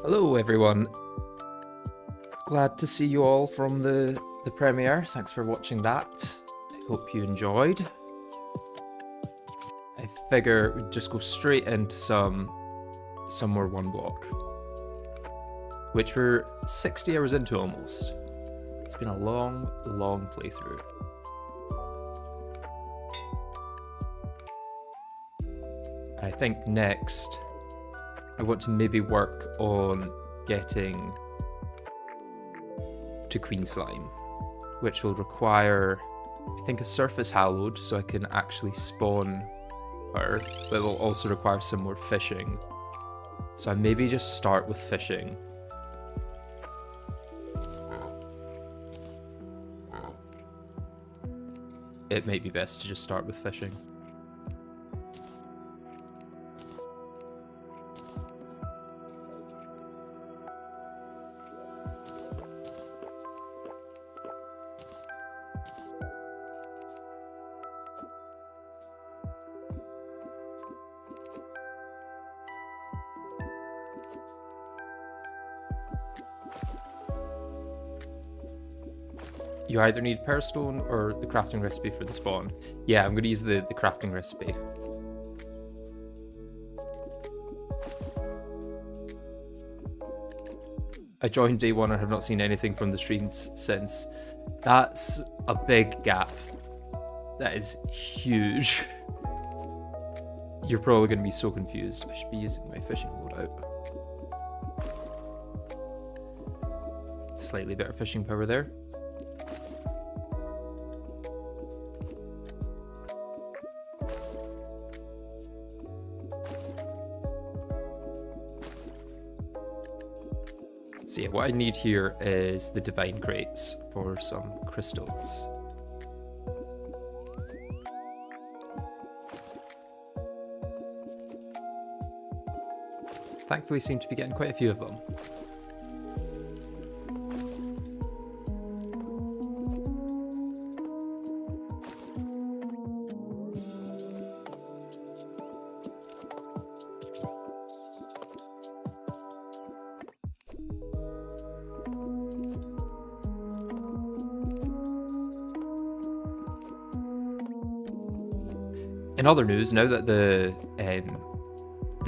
Hello everyone, glad to see you all from the premiere. Thanks for watching that. I hope you enjoyed. I figure we'd just go straight into some more one block, which we're 60 hours into almost. It's been a long playthrough. I think next I want to maybe work on getting to Queen Slime, which will require, I think, a surface hallowed so I can actually spawn her, but it will also require some more fishing. So I maybe just start with fishing. It may be best to just start with fishing. You either need Pear Stone or the crafting recipe for the spawn. Yeah, I'm going to use the crafting recipe. I joined day one and have not seen anything from the streams since. That's a big gap. That is huge. You're probably going to be so confused. I should be using my fishing loadout. Slightly better fishing power there. So yeah, what I need here is the divine crates for some crystals. Thankfully seem to be getting quite a few of them. In other news, now that the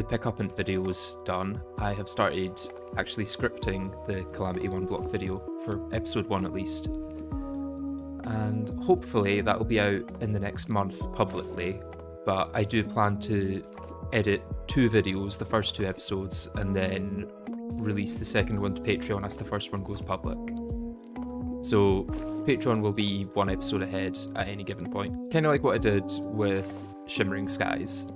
pick-up video was done, I have started actually scripting the Calamity One Block video for episode 1 at least. And hopefully that will be out in the next month publicly, but I do plan to edit 2 videos, the first 2 episodes, and then release the second one to Patreon as the first one goes public. So Patreon will be 1 episode ahead at any given point. Kind of like what I did with Shimmering Skies.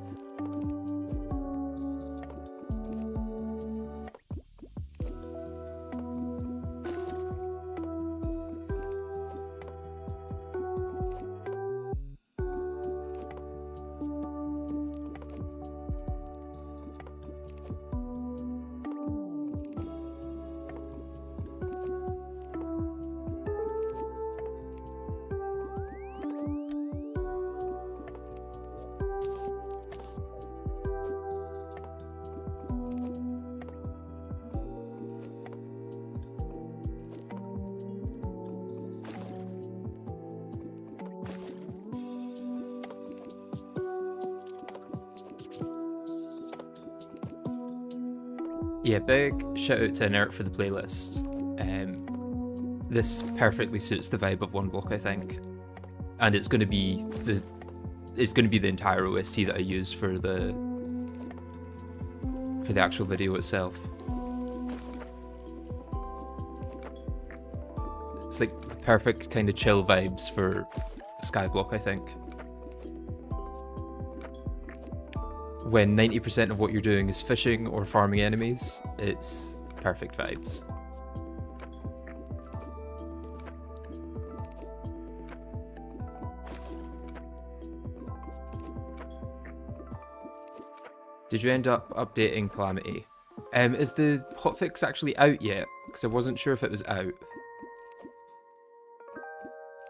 Yeah, big shout out to Inert for the playlist. This perfectly suits the vibe of One Block, I think, and it's going to be the entire OST that I use for the actual video itself. It's like the perfect kind of chill vibes for Skyblock, I think. When 90% of what you're doing is fishing or farming enemies, it's perfect vibes. Did you end up updating Calamity? Is the hotfix actually out yet? Because I wasn't sure if it was out.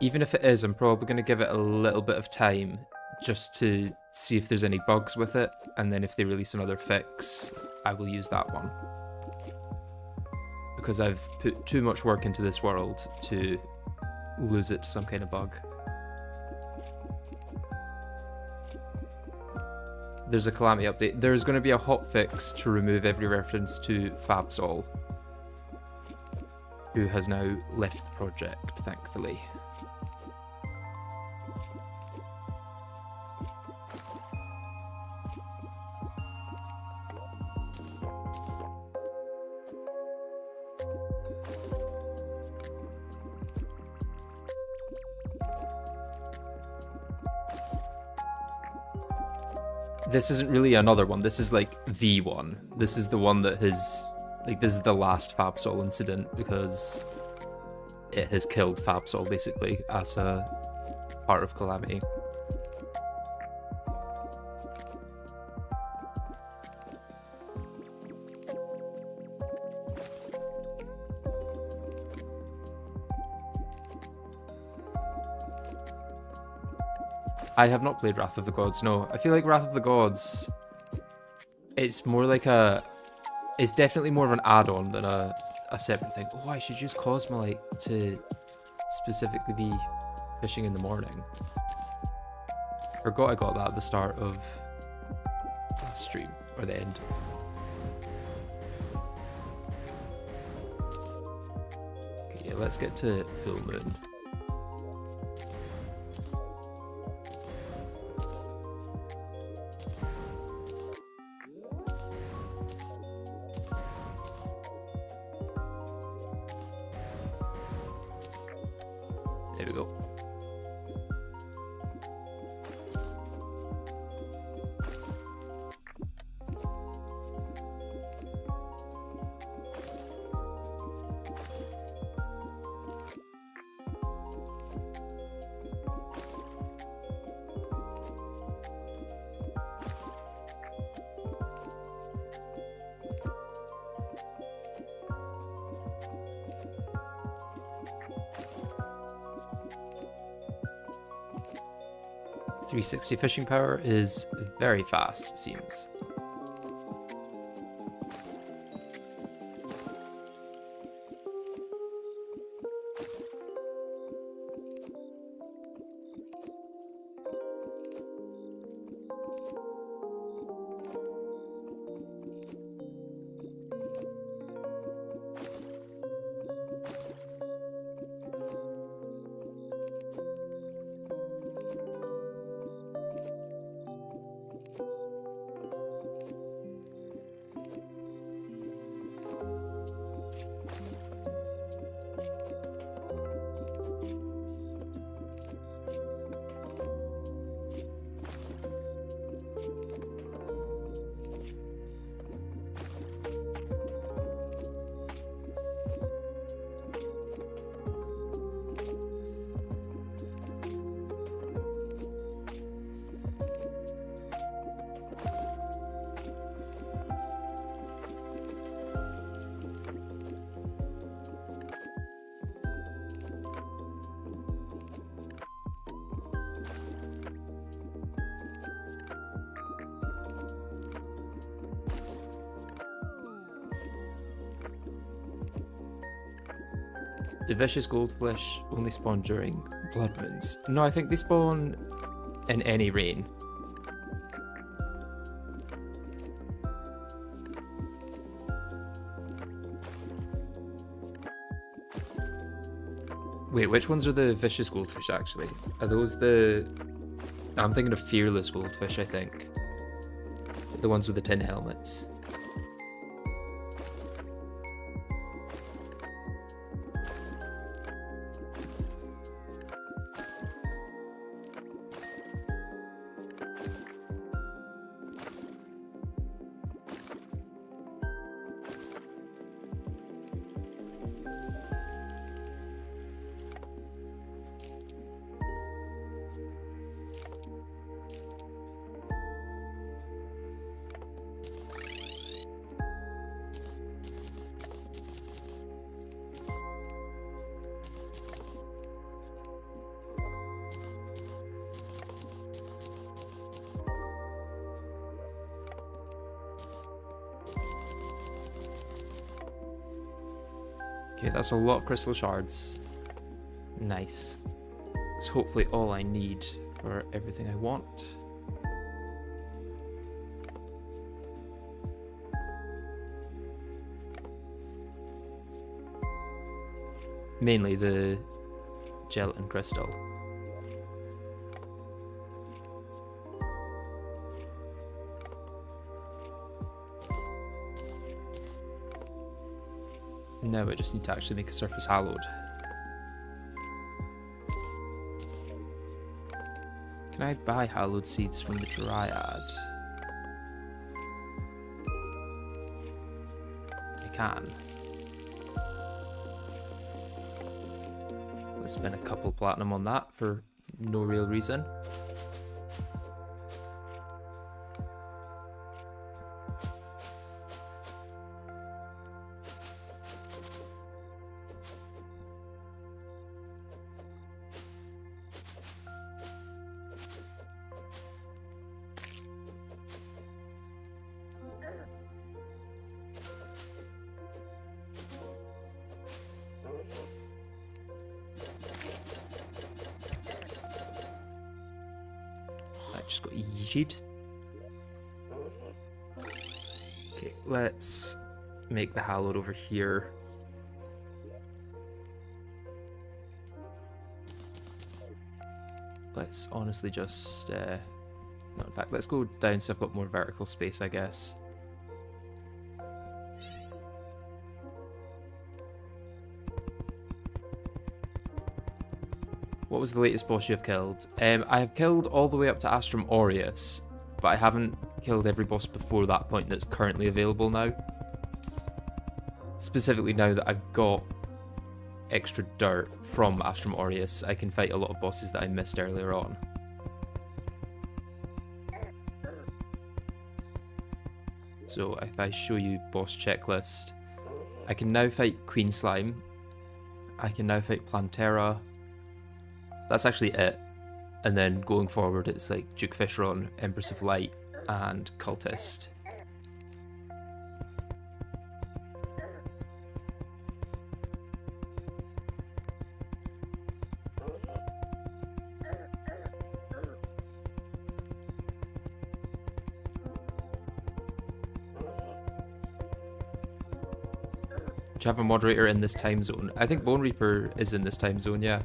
Even if it is, I'm probably going to give it a little bit of time just to see if there's any bugs with it, and then if they release another fix, I will use that one. because I've put too much work into this world to lose it to some kind of bug. There's a Calamity update. There's going to be a hotfix to remove every reference to Fabsol, who has now left the project, thankfully. This isn't really another one, this is like the one. This is the one that has, like, this is the last Fabsol incident because it has killed Fabsol basically as a part of Calamity. I have not played Wrath of the Gods, no. I feel like Wrath of the Gods, it's more like it's definitely more of an add-on than a separate thing. Oh, I should use Cosmolite to specifically be fishing in the morning. Forgot I got that at the start of last stream, or the end. Okay, yeah, let's get to full moon. There we go. .360 fishing power is very fast, it seems. Do vicious goldfish only spawn during blood moons? No, I think they spawn in any rain. Wait, which ones are the vicious goldfish actually? Are those the... I'm thinking of fearless goldfish, I think. The ones with the tin helmets. Okay, that's a lot of crystal shards. Nice. That's hopefully all I need for everything I want. Mainly the gelatin crystal. Now I just need to actually make a surface hallowed. Can I buy hallowed seeds from the Dryad? I can. Let's spend a couple platinum on that for no real reason. Just got yeeted. Okay, let's make the hallowed over here. Let's honestly just no, in fact, let's go down so I've got more vertical space, I guess. What was the latest boss you have killed? I have killed all the way up to Astrum Aureus, but I haven't killed every boss before that point that's currently available now. Specifically now that I've got extra dirt from Astrum Aureus, I can fight a lot of bosses that I missed earlier on. So if I show you boss checklist, I can now fight Queen Slime, I can now fight Plantera. That's actually it. And then going forward, it's like Duke Fishron, Empress of Light, and Cultist. Do you have a moderator in this time zone? I think Bone Reaper is in this time zone, yeah.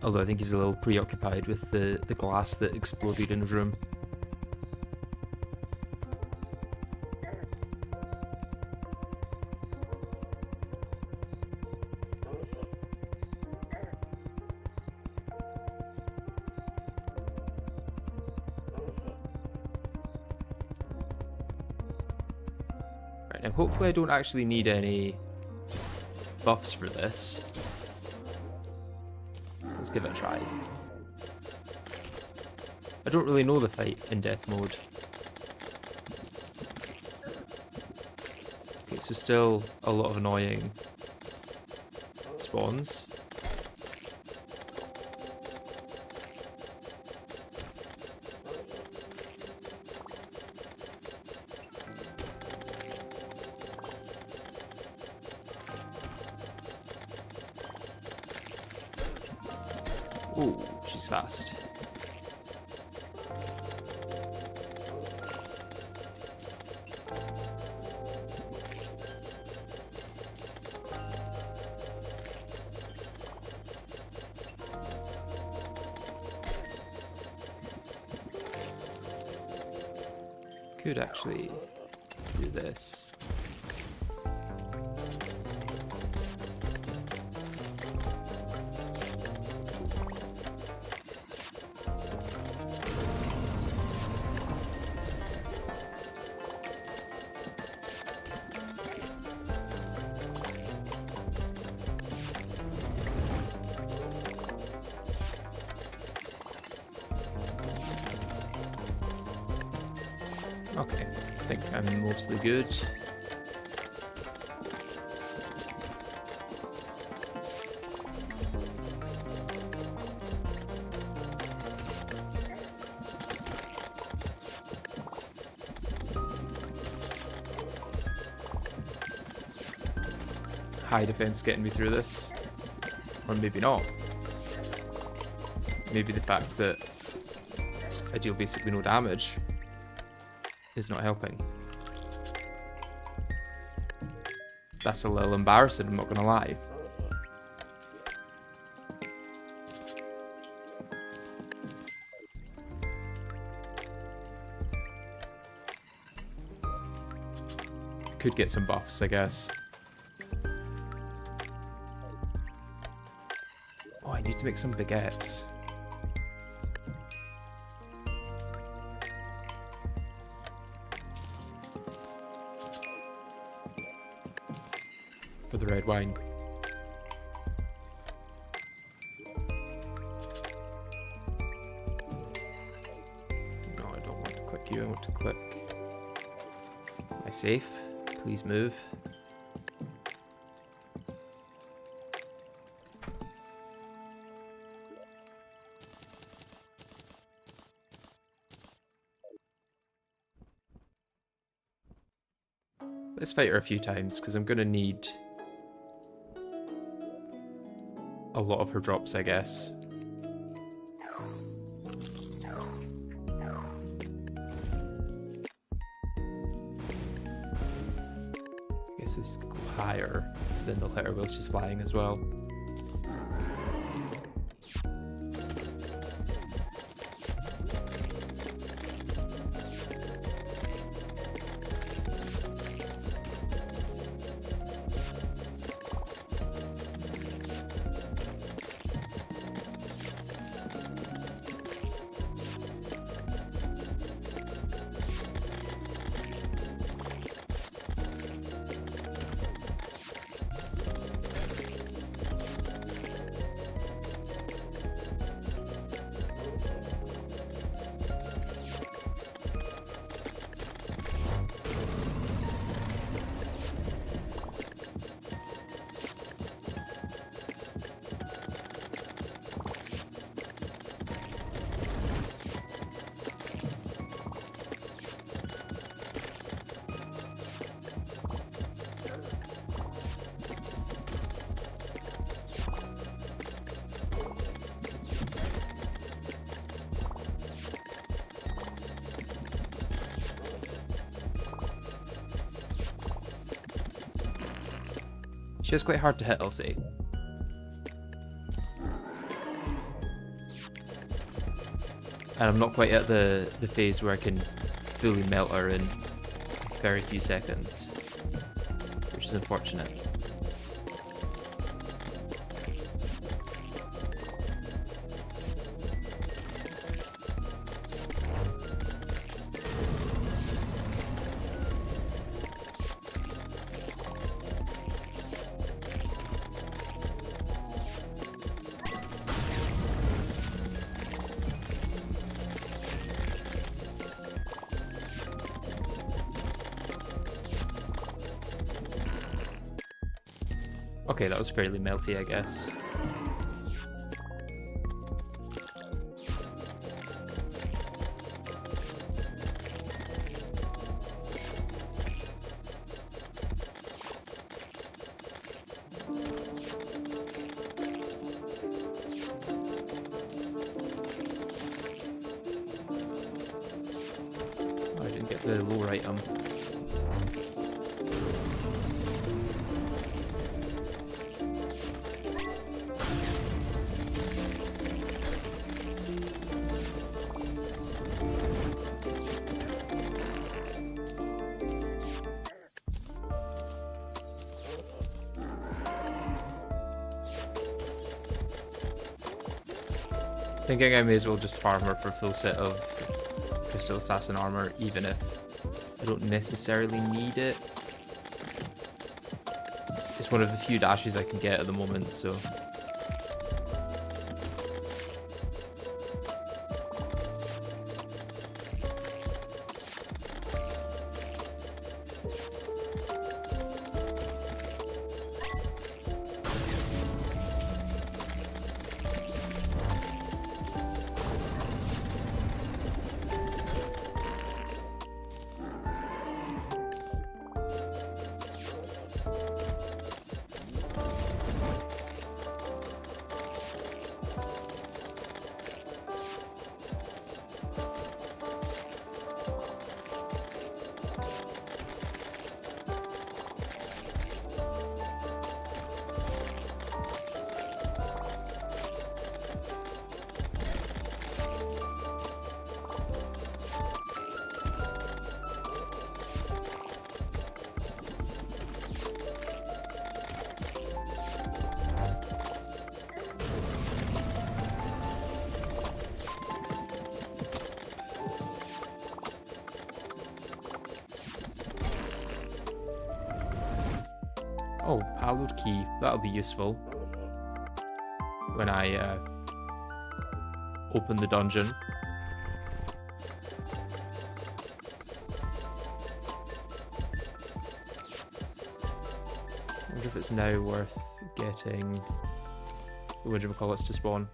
Although I think he's a little preoccupied with the glass that exploded in his room. Right, now hopefully I don't actually need any buffs for this. Let's give it a try. I don't really know the fight in death mode. Okay, so still a lot of annoying spawns. Ooh, she's fast. Could actually do this. Okay, I think I'm mostly good. high defense getting me through this. Or maybe not. Maybe the fact that I deal basically no damage is not helping. That's a little embarrassing, I'm not gonna lie. Could get some buffs, I guess. Oh, I need to make some baguettes. For the red wine. No, I don't want to click you, I want to click. Am I safe? Please move. Let's fight her a few times, because I'm going to need a lot of her drops, I guess. I guess this go higher, because then they'll hit her while she's flying as well. She is quite hard to hit, I'll say. And I'm not quite at the phase where I can fully melt her in very few seconds, which is unfortunate. Okay, that was fairly melty, I guess. Oh, I didn't get the lower item. Thinking I may as well just farm her for a full set of Crystal Assassin armor, even if I don't necessarily need it. It's one of the few dashes I can get at the moment, so... hallowed key. That'll be useful when I open the dungeon. I wonder if it's now worth getting the whatchamacallits to spawn.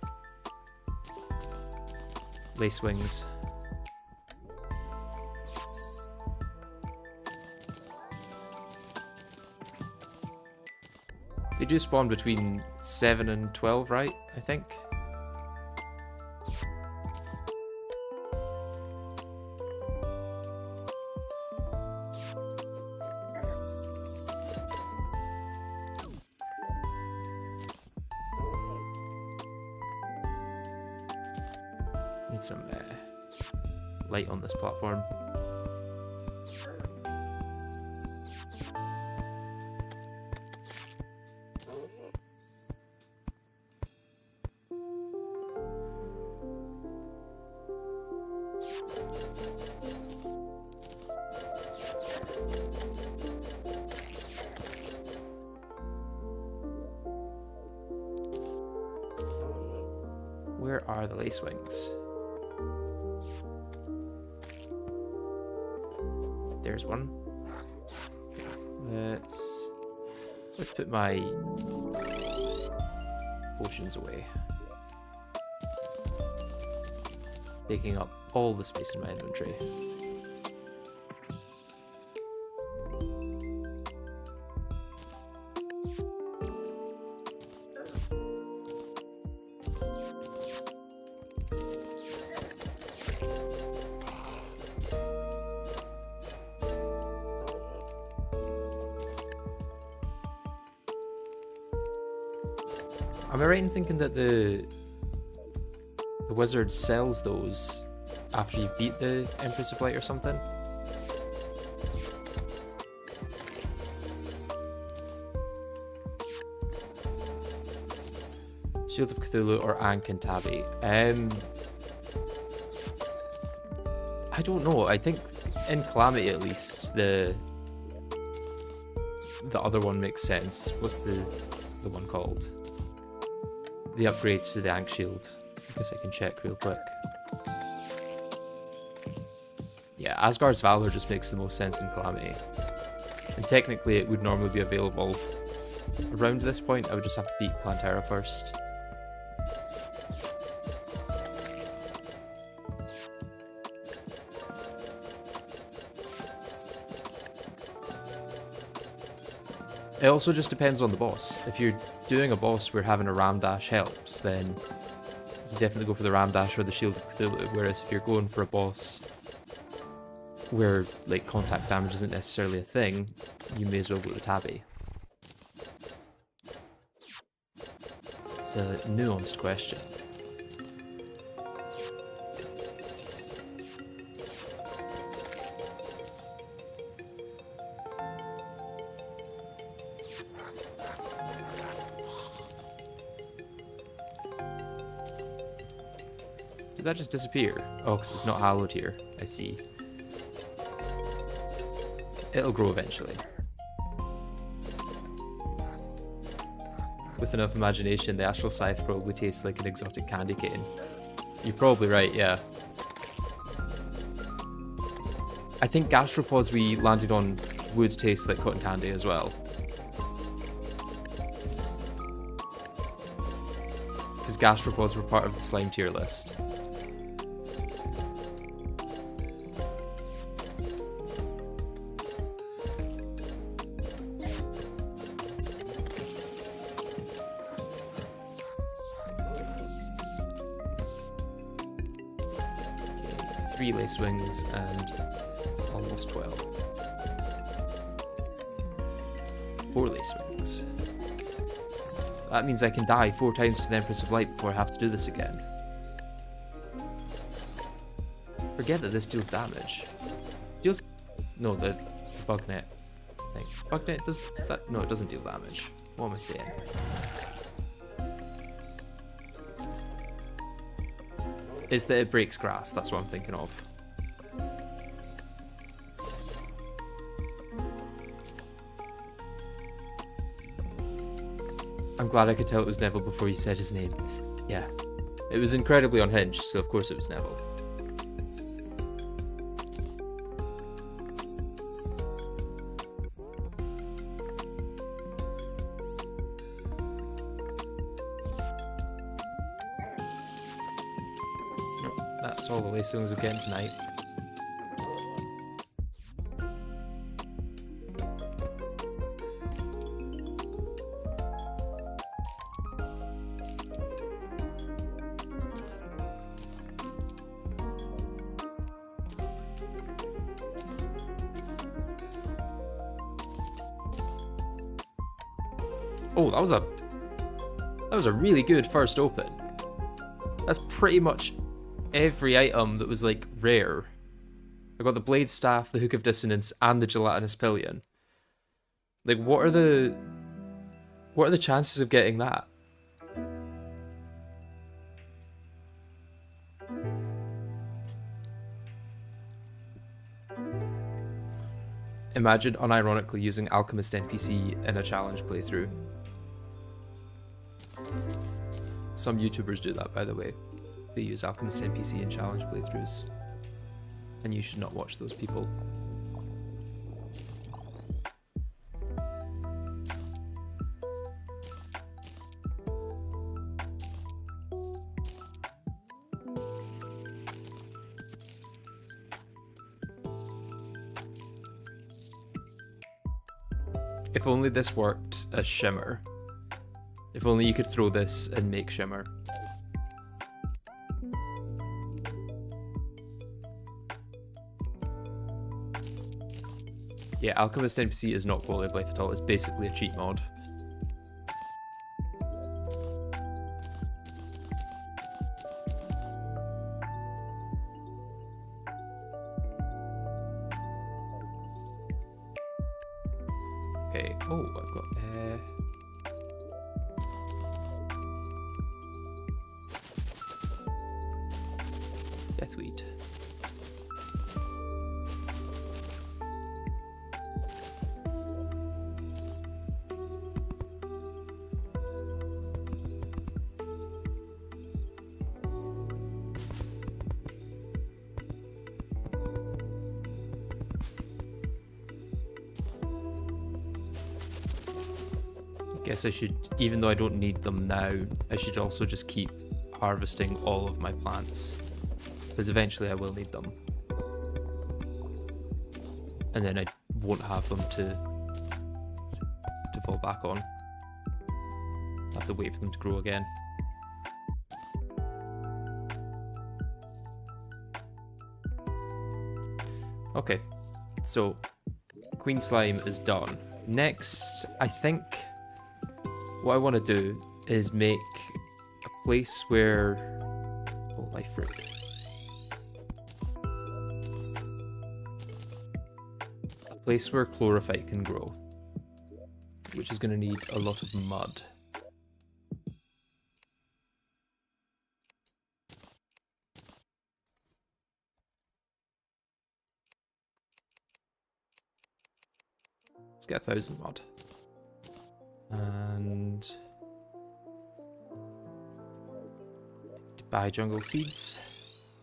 Lace wings. They do spawn between 7 and 12, right? I think. Need some light on this platform. Where are the lace wings? There's one. Let's put my potions away. Taking up all the space in my inventory. Am I right in thinking that the wizard sells those after you beat the Empress of Light or something? Shield of Cthulhu or Ankantabi? I don't know. I think in Calamity at least the other one makes sense. What's the one called? The upgrade to the Ankh Shield. I guess I can check real quick. Yeah, Asgard's Valor just makes the most sense in Calamity. And technically it would normally be available around this point. I would just have to beat Plantera first. It also just depends on the boss. If you're doing a boss where having a ram dash helps, then you definitely go for the ram dash or the Shield of Cthulhu. Whereas if you're going for a boss where like contact damage isn't necessarily a thing, you may as well go to Tabby. It's a nuanced question. Did that just disappear? Oh, because it's not hallowed here. I see. It'll grow eventually. With enough imagination, the Astral Scythe probably tastes like an exotic candy cane. You're probably right, yeah. I think gastropods we landed on would taste like cotton candy as well. Because gastropods were part of the slime tier list. Okay, 3 lace wings and it's almost 12. 4 lace wings. That means I can die 4 times to the Empress of Light before I have to do this again. Forget that this deals damage. Deals... No, the bug net thing. Bug net does that... No, it doesn't deal damage. What am I saying? Is that it breaks grass, that's what I'm thinking of. glad I could tell it was Neville before you said his name. Yeah. It was incredibly unhinged, so of course it was Neville. That's all the lacings I'm getting tonight. Oh, that was a really good first open. That's pretty much every item that was like rare. I got the blade staff, the hook of dissonance, and the gelatinous pillion. Like, what are the chances of getting that? Imagine unironically using Alchemist NPC in a challenge playthrough. Some YouTubers do that, by the way. They use Alchemist NPC in challenge playthroughs. And you should not watch those people. If only this worked as shimmer. If only you could throw this and make shimmer. Yeah, Alchemist NPC is not quality of life at all. It's basically a cheat mod. Okay. Oh, I've got Deathweed. Guess I should, even though I don't need them now, I should also just keep harvesting all of my plants, because eventually I will need them, and then I won't have them to fall back on. I have to wait for them to grow again. Okay, so Queen Slime is done. Next, I think what I want to do is make a place where... Oh, life fruit. A place where Chlorophyte can grow, which is going to need a lot of mud. Let's get 1,000 mud. And buy jungle seeds.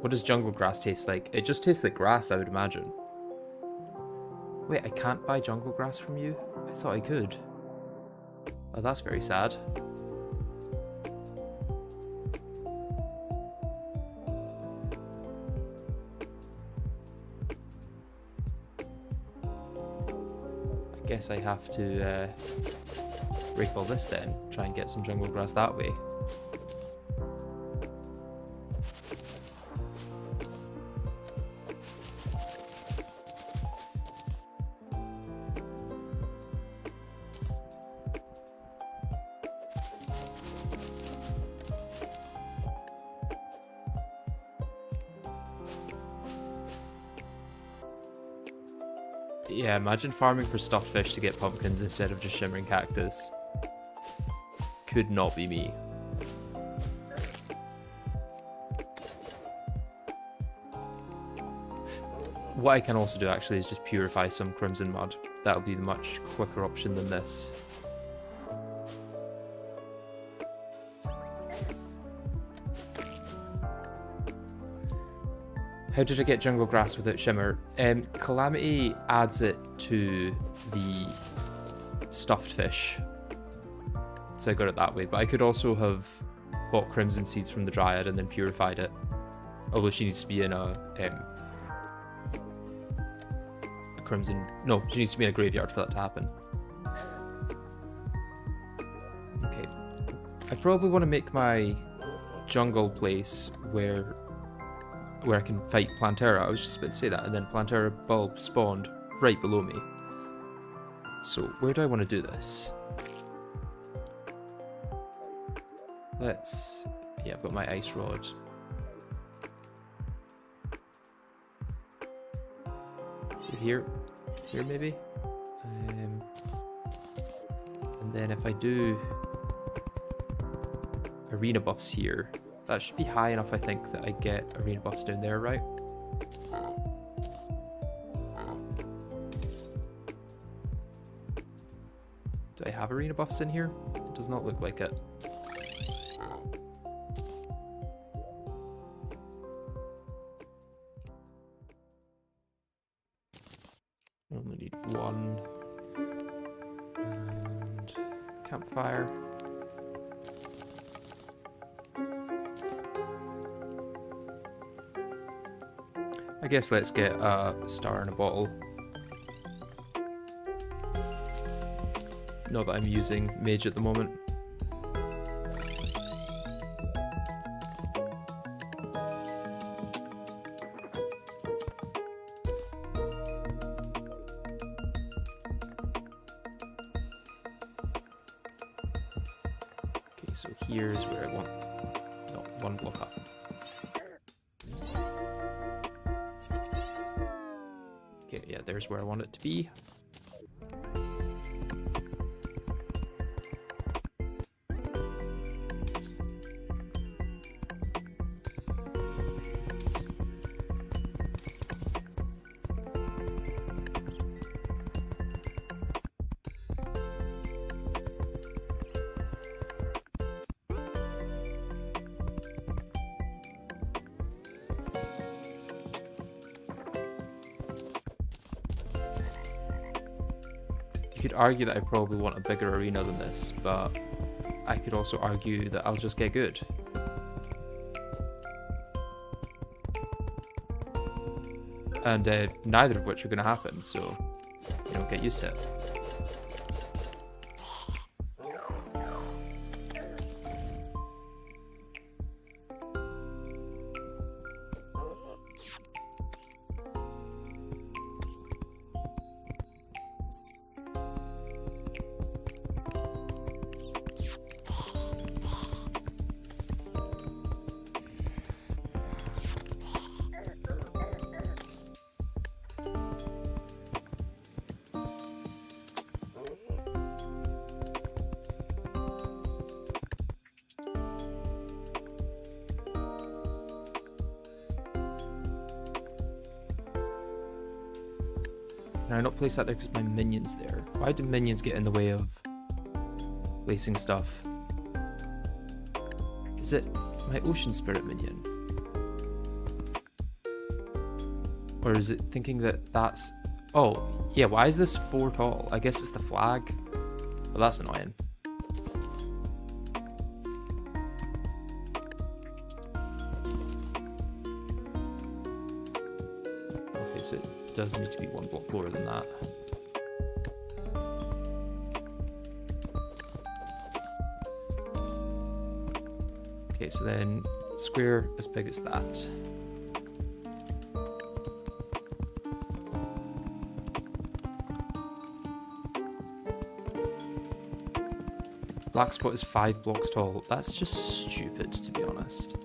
What does jungle grass taste like? It just tastes like grass, I would imagine. Wait, I can't buy jungle grass from you? I thought I could. Oh, that's very sad. Guess I have to break all this then, try and get some jungle grass that way. Yeah, imagine farming for stuffed fish to get pumpkins instead of just shimmering cactus. Could not be me. What I can also do actually is just purify some crimson mud. that'll be the much quicker option than this. How did I get jungle grass without shimmer? Calamity adds it to the stuffed fish, so I got it that way. But I could also have bought crimson seeds from the dryad and then purified it. Although she needs to be in a crimson... No, she needs to be in a graveyard for that to happen. Okay. I probably want to make my jungle place where I can fight Plantera. I was just about to say that, and then Plantera bulb spawned right below me. So where do I want to do this? Let's... Yeah, I've got my ice rod. Here maybe? And then if I do arena buffs here, that should be high enough, I think, that I get arena buffs down there, right? Do I have arena buffs in here? It does not look like it. I only need one. And campfire. I guess let's get a star in a bottle. Not that I'm using mage at the moment. Okay, so here's where I want... No, one block up. Okay, yeah, there's where I want it to be. You could argue that I probably want a bigger arena than this, but I could also argue that I'll just get good. And neither of which are going to happen, so, you know, get used to it. Can I not place that there because my minion's there? Why do minions get in the way of placing stuff? Is it my ocean spirit minion? Or is it thinking that that's... Oh, yeah, why is this 4 tall? I guess it's the flag. Well, that's annoying. Okay, so it does need to be 1 block lower than that. Okay, so then square as big as that. Black spot is 5 blocks tall. That's just stupid, to be honest.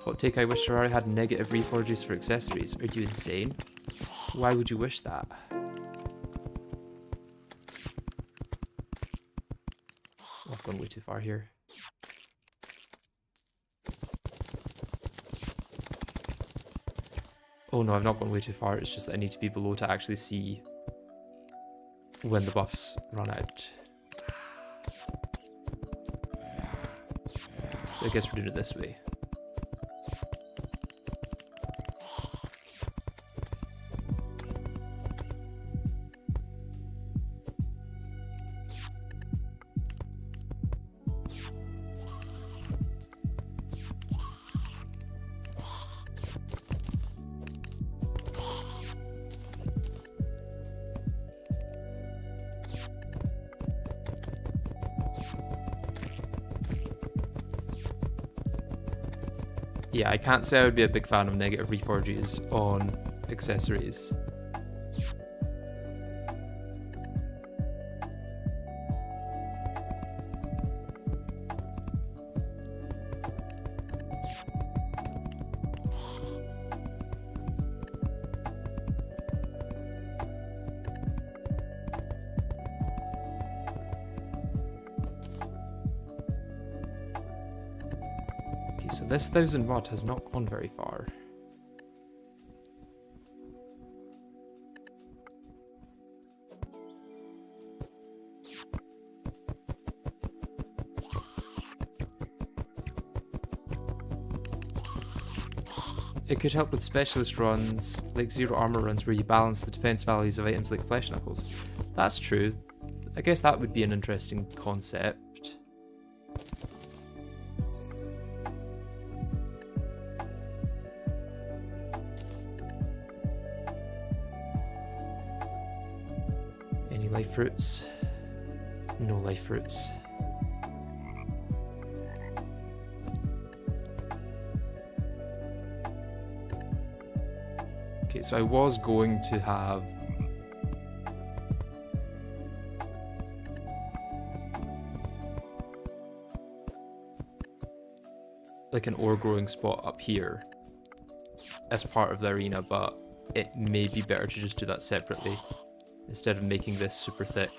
Hot take, I wish Terraria had negative reforges for accessories. Are you insane? Why would you wish that? Oh, I've gone way too far here. Oh no, I've not gone way too far. It's just that I need to be below to actually see when the buffs run out. So I guess we're doing it this way. Yeah, I can't say I would be a big fan of negative reforges on accessories. So this 1000 mod has not gone very far. It could help with specialist runs, like zero armor runs, where you balance the defense values of items like flesh knuckles. That's true. I guess that would be an interesting concept. Life fruits. No life fruits. Okay, so I was going to have like an ore growing spot up here as part of the arena, but it may be better to just do that separately instead of making this super thick.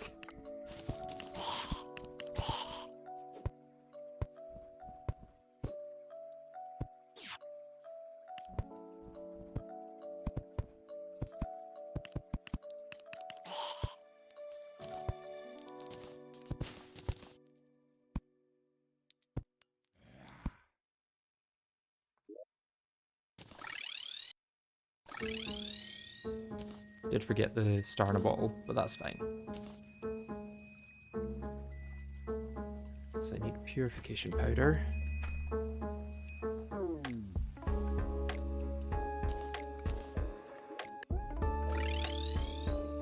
Did forget the star in a bottle, but that's fine. So I need purification powder.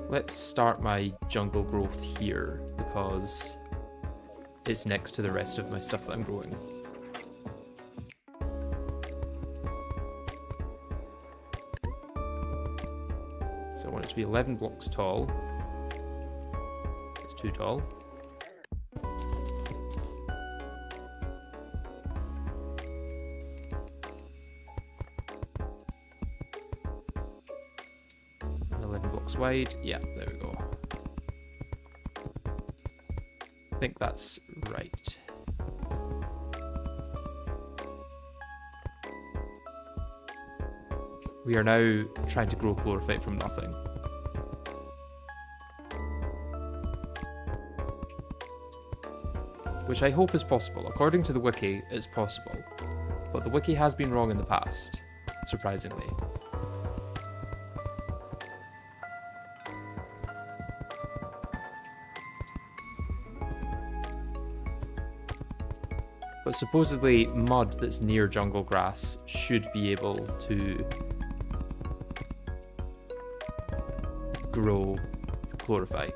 Let's start my jungle growth here because it's next to the rest of my stuff that I'm growing. So I want it to be 11 blocks tall. It's too tall. And 11 blocks wide. Yeah, there we go. I think that's right. We are now trying to grow chlorophyte from nothing. Which I hope is possible. According to the wiki, it's possible. But the wiki has been wrong in the past, surprisingly. But supposedly mud that's near jungle grass should be able to grow chlorophyte.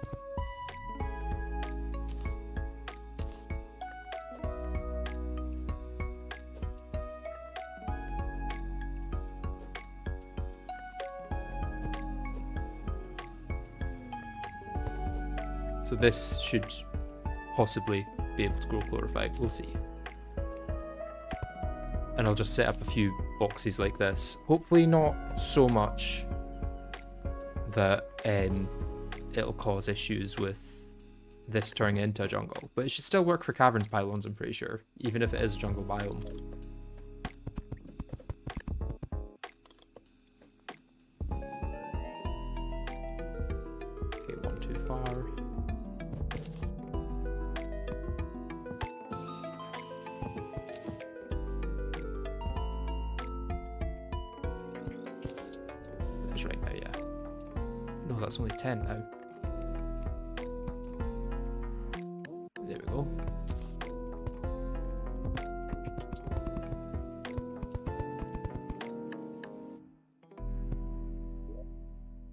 So this should possibly be able to grow chlorophyte, we'll see. And I'll just set up a few boxes like this. Hopefully not so much that it'll cause issues with this turning into a jungle. But it should still work for caverns pylons, I'm pretty sure, even if it is a jungle biome. far. That's right now, yeah. No, that's only 10 now. There we go.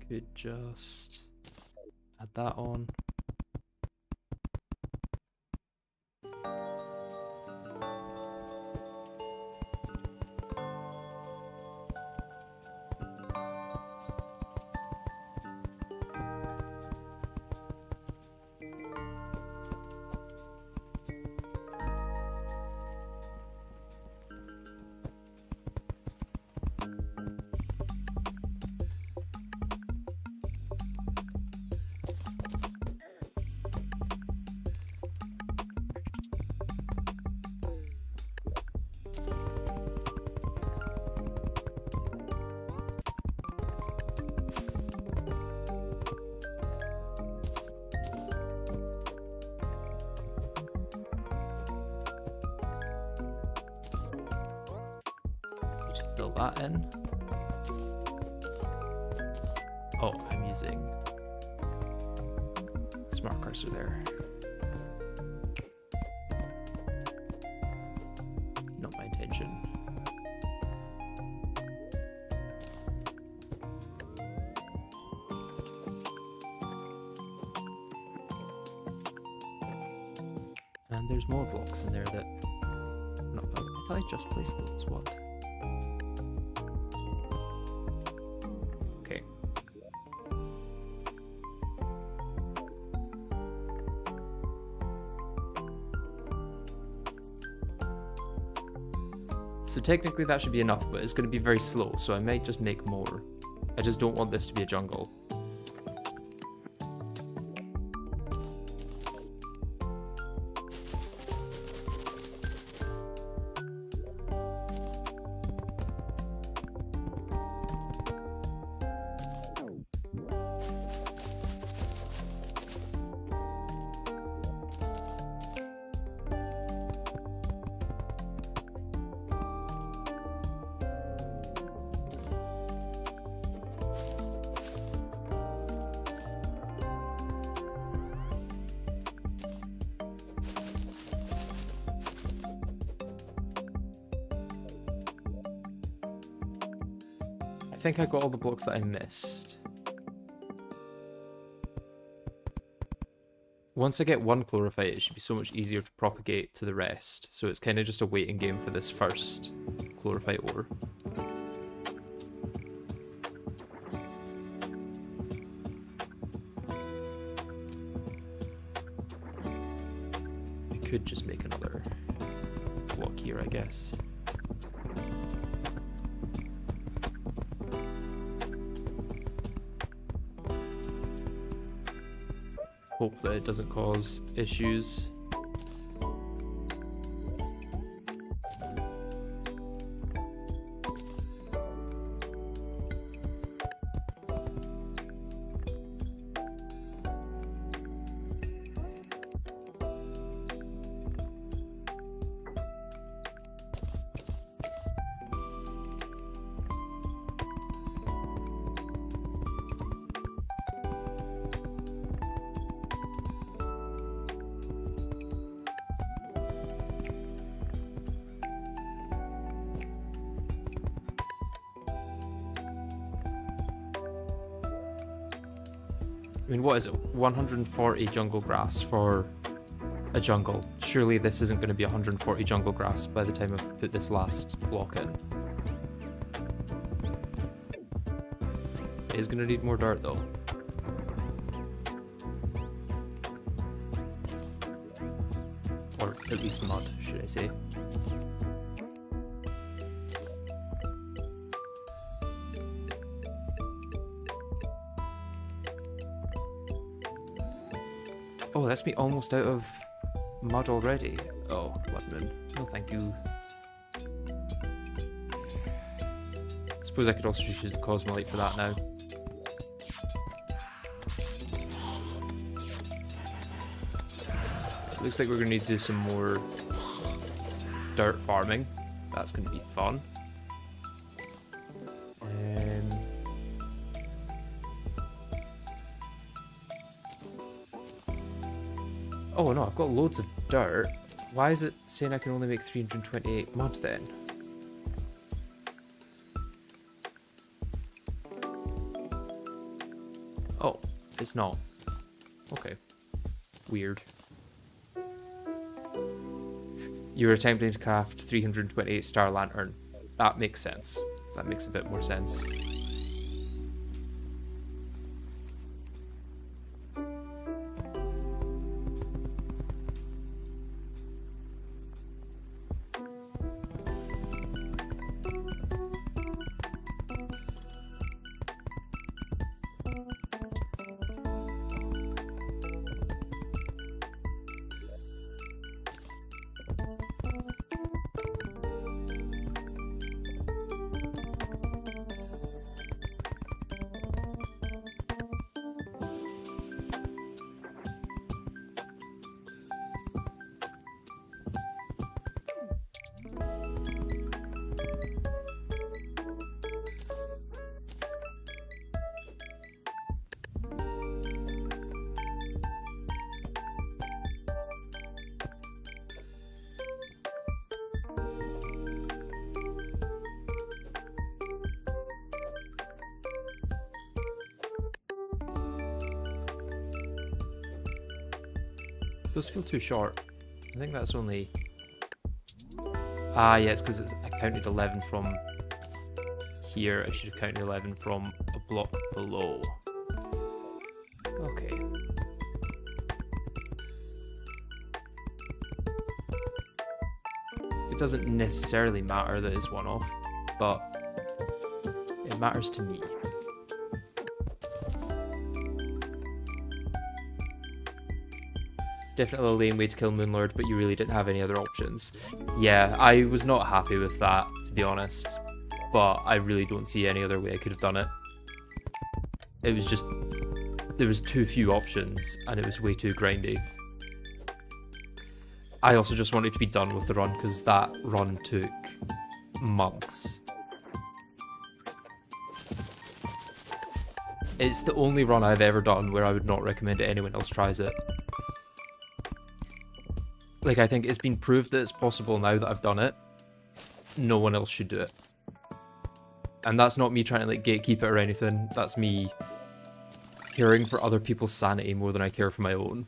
Could just add that on. Fill that in. Oh, I'm using smart cursor there. Not my intention. And there's more blocks in there that not. I thought I just placed those. What? So technically that should be enough, but it's going to be very slow, so I might just make more. I just don't want this to be a jungle. I think I got all the blocks that I missed. Once I get one chlorophyte, it should be so much easier to propagate to the rest. So it's kind of just a waiting game for this first chlorophyte ore. I could just make another block here, I guess. Hope that it doesn't cause issues. I mean, what is it? 140 jungle grass for a jungle. Surely this isn't going to be 140 jungle grass by the time I've put this last block in. It is going to need more dirt though. Or at least mud, should I say. Oh, that's me almost out of mud already. Oh, blood moon. No, thank you. Suppose I could also just use the cosmolite for that now. Looks like we're going to need to do some more dirt farming. That's going to be fun. Oh no, I've got loads of dirt. Why is it saying I can only make 328 mud then? Oh, it's not. Okay. Weird. You were attempting to craft 328 star lantern. That makes sense. That makes a bit more sense. Those feel too short. I think that's only... Ah, yeah, it's because I counted 11 from here. I should have counted 11 from a block below. Okay. It doesn't necessarily matter that it's one off, but it matters to me. Definitely a lame way to kill Moonlord, but you really didn't have any other options. Yeah, I was not happy with that, to be honest, but I really don't see any other way I could have done it. It was just... there was too few options, and it was way too grindy. I also just wanted to be done with the run, because that run took months. It's the only run I've ever done where I would not recommend it anyone else tries it. Like, I think it's been proved that it's possible now that I've done it. No one else should do it. And that's not me trying to, like, gatekeep it or anything. That's me caring for other people's sanity more than I care for my own.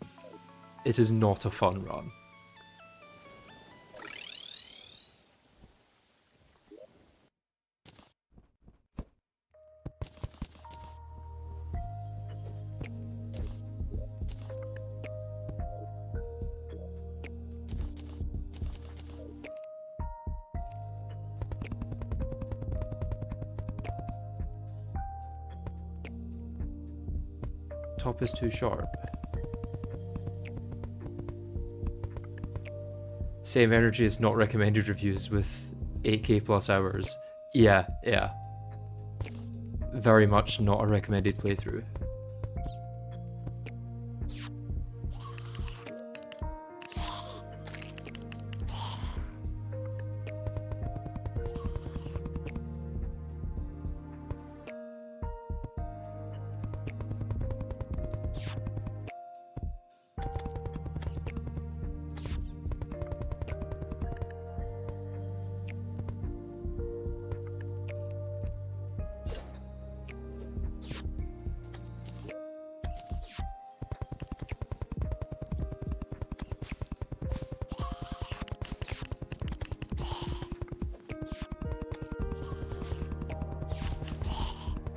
It is not a fun run. Top is too sharp. Same energy as not recommended reviews with 8k plus hours. Yeah. Very much not a recommended playthrough.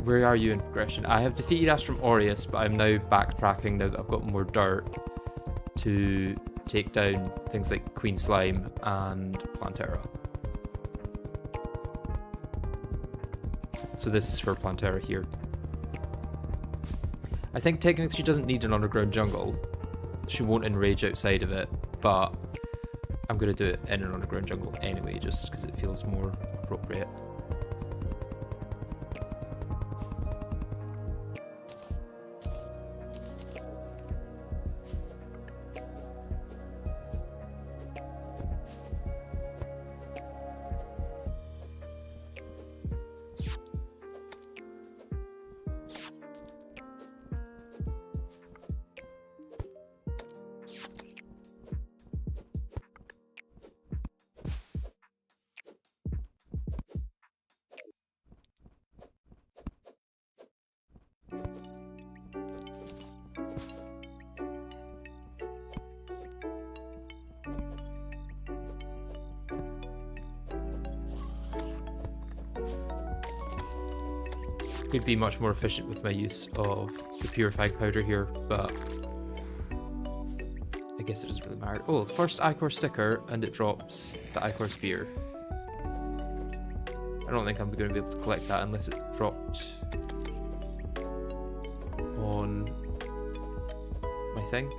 Where are you in progression? I have defeated Astrum Aureus, but I'm now backtracking now that I've got more dirt to take down things like Queen Slime and Plantera. So this is for Plantera here. I think technically she doesn't need an underground jungle. She won't enrage outside of it, but I'm going to do it in an underground jungle anyway, just because it feels more appropriate. could be much more efficient with my use of the purified powder here, but I guess it doesn't really matter. Oh, first Ichor sticker, and it drops the Ichor spear. I don't think I'm going to be able to collect that unless it dropped on my thing.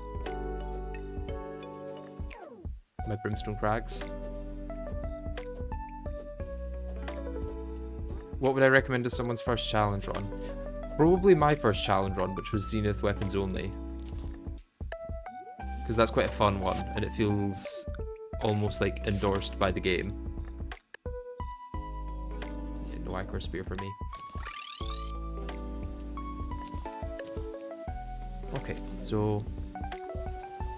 My Brimstone Crags. What would I recommend as someone's first challenge run? Probably my first challenge run, which was Zenith Weapons Only. Because that's quite a fun one, and it feels almost like endorsed by the game. Yeah, no Ichor Spear for me. Okay, so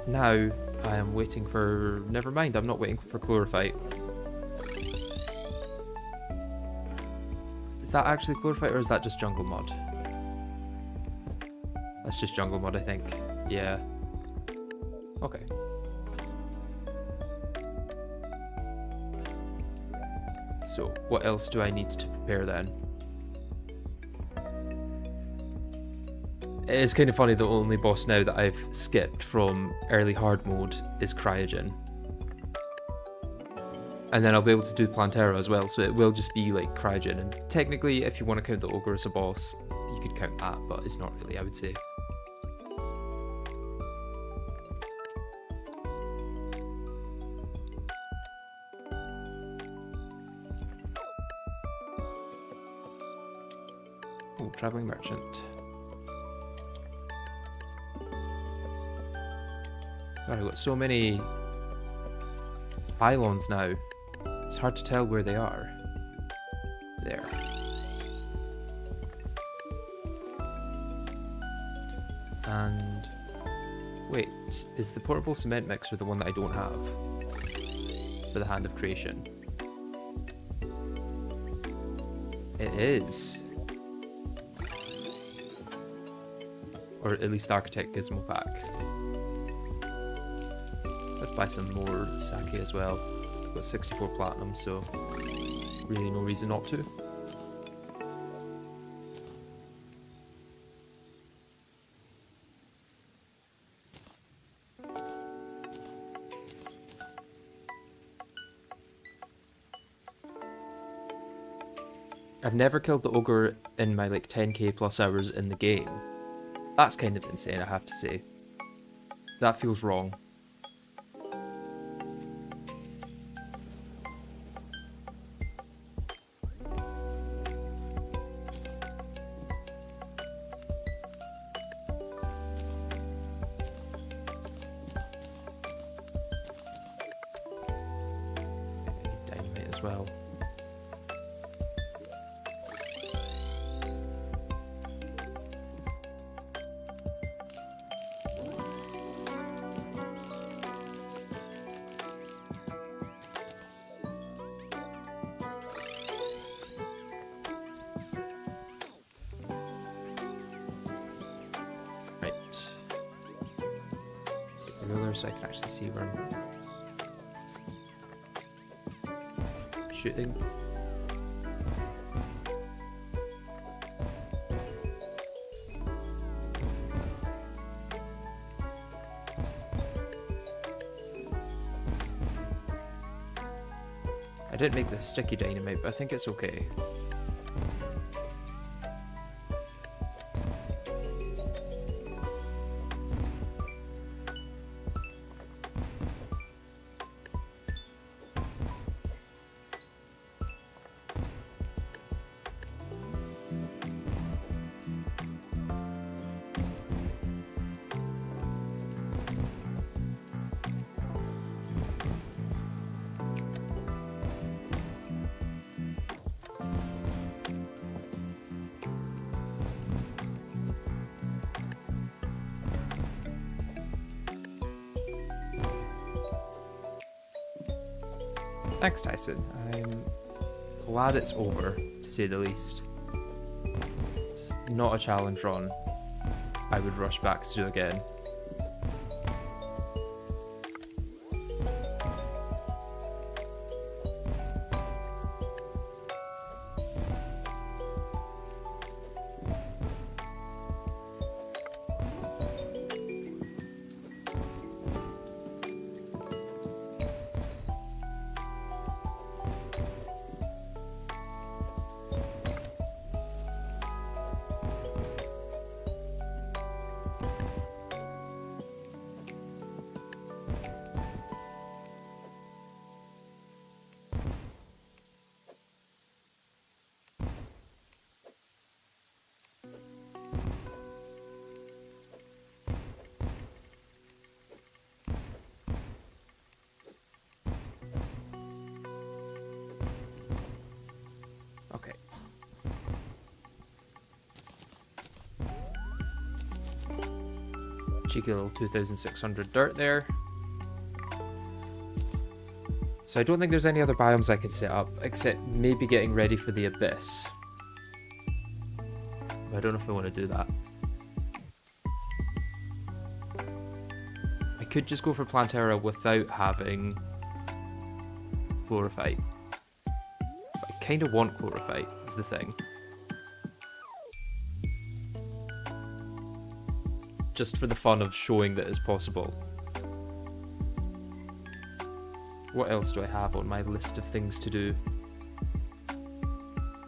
now I am waiting for... Never mind, I'm not waiting for Chlorophyte. Is that actually Chlorophyte or is that just jungle mod? That's just jungle mod, I think. Yeah. Okay. So, what else do I need to prepare then? It is kind of funny, the only boss now that I've skipped from early hard mode is Cryogen. And then I'll be able to do Plantera as well, so it will just be like Cryogen. And technically, if you want to count the Ogre as a boss, you could count that, but it's not really, I would say. Oh, Traveling Merchant. God, I've got so many pylons now. It's hard to tell where they are. There. And... wait, is the portable cement mixer the one that I don't have? For the Hand of Creation? It is. Or at least the Architect Gizmo pack. Let's buy some more sake as well. I've got 64 platinum, so really no reason not to. I've never killed the ogre in my like 10k plus hours in the game. That's kind of insane, I have to say. That feels wrong. Dynamite as well. So I can actually see where I'm shooting. I didn't make the sticky dynamite, but I think it's okay. Thanks, Tyson. I'm glad it's over, to say the least. It's not a challenge run I would rush back to do again. Cheeky little 2,600 dirt there. So I don't think there's any other biomes I can set up, except maybe getting ready for the Abyss. But I don't know if I want to do that. I could just go for Plantera without having Chlorophyte. But I kind of want Chlorophyte, is the thing. Just for the fun of showing that it's possible. What else do I have on my list of things to do?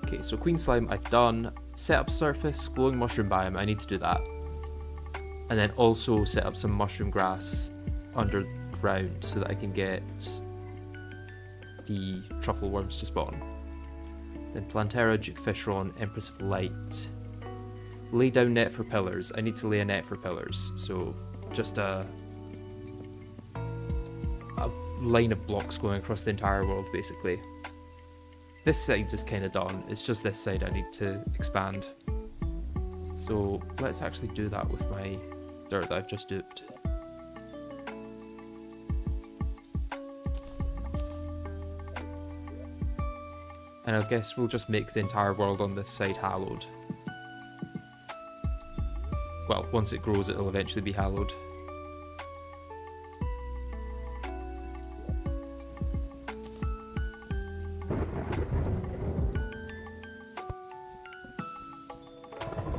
Okay, so Queen Slime I've done. Set up surface, glowing mushroom biome, I need to do that. And then also set up some mushroom grass underground so that I can get the truffle worms to spawn. Then Plantera, Duke Fishron, Empress of Light. Lay down net for pillars. I need to lay a net for pillars, so just a line of blocks going across the entire world, basically. This side is kind of done, it's just this side I need to expand. So let's actually do that with my dirt that I've just duped. And I guess we'll just make the entire world on this side hallowed. Well, once it grows, it'll eventually be hallowed.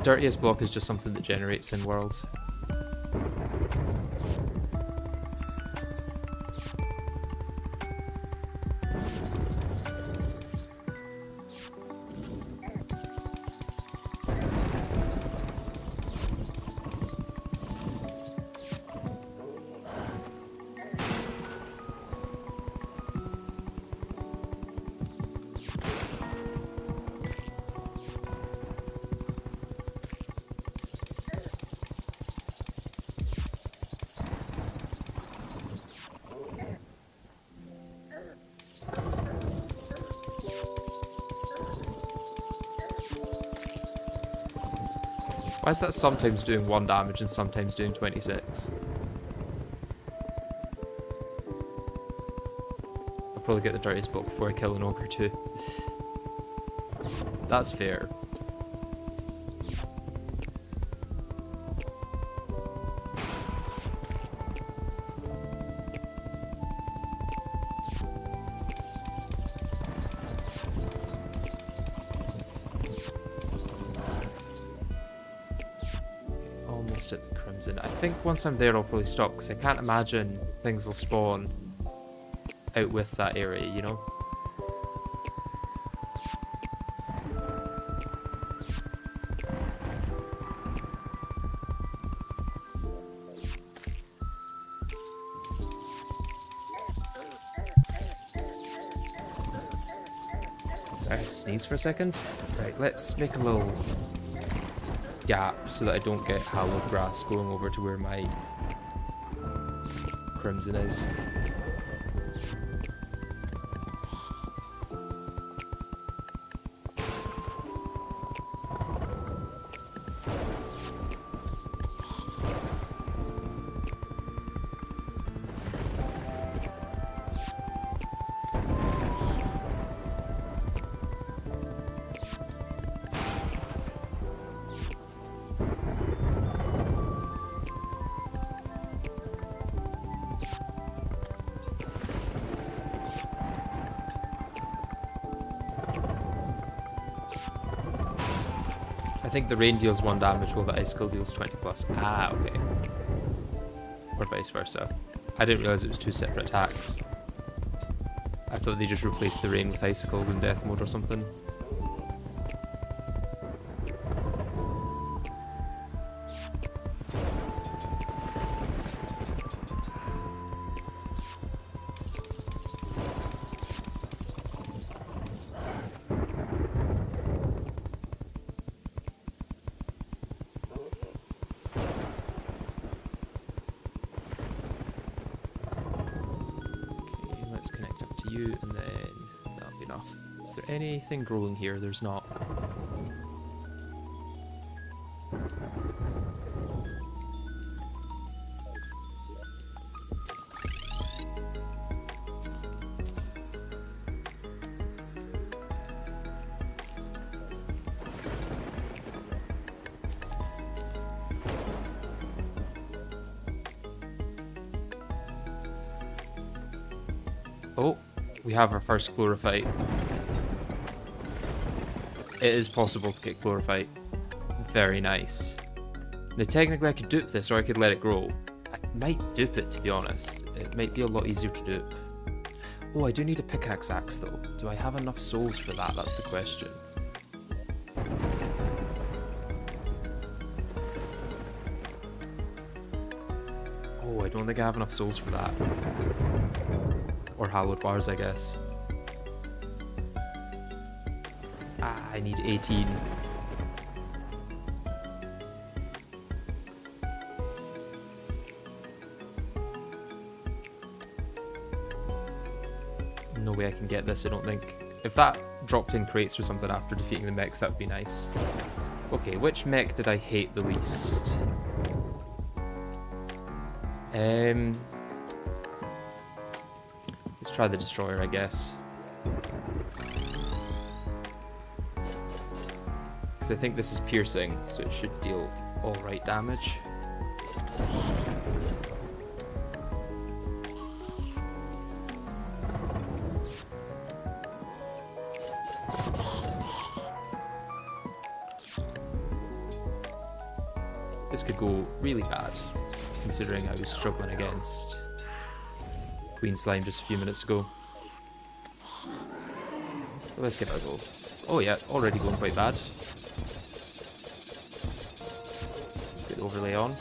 Dirtiest block is just something that generates in world. Why is that sometimes doing 1 damage and sometimes doing 26? I'll probably get the dirtiest block before I kill an ogre too. That's fair. At the Crimson. I think once I'm there I'll probably stop because I can't imagine things will spawn out with that area, you know? Sorry, I have to sneeze for a second. Right, let's make a little gap so that I don't get hallowed grass going over to where my Crimson is. I think the rain deals 1 damage while the icicle deals 20 plus. Ah, okay. Or vice versa. I didn't realise it was 2 separate attacks. I thought they just replaced the rain with icicles in death mode or something. You, and then that'll be enough. Is there anything growing here? There's not. Oh, we have our first Chlorophyte. It is possible to get Chlorophyte. Very nice. Now technically I could dupe this or I could let it grow. I might dupe it, to be honest. It might be a lot easier to dupe. Oh, I do need a pickaxe axe though. Do I have enough souls for that? That's the question. Oh, I don't think I have enough souls for that. Or hallowed bars, I guess. Ah, I need 18. No way I can get this, I don't think. If that dropped in crates or something after defeating the mechs, that would be nice. Okay, which mech did I hate the least? Let's try the Destroyer, I guess. Because I think this is piercing, so it should deal alright damage. This could go really bad, considering I was struggling against Queen Slime just a few minutes ago. So let's give it a go. Oh yeah, already going quite bad. Let's get the overlay on.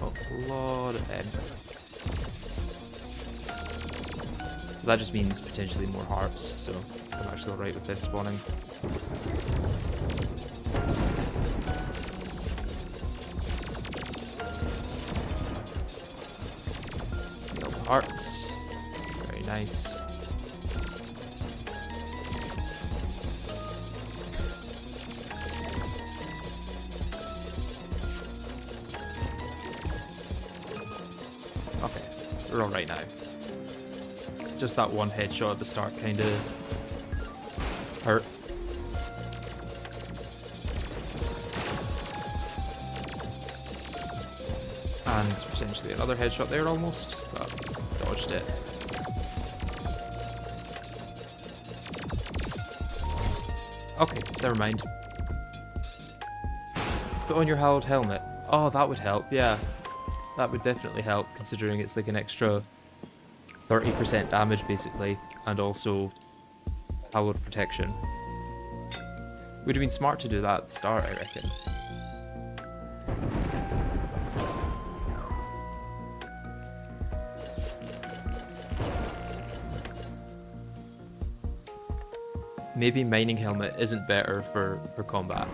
Oh, a lot of Empress. That just means potentially more hearts, so I'm actually alright with them spawning. No hearts. Very nice. Okay, we're alright now. Just that one headshot at the start kind of hurt. And potentially another headshot there almost, but dodged it. Okay, never mind. Put on your hallowed helmet. Oh, that would help, yeah. That would definitely help, considering it's like an extra 30% damage basically, and also hallowed protection. Would have been smart to do that at the start, I reckon. Maybe mining helmet isn't better for combat.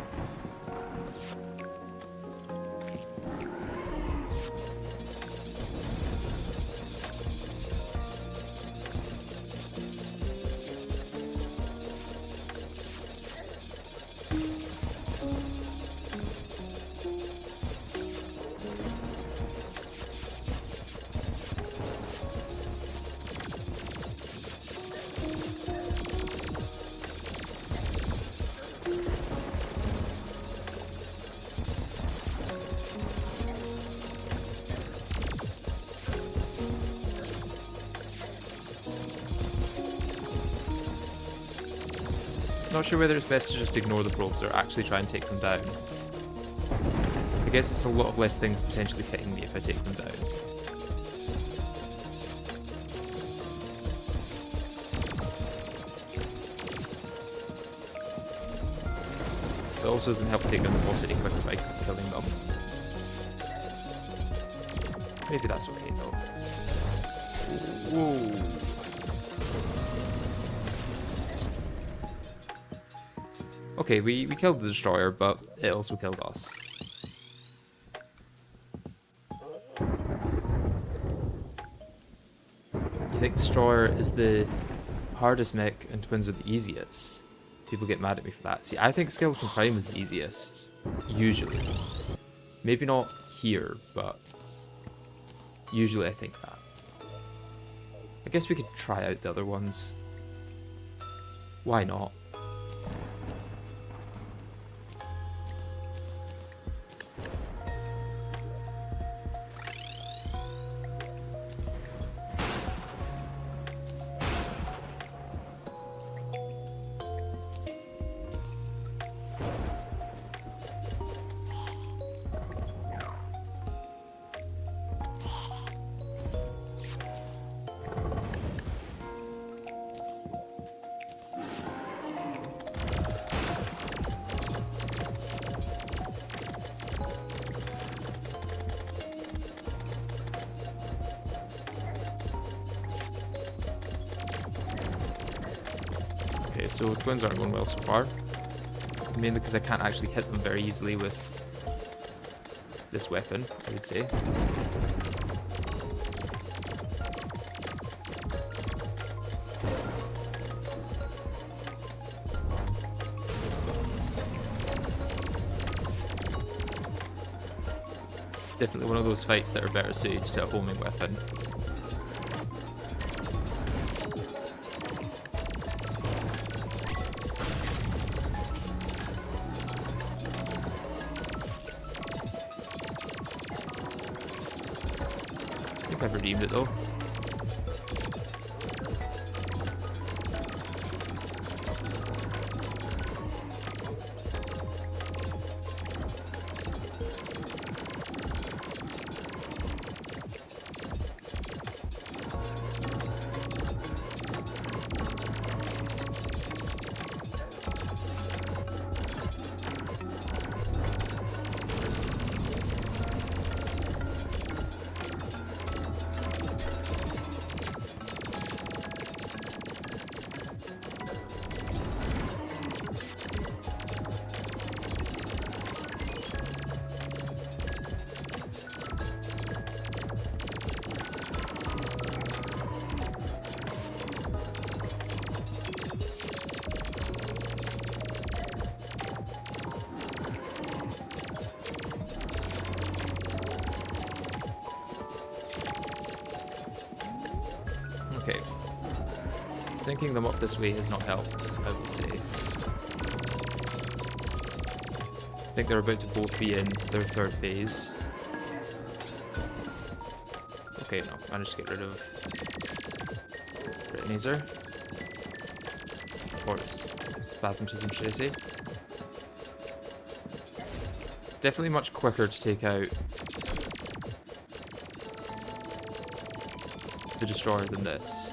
Not sure whether it's best to just ignore the probes or actually try and take them down. I guess it's a lot of less things potentially hitting me if I take them down. It also doesn't help take down the boss any quicker by killing them. Maybe that's okay though. Whoa. Okay, we killed the Destroyer, but it also killed us. You think Destroyer is the hardest mech and Twins are the easiest? People get mad at me for that. See, I think Skeleton Prime is the easiest, usually. Maybe not here, but usually I think that. I guess we could try out the other ones. Why not? So twins aren't going well so far. Mainly because I can't actually hit them very easily with this weapon, I would say. Definitely one of those fights that are better suited to a homing weapon. I think I've redeemed it though. Okay. Thinking them up this way has not helped, I will say. I think they're about to both be in their third phase. Okay, no, managed to get rid of Retinazer. Or Spasmatism, should I say. Definitely much quicker to take out the Destroyer than this.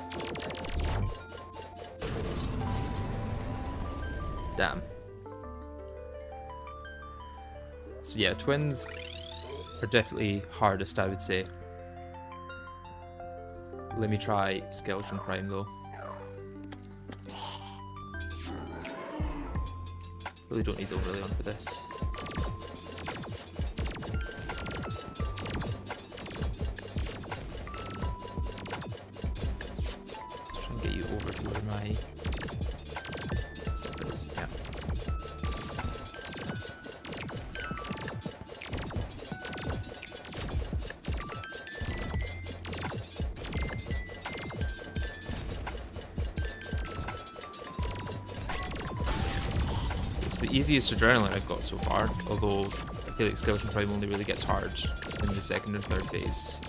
Damn. So yeah, twins are definitely hardest, I would say. Let me try Skeleton Prime though. Really don't need the overlay on for this. Let's try and get you over to where my stuff is. Yeah. The easiest adrenaline I've got so far, although I feel like Skeleton Prime only really gets hard in the second and third phase.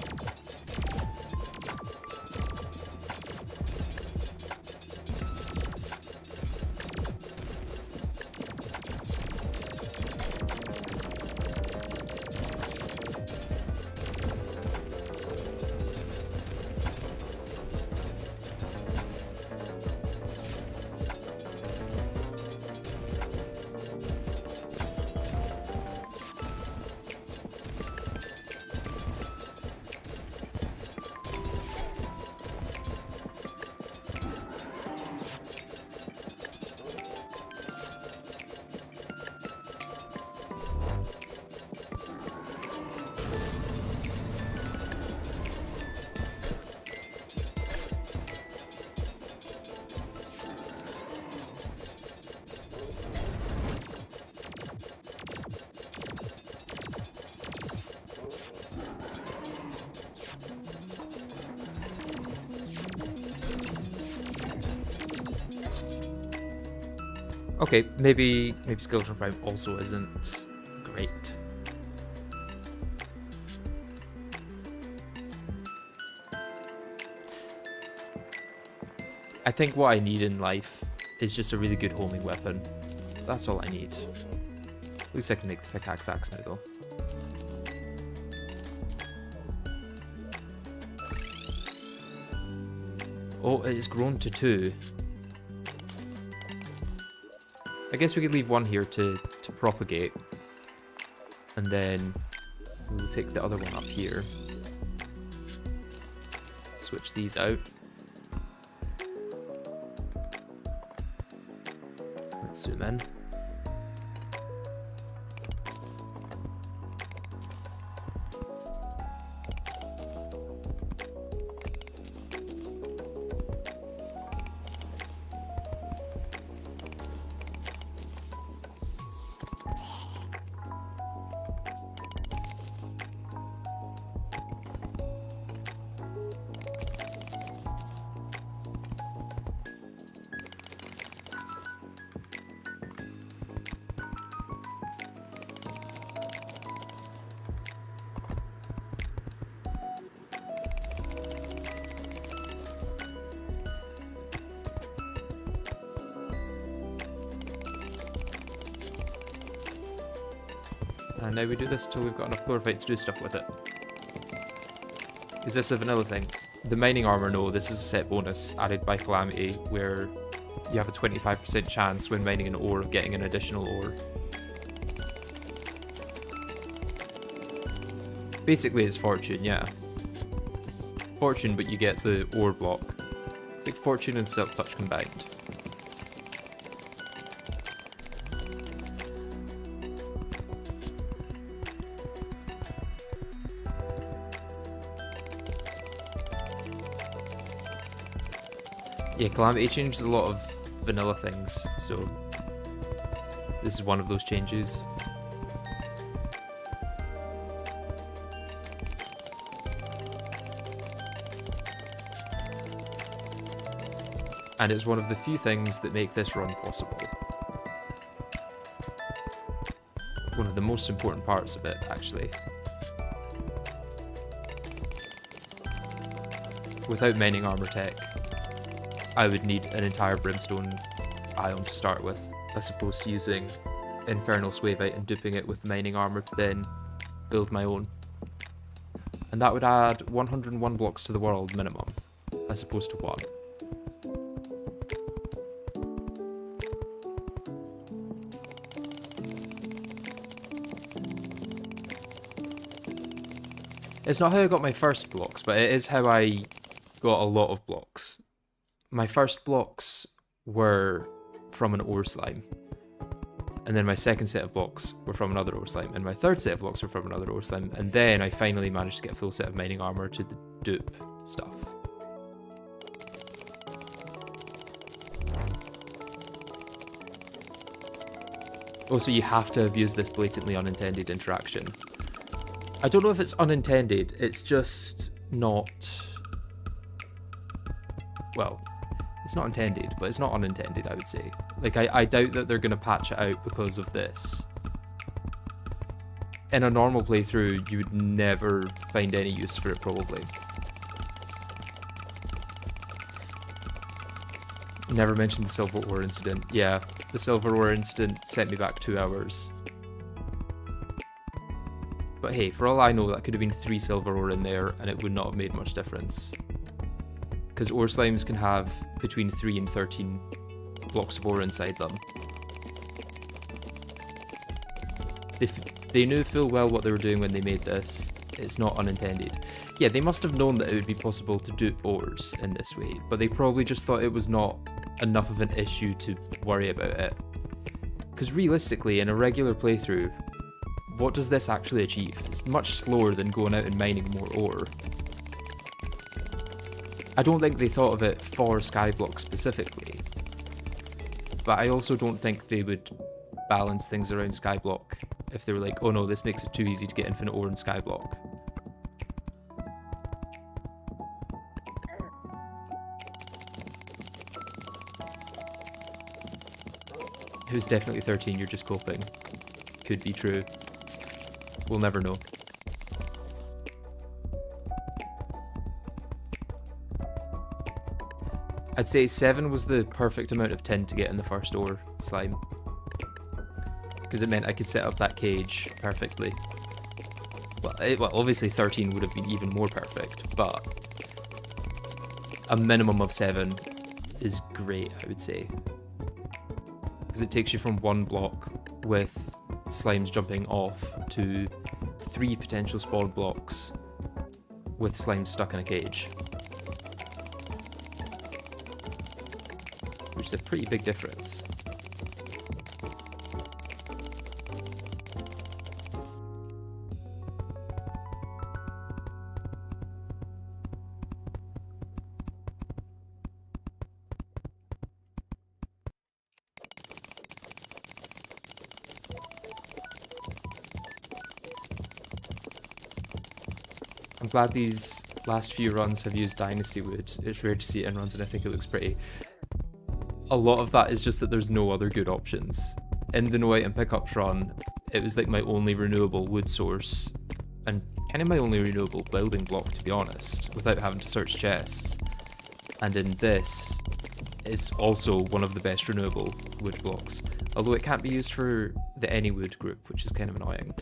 Okay, maybe Skeleton Prime also isn't great. I think what I need in life is just a really good homing weapon. That's all I need. At least I can make the pickaxe axe now though. Oh, it's grown to 2. I guess we could leave one here to propagate, and then we'll take the other one up here. Switch these out. Let's zoom in. And now we do this till we've got enough chlorophyte to do stuff with it. Is this a vanilla thing? The mining armor, no, this is a set bonus added by Calamity, where you have a 25% chance when mining an ore of getting an additional ore. Basically it's fortune, yeah. Fortune, but you get the ore block. It's like fortune and silk touch combined. Yeah, Calamity changes a lot of vanilla things, so this is one of those changes. And it's one of the few things that make this run possible. One of the most important parts of it, actually. Without mining armor tech, I would need an entire brimstone biome to start with, as opposed to using infernal swavite and duping it with mining armor to then build my own. And that would add 101 blocks to the world minimum, as opposed to 1. It's not how I got my first blocks, but it is how I got a lot of blocks. My first blocks were from an ore slime, and then my second set of blocks were from another ore slime, and my third set of blocks were from another ore slime, and then I finally managed to get a full set of mining armor to the dupe stuff. Also, you have to have used this blatantly unintended interaction. I don't know if it's unintended, it's just not... Well, it's not intended, but it's not unintended, I would say. Like, I doubt that they're going to patch it out because of this. In a normal playthrough, you would never find any use for it, probably. Never mentioned the silver ore incident. Yeah, the silver ore incident sent me back 2 hours. But hey, for all I know, that could have been 3 silver ore in there, and it would not have made much difference. Because ore slimes can have between 3 and 13 blocks of ore inside them. They knew full well what they were doing when they made this. It's not unintended. Yeah, they must have known that it would be possible to dupe ores in this way, but they probably just thought it was not enough of an issue to worry about it. Because realistically, in a regular playthrough, what does this actually achieve? It's much slower than going out and mining more ore. I don't think they thought of it for Skyblock specifically, but I also don't think they would balance things around Skyblock if they were like, oh no, this makes it too easy to get infinite ore in Skyblock. It was definitely 13, you're just coping. Could be true. We'll never know. I'd say 7 was the perfect amount of tin to get in the first ore slime. Because it meant I could set up that cage perfectly. Well, obviously 13 would have been even more perfect, but a minimum of 7 is great, I would say. Because it takes you from 1 block with slimes jumping off to 3 potential spawn blocks with slimes stuck in a cage. Which is a pretty big difference. I'm glad these last few runs have used Dynasty Wood. It's rare to see it in runs and I think it looks pretty. A lot of that is just that there's no other good options. In the no item pickups run, it was like my only renewable wood source and kind of my only renewable building block, to be honest, without having to search chests. And in this, is also one of the best renewable wood blocks, although it can't be used for the any wood group, which is kind of annoying.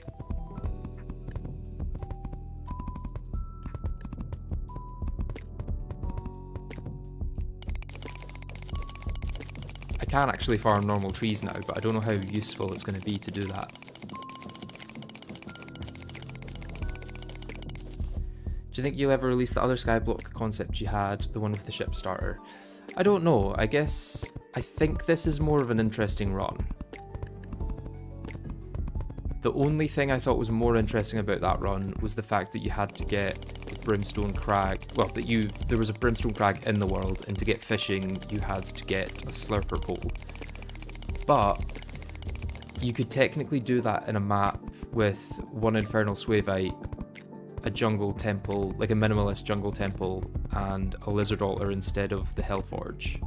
I can actually farm normal trees now, but I don't know how useful it's going to be to do that. Do you think you'll ever release the other Skyblock concept you had, the one with the ship starter? I don't know, I think this is more of an interesting run. The only thing I thought was more interesting about that run was the fact that you had to get Brimstone Crag, well, there was a Brimstone Crag in the world, and to get fishing you had to get a Slurper pole. But you could technically do that in a map with one Infernal Suavite, a jungle temple, like a minimalist jungle temple, and a lizard altar instead of the Hellforge,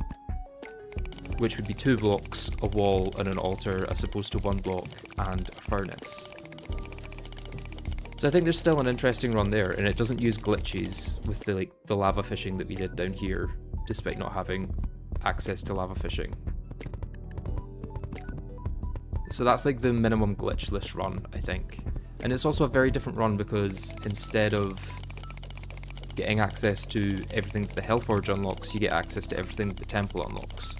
which would be 2 blocks, a wall and an altar, as opposed to 1 block and a furnace. So I think there's still an interesting run there, and it doesn't use glitches with the lava fishing that we did down here, despite not having access to lava fishing. So that's like the minimum glitchless run, I think. And it's also a very different run because instead of getting access to everything that the Hellforge unlocks, you get access to everything that the temple unlocks.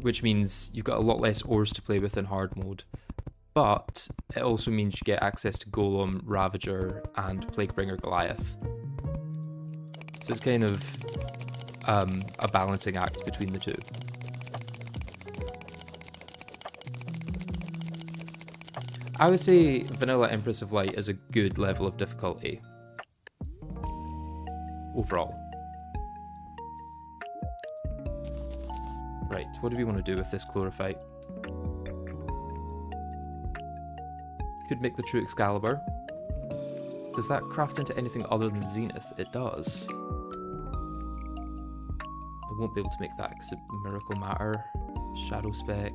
Which means you've got a lot less ores to play with in hard mode. But it also means you get access to Golem, Ravager, and Plaguebringer Goliath. So it's kind of a balancing act between the two. I would say Vanilla Empress of Light is a good level of difficulty overall. Right, what do we want to do with this Chlorophyte? Could make the true Excalibur. Does that craft into anything other than Zenith? It does. I won't be able to make that because of Miracle Matter, Shadow Spec.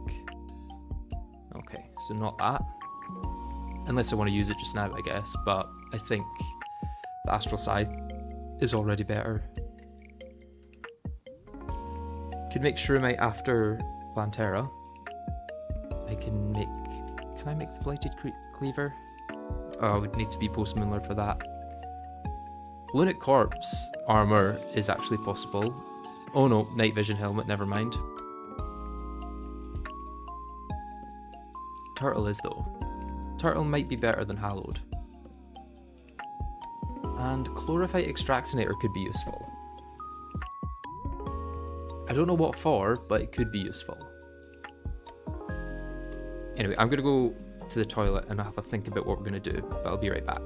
Okay, so not that. Unless I want to use it just now, I guess, but I think the Astral Scythe is already better. Could make Shroomite after Plantera. Can I make the Blighted Cleaver? Oh, I would need to be post-Moonlord for that. Lunatic Corpse armor is actually possible. Oh no, Night Vision Helmet, never mind. Turtle is though. Turtle might be better than Hallowed. And Chlorophyte Extractinator could be useful. I don't know what for, but it could be useful. Anyway, I'm going to go to the toilet and have a think about what we're going to do, but I'll be right back.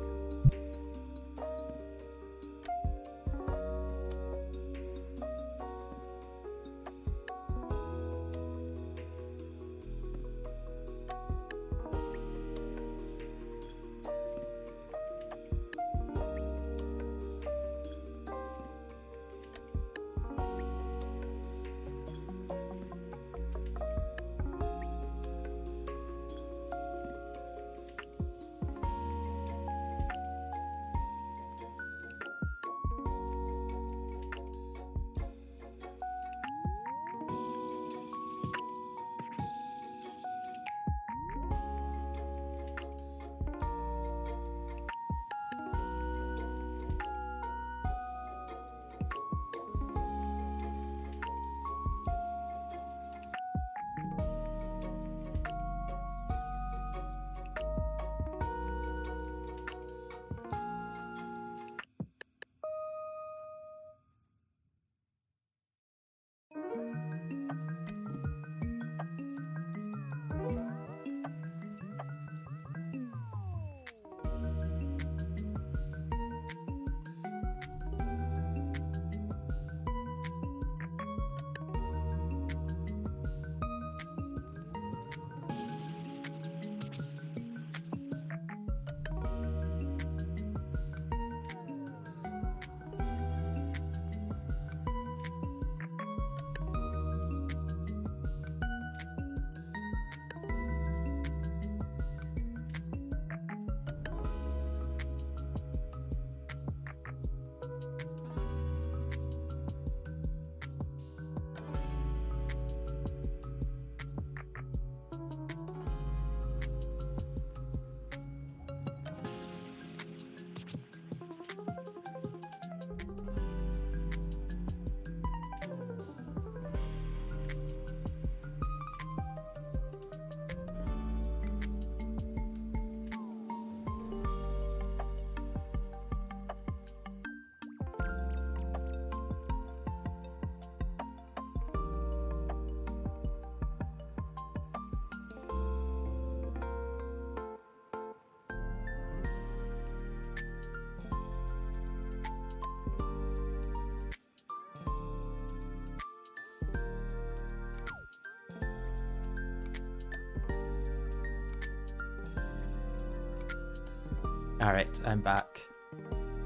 Alright, I'm back.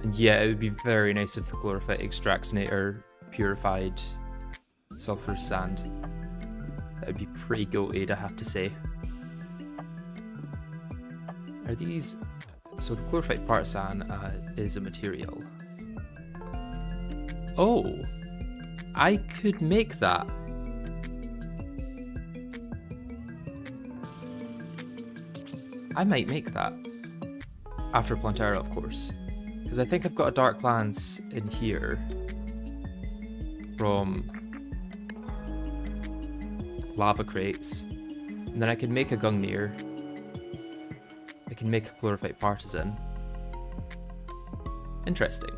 And yeah, it would be very nice if the Chlorophyte extractinator purified sulfurous sand. That would be pretty goated, I have to say. Are these... So the Chlorophyte partisan is a material. Oh! I could make that. I might make that. After Plantera, of course. Because I think I've got a Dark Lance in here. From lava crates. And then I can make a Gungnir. I can make a Chlorophyte partisan. Interesting.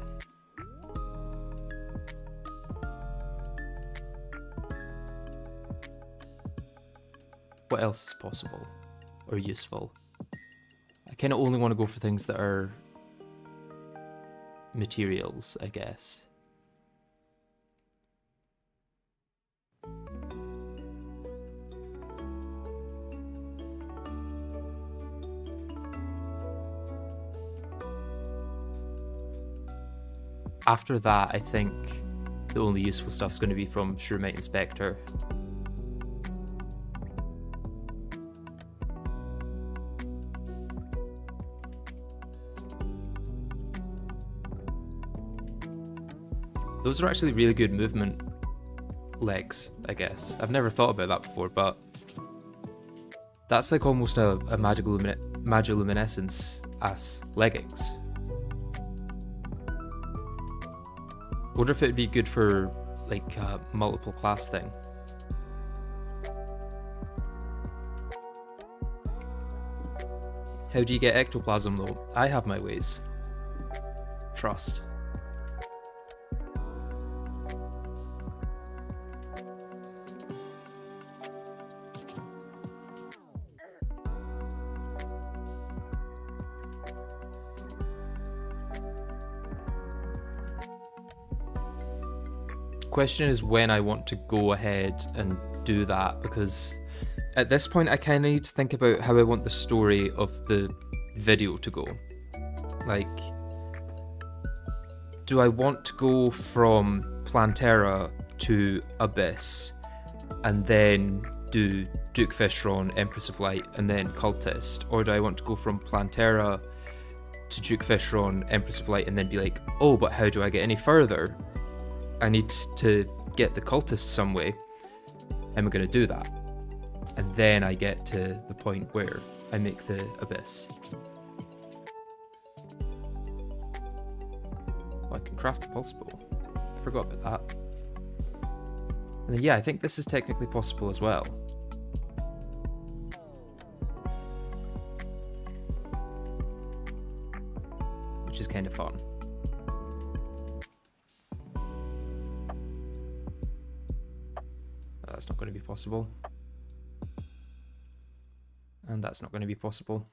What else is possible? Or useful? I kind of only want to go for things that are materials, I guess. After that, I think the only useful stuff is going to be from Shroomite and Spectre. Those are actually really good movement legs, I guess. I've never thought about that before, but that's like almost a Magiluminescence-ass leggings. Wonder if it would be good for like a multiple class thing. How do you get ectoplasm though? I have my ways. Trust. Question is when I want to go ahead and do that, because at this point I kind of need to think about how I want the story of the video to go. Like, do I want to go from Plantera to Abyss and then do Duke Fishron, Empress of Light, and then Cultist? Or do I want to go from Plantera to Duke Fishron, Empress of Light, and then be like, oh, but how do I get any further? I need to get the Cultist some way. How am I going to do that? And then I get to the point where I make the Abyss. Oh, I can craft a pulse bow. Forgot about that. And then yeah, I think this is technically possible as well. Which is kind of fun. That's not going to be possible. And that's not going to be possible.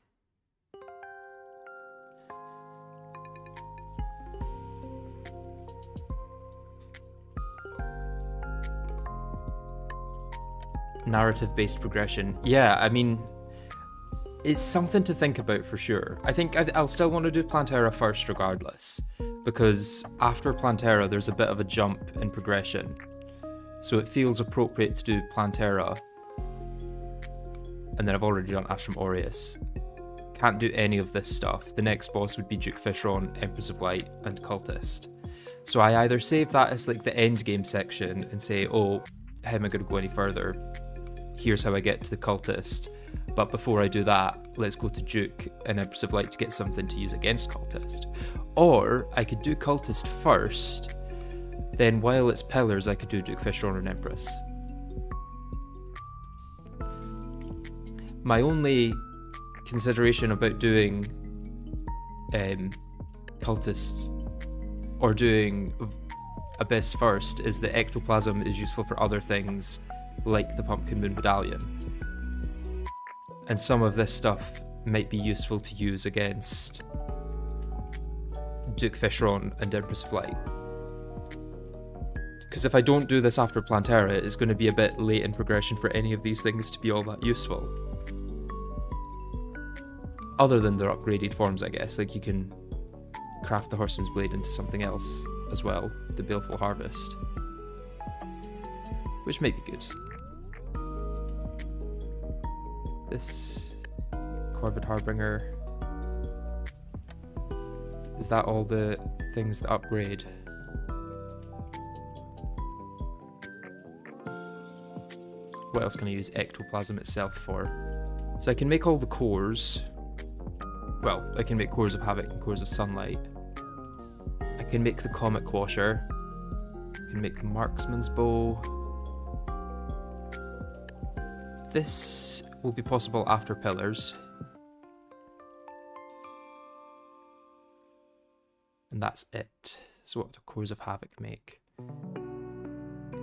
Narrative-based progression. Yeah, I mean, it's something to think about for sure. I think I'll still want to do Plantera first regardless, because after Plantera there's a bit of a jump in progression. So it feels appropriate to do Plantera. And then I've already done Ashram Aureus. Can't do any of this stuff. The next boss would be Duke Fishron, Empress of Light, and Cultist. So I either save that as like the endgame section and say, oh, how am I going to go any further? Here's how I get to the Cultist. But before I do that, let's go to Duke and Empress of Light to get something to use against Cultist. Or I could do Cultist first. Then while it's pillars, I could do Duke Fishron and Empress. My only consideration about doing Cultists or doing Abyss first is that ectoplasm is useful for other things like the Pumpkin Moon Medallion. And some of this stuff might be useful to use against Duke Fishron and Empress of Light. Because if I don't do this after Plantera, it's going to be a bit late in progression for any of these things to be all that useful. other than their upgraded forms, I guess. Like, you can craft the Horseman's Blade into something else as well, the Baleful Harvest, which might be good. This Corvid Harbinger, is that all the things that upgrade? What else can I use ectoplasm itself for? So I can make all the cores. Well, I can make cores of havoc and cores of sunlight. I can make the comet quasher. I can make the marksman's bow. This will be possible after pillars. And that's it. So what do cores of havoc make?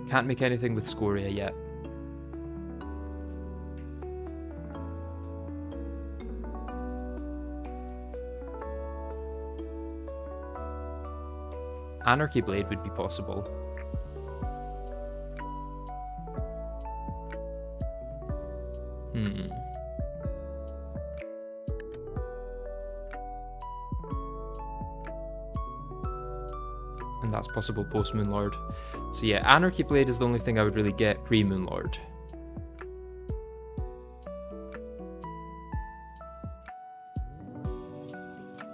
Can't make anything with scoria yet. Anarchy Blade would be possible. And that's possible post Moonlord. So yeah, Anarchy Blade is the only thing I would really get pre Moonlord.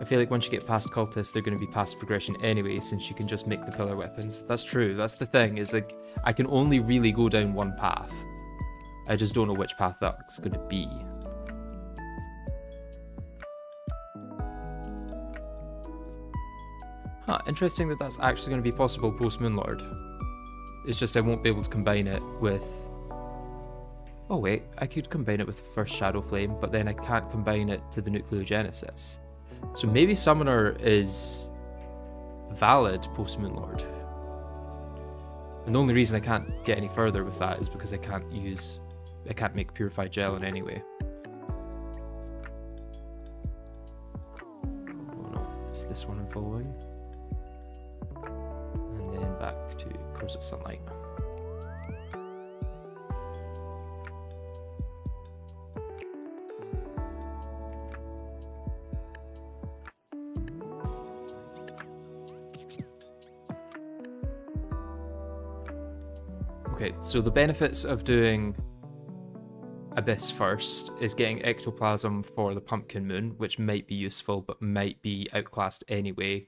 I feel like once you get past cultists, they're going to be past progression anyway, since you can just make the pillar weapons. That's true. That's the thing, is like, I can only really go down one path. I just don't know which path that's going to be. Huh, interesting that that's actually going to be possible post Moonlord. It's just I won't be able to combine it with... Oh wait, I could combine it with first Shadow Flame, but then I can't combine it to the Nucleogenesis. So maybe Summoner is valid post Moonlord. And the only reason I can't get any further with that is because I can't make Purified Gel in any way. Oh no, it's this one I'm following. And then back to Cores of Sunlight. Okay, so the benefits of doing Abyss first is getting Ectoplasm for the Pumpkin Moon, which might be useful, but might be outclassed anyway.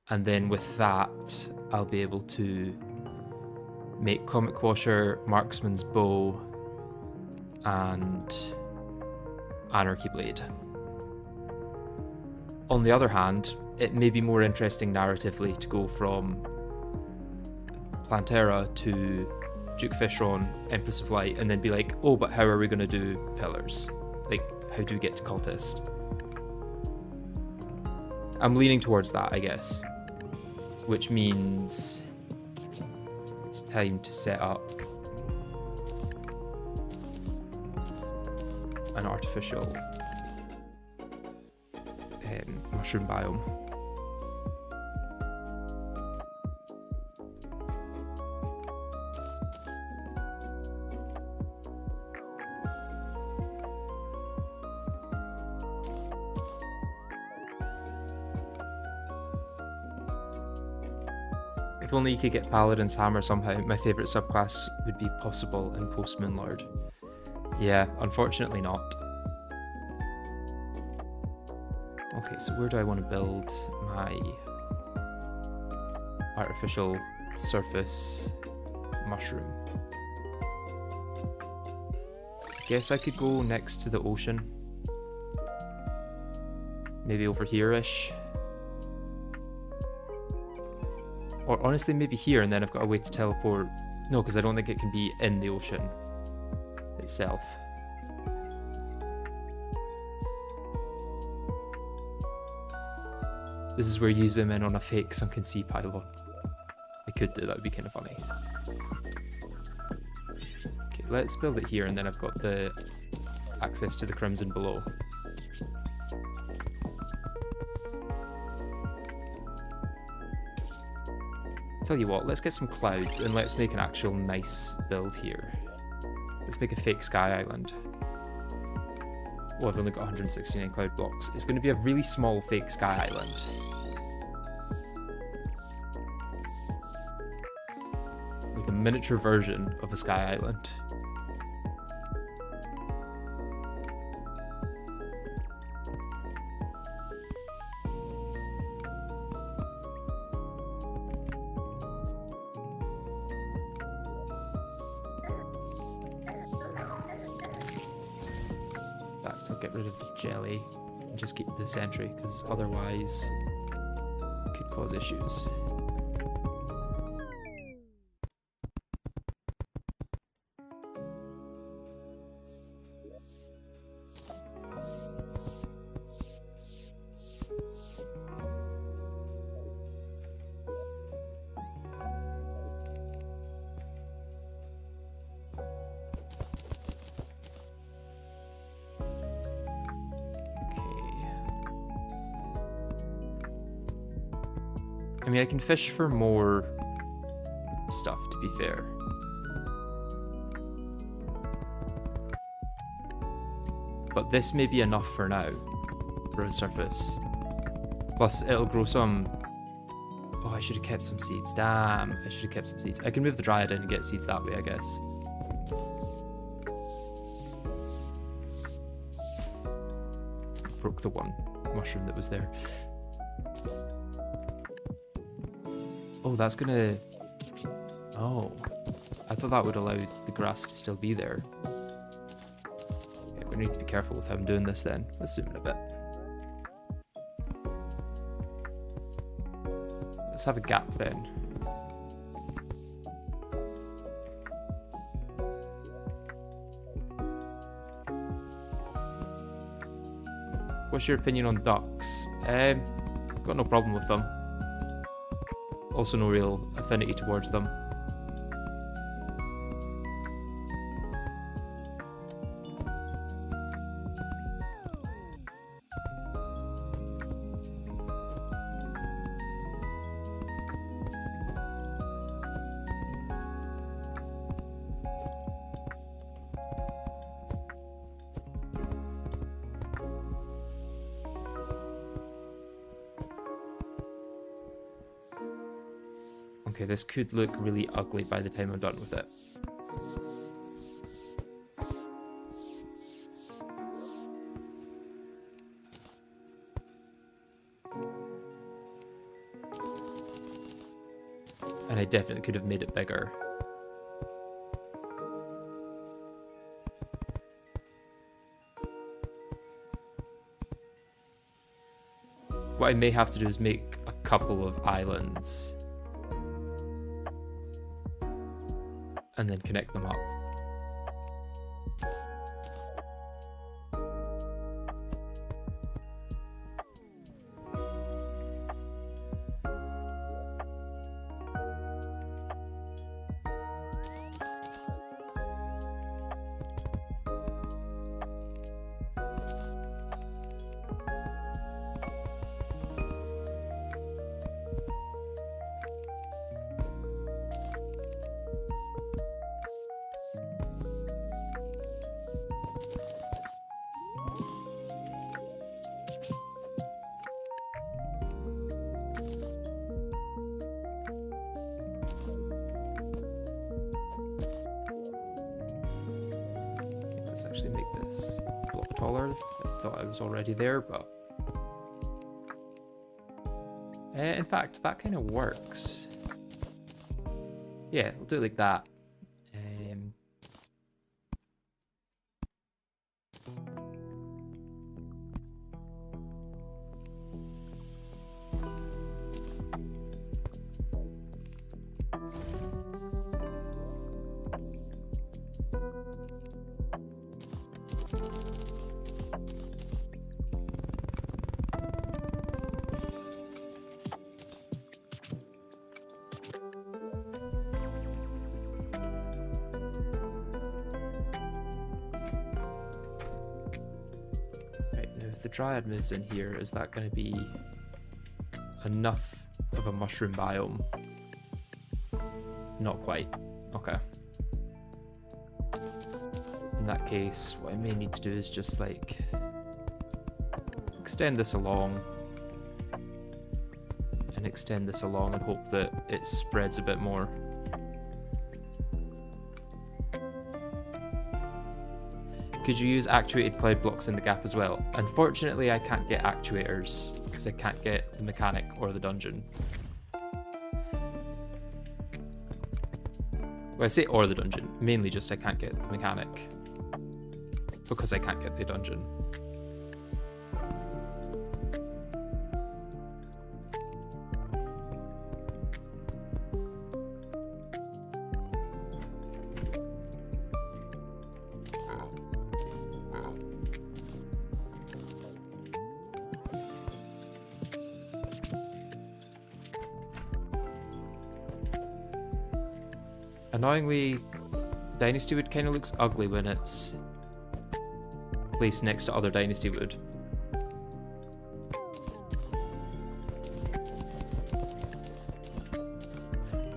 And then with that, I'll be able to make Comet Quasher, Marksman's Bow, and Anarchy Blade. On the other hand, it may be more interesting narratively to go from Plantera to Duke Fishron, Empress of Light, and then be like, oh, but how are we going to do pillars? Like, how do we get to cultist? I'm leaning towards that, I guess. Which means it's time to set up an artificial mushroom biome. If only you could get Paladin's Hammer somehow, my favourite subclass would be possible in post Moonlord. Yeah, unfortunately not. Okay, so where do I want to build my artificial surface mushroom? Guess I could go next to the ocean. Maybe over here-ish. Or honestly, maybe here, and then I've got a way to teleport. No, because I don't think it can be in the ocean itself. This is where you zoom in on a fake sunken sea pylon. I could do that, would be kind of funny. Okay, let's build it here, and then I've got the access to the Crimson below. Tell you what, let's get some clouds and let's make an actual nice build here. Let's make a fake sky island. well, I've only got 169 cloud blocks. It's going to be a really small fake sky island. Like a miniature version of a sky island. I'll get rid of the jelly and just keep the sentry, because otherwise it could cause issues. I mean, I can fish for more stuff, to be fair. But this may be enough for now, for a surface. Plus, it'll grow some... Oh, I should have kept some seeds. Damn, I should have kept some seeds. I can move the dryad in and get seeds that way, I guess. Broke the one mushroom that was there. Oh, that's gonna... Oh. I thought that would allow the grass to still be there. Okay, we need to be careful with how I'm doing this then. Let's zoom in a bit. Let's have a gap then. What's your opinion on ducks? Got no problem with them. Also no real affinity towards them. Okay, this could look really ugly by the time I'm done with it. And I definitely could have made it bigger. What I may have to do is make a couple of islands and then connect them up. Let's actually make this block taller. I thought I was already there, but... in fact, that kind of works. Yeah, we'll do it like that. If the dryad moves in here, is that going to be enough of a mushroom biome? Not quite. Okay. In that case, what I may need to do is just like extend this along. And extend this along and hope that it spreads a bit more. Could you use actuated cloud blocks in the gap as well? Unfortunately, I can't get actuators because I can't get the mechanic or the dungeon. Well, I say or the dungeon, mainly just I can't get the mechanic because I can't get the dungeon. Annoyingly, Dynasty Wood kind of looks ugly when it's placed next to other Dynasty Wood.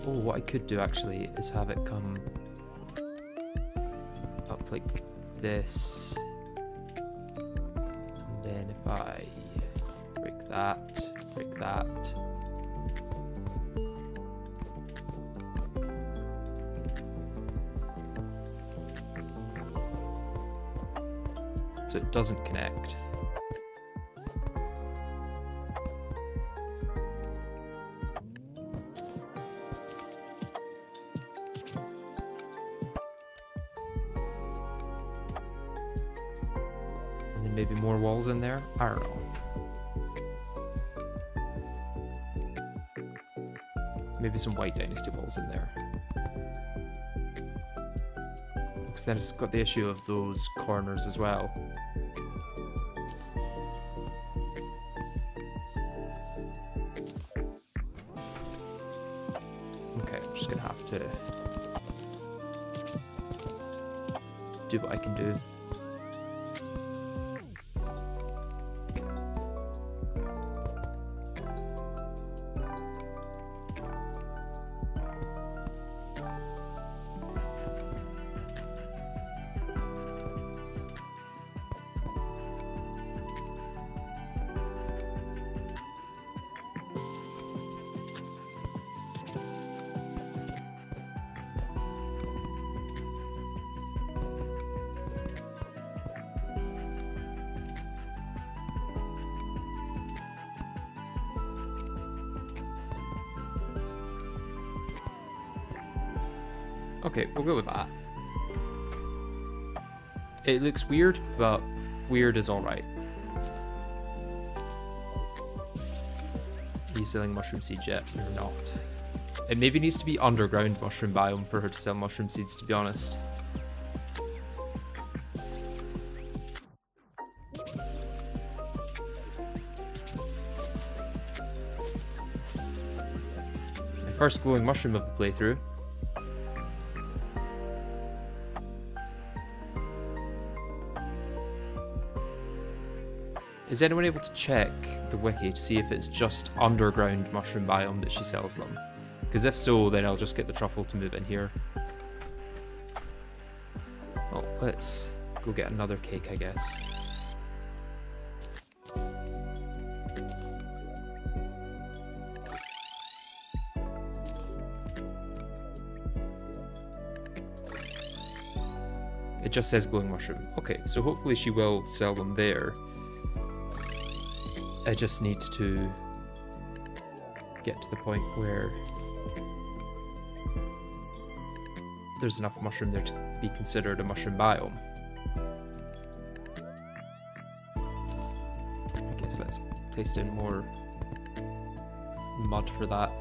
Oh, what I could do actually is have it come up like this. And then if I break that, break that. So it doesn't connect. And then maybe more walls in there? I don't know. Maybe some white Dynasty walls in there. Because then it's got the issue of those corners as well. Okay, I'm just gonna have to do what I can do. Okay, we'll go with that. It looks weird, but weird is alright. Are you selling mushroom seeds yet? You're not. It maybe needs to be underground mushroom biome for her to sell mushroom seeds, to be honest. My first glowing mushroom of the playthrough. Is anyone able to check the wiki to see if it's just underground mushroom biome that she sells them? Because if so, then I'll just get the truffle to move in here. Well, let's go get another cake, I guess. It just says glowing mushroom. Okay, so hopefully she will sell them there. I just need to get to the point where there's enough mushroom there to be considered a mushroom biome. I guess let's place in more mud for that.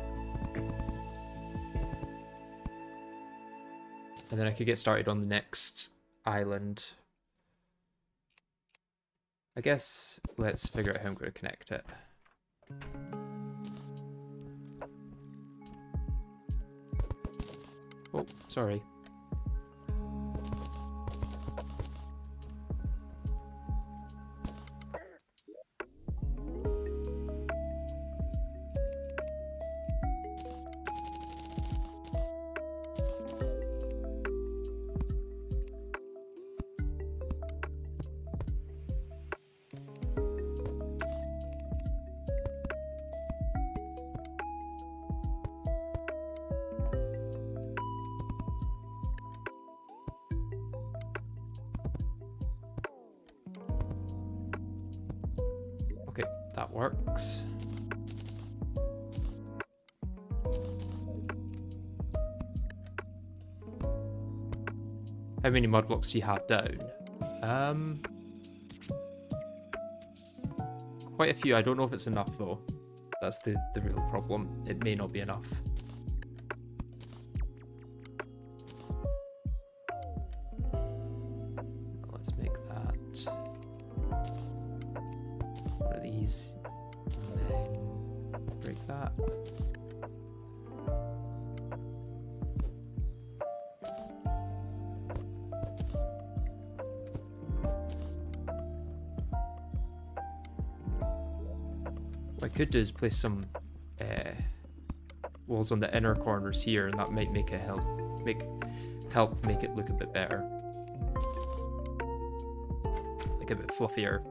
And then I could get started on the next island. I guess let's figure out how I'm going to connect it. Oh, sorry. Okay, that works. How many mud blocks do you have down? Quite a few. I don't know if it's enough though. That's the real problem. It may not be enough. Let's make that. One of these. And then break that. What I could do is place some walls on the inner corners here, and that might make it help make it look a bit better, like a bit fluffier.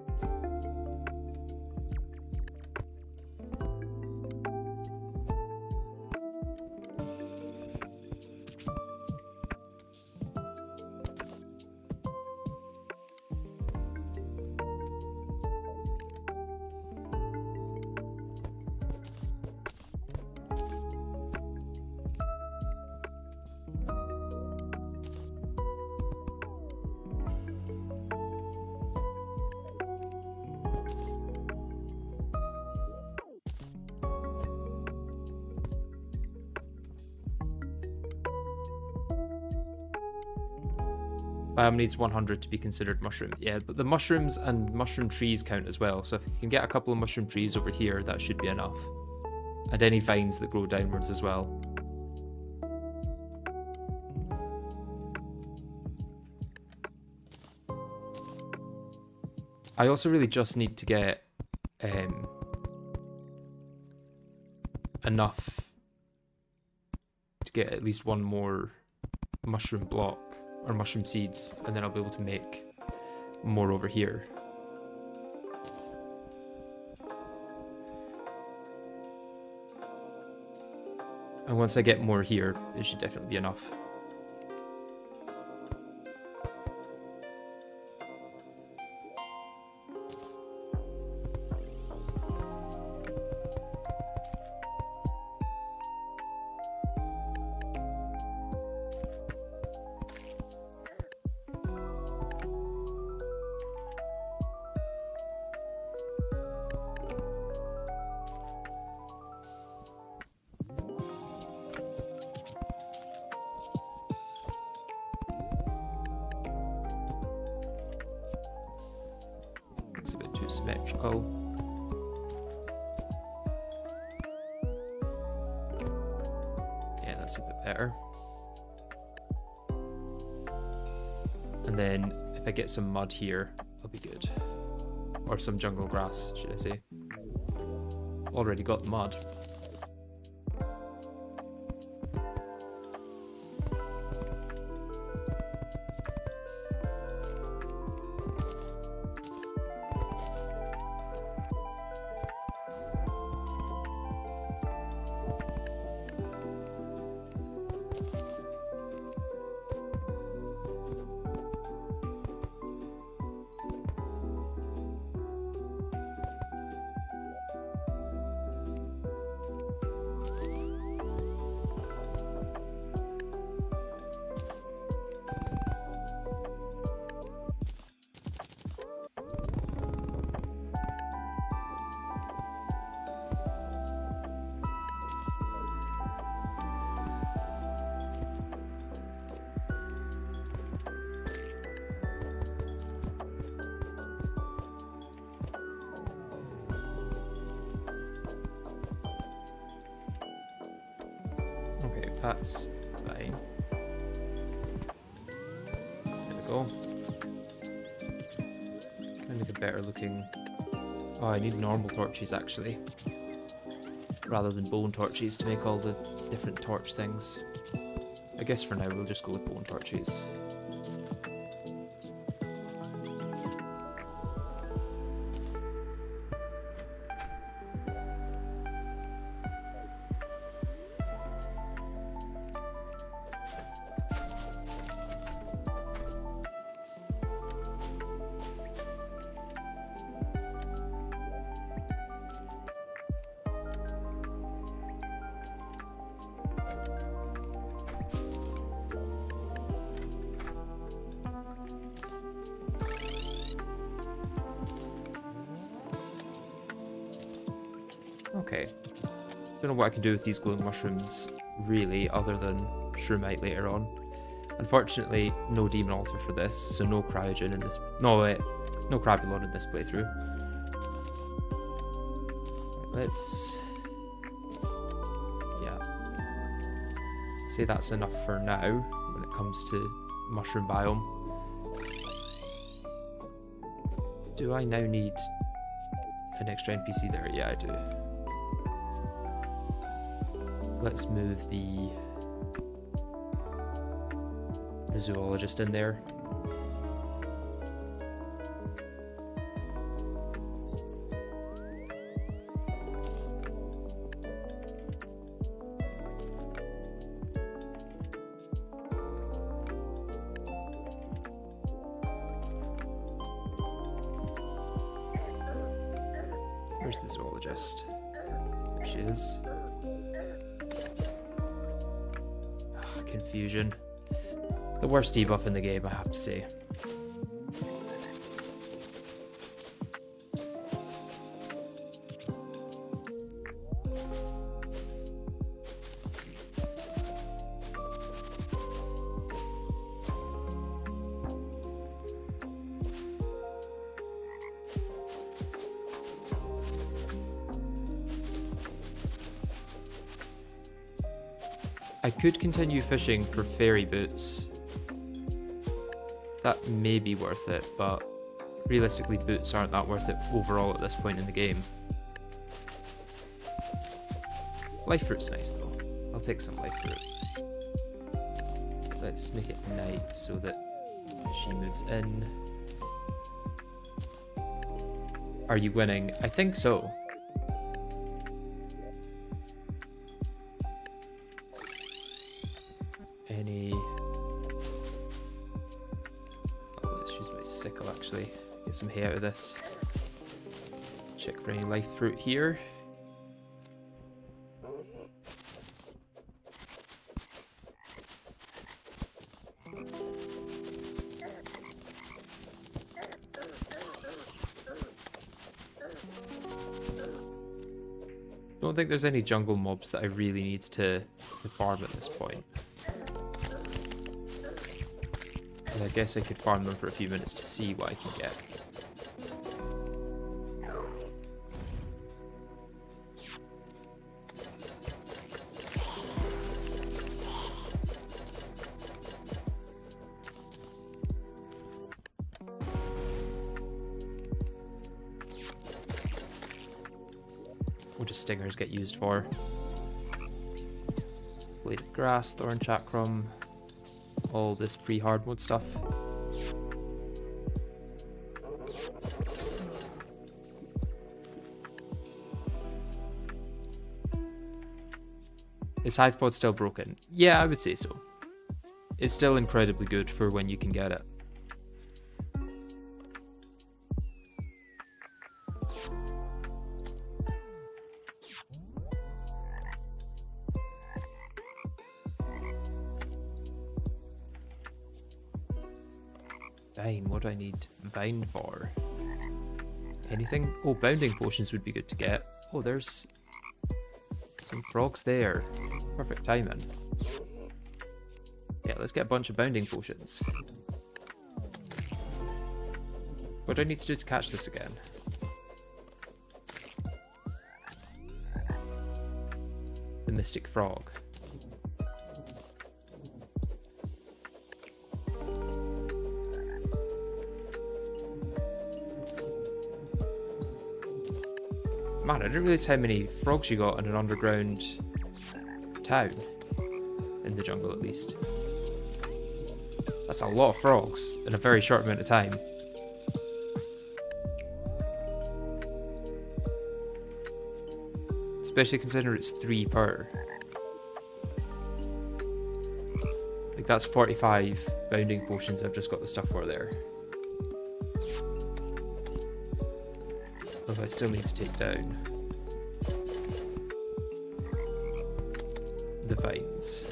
Biome needs 100 to be considered mushroom. Yeah, but the mushrooms and mushroom trees count as well. So if you can get a couple of mushroom trees over here, that should be enough. And any vines that grow downwards as well. I also really just need to get enough to get at least one more mushroom block. Or mushroom seeds, and then I'll be able to make more over here. And once I get more here, it should definitely be enough. It's a bit too symmetrical. Yeah, that's a bit better. And then if I get some mud here, I'll be good. Or some jungle grass, should I say. Already got the mud. Okay, that's fine. There we go. Can I make a better looking... Oh, I need normal torches actually. Rather than bone torches to make all the different torch things. I guess for now we'll just go with bone torches. Okay. Don't know what I can do with these glowing mushrooms, really, other than shroomite later on. Unfortunately, no demon altar for this, so no cryogen in this. No, wait, no crabulon in this playthrough. Let's. Yeah. Say that's enough for now when it comes to mushroom biome. Do I now need an extra NPC there? Yeah, I do. Let's move the zoologist in there. Where's the zoologist? There she is. Ugh, confusion. The worst debuff in the game, I have to say. I could continue fishing for fairy boots. That may be worth it, but realistically boots aren't that worth it overall at this point in the game. Life fruit's nice though. I'll take some life fruit. Let's make it night so that she moves in. Are you winning? I think so. Actually, get some hay out of this. Check for any life fruit here. Don't think there's any jungle mobs that I really need to farm at this point. I guess I could farm them for a few minutes to see what I can get. What do stingers get used for? Blade of grass, thorn chakram. All this pre-hard mode stuff. Is HivePod still broken? Yeah, I would say so. It's still incredibly good for when you can get it. Vine, what do I need Vine for? Anything? Oh, bounding potions would be good to get. Oh, there's some frogs there. Perfect timing. Yeah, let's get a bunch of bounding potions. What do I need to do to catch this again? The Mystic Frog. Man, I didn't realize how many frogs you got in an underground town. In the jungle, at least. That's a lot of frogs in a very short amount of time. Especially considering it's 3 per. Like, that's 45 bounding potions I've just got the stuff for there. Although I still need to take down the vines.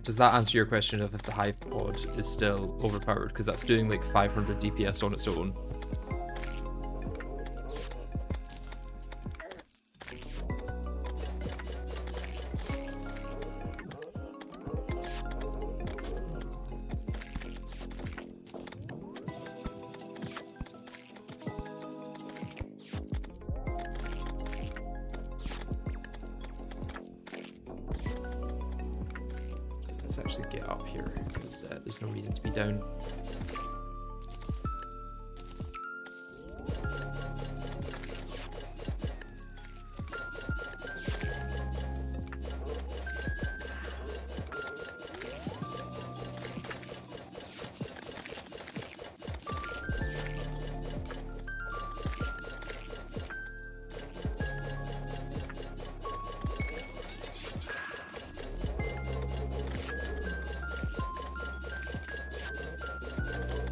does that answer your question of if the Hive Pod is still overpowered? Because that's doing like 500 DPS on its own. Let's actually get up here because there's no reason to be down.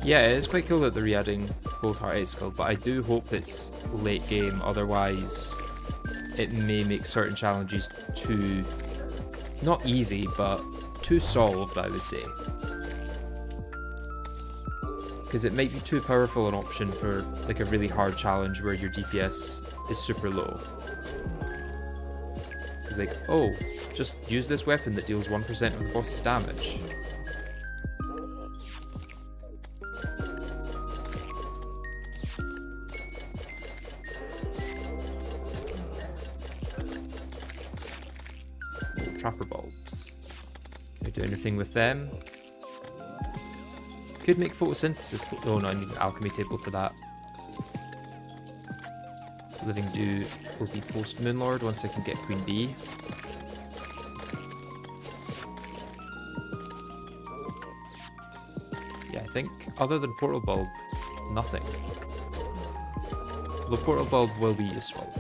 Yeah, it's quite cool that they're re-adding Cold Heart Icicle, but I do hope it's late game, otherwise it may make certain challenges too, not easy, but too solved, I would say. Because it might be too powerful an option for like a really hard challenge where your DPS is super low. It's like, oh, just use this weapon that deals 1% of the boss's damage. Trapper bulbs. Can I do anything with them? Could make photosynthesis. Oh no, I need an alchemy table for that. Living Dew will be post Moonlord once I can get Queen Bee. Yeah, I think other than Portal Bulb, nothing. The Portal Bulb will be useful.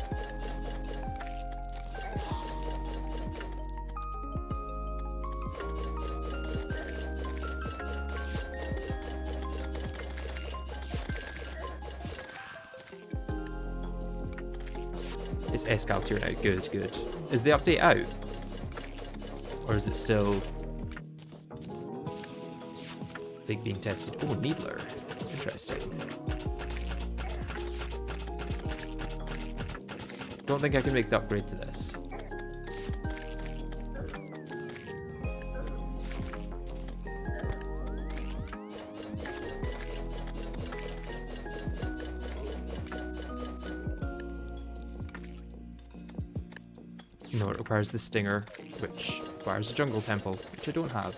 It's Escal tier now. Good, good. Is the update out? Or is it still like being tested? Oh, Needler. Interesting. Don't think I can make the upgrade to this. No, it requires the Stinger, which requires a Jungle Temple, which I don't have.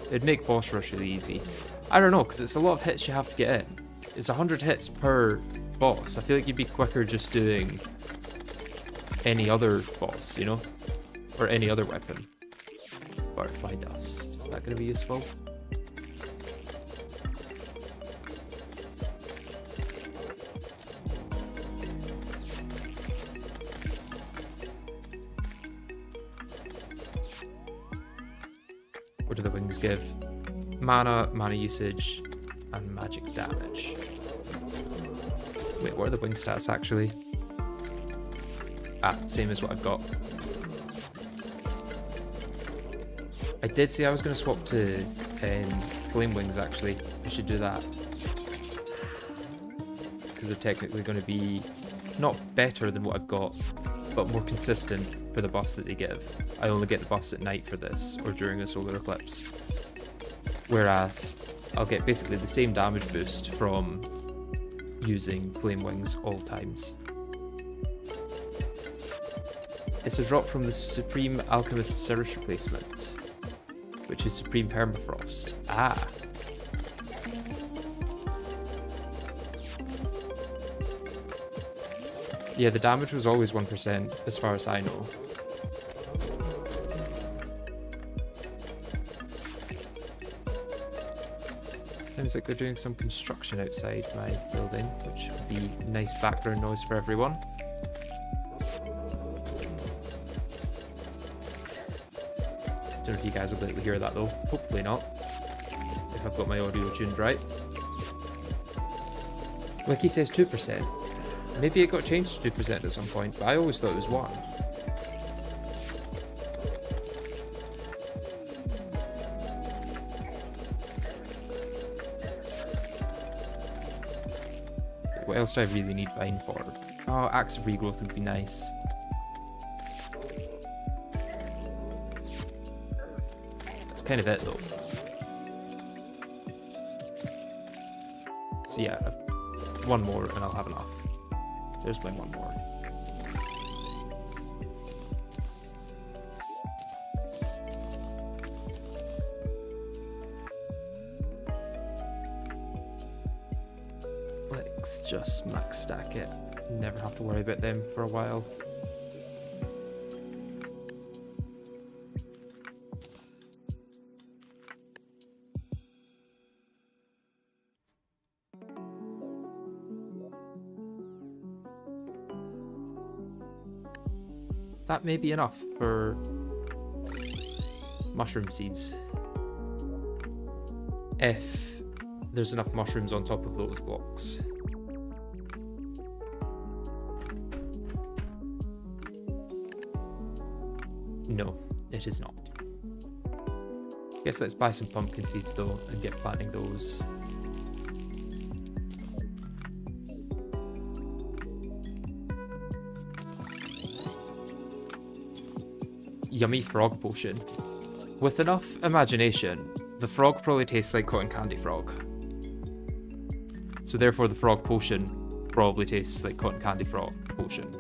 It'd make boss rush really easy. I don't know, because it's a lot of hits you have to get in. It's 100 hits per boss. I feel like you'd be quicker just doing any other boss, you know? Or any other weapon. Butterfly Dust. Is that going to be useful? What do the wings give? Mana, mana usage, and magic damage. Wait, what are the wing stats actually? Ah, same as what I've got. I did say I was going to swap to flame wings actually. I should do that. Because they're technically going to be not better than what I've got, but more consistent for the buffs that they give. I only get the buffs at night for this, or during a solar eclipse. Whereas, I'll get basically the same damage boost from using Flame Wings all times. It's a drop from the Supreme Alchemist Sirish replacement, which is Supreme Permafrost. Ah! Yeah, the damage was always 1% as far as I know. Sounds like they're doing some construction outside my building, which would be nice background noise for everyone. Don't know if you guys will be able to hear that though. Hopefully not. If I've got my audio tuned right. Wiki says 2%. Maybe it got changed to 2% at some point, but I always thought it was 1. What else do I really need vine for? Oh, Axe of Regrowth would be nice. That's kind of it though. So yeah, one more and I'll have enough. There's my one more. Let's just max stack it. Never have to worry about them for a while. That may be enough for mushroom seeds. If there's enough mushrooms on top of those blocks. No, it is not. Guess let's buy some pumpkin seeds though and get planting those. Yummy frog potion. With enough imagination, the frog probably tastes like cotton candy frog. So therefore the frog potion probably tastes like cotton candy frog potion.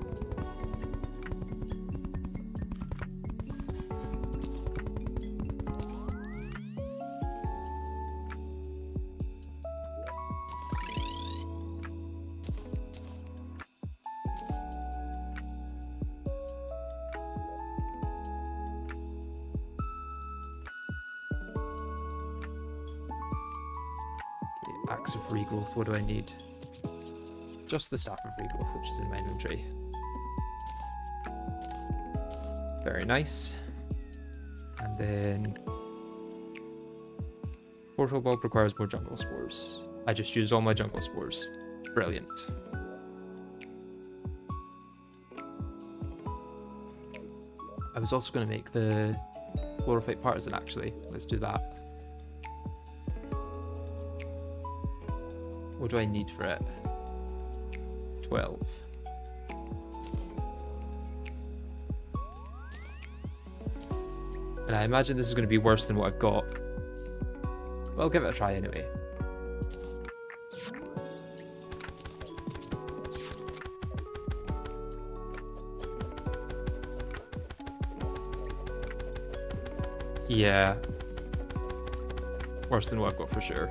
Axe of Regrowth, what do I need? Just the Staff of Regrowth, which is in my inventory. Very nice. And then... Portal Bulb requires more jungle spores. I just used all my jungle spores. Brilliant. I was also going to make the Chlorophyte Partisan actually. Let's do that. What do I need for it? 12. And I imagine this is going to be worse than what I've got. But I'll give it a try anyway. Yeah. Worse than what I've got for sure.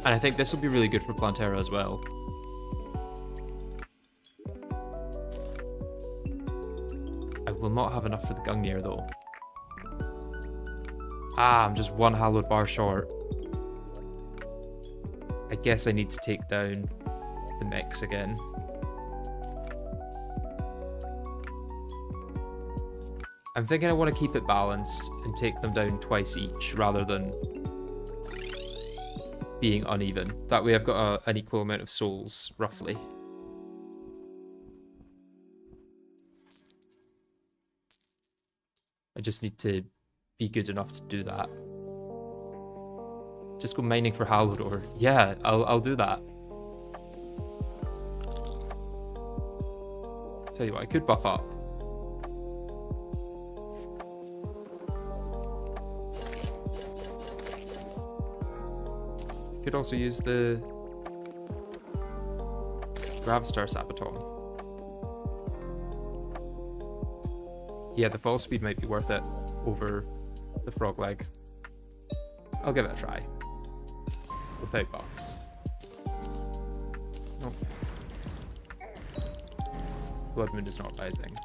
And I think this will be really good for Plantera as well. I will not have enough for the Gungnir though. Ah, I'm just one hallowed bar short. I guess I need to take down the mix again. I'm thinking I want to keep it balanced and take them down twice each rather than being uneven. That way I've got an equal amount of souls, roughly. I just need to be good enough to do that. Just go mining for hallowed ore. Yeah, I'll do that. Tell you what, I could buff up. Could also use the Gravistar Sabaton. Yeah, the fall speed might be worth it over the frog leg. I'll give it a try. Without buffs. Nope. Blood Moon is not rising.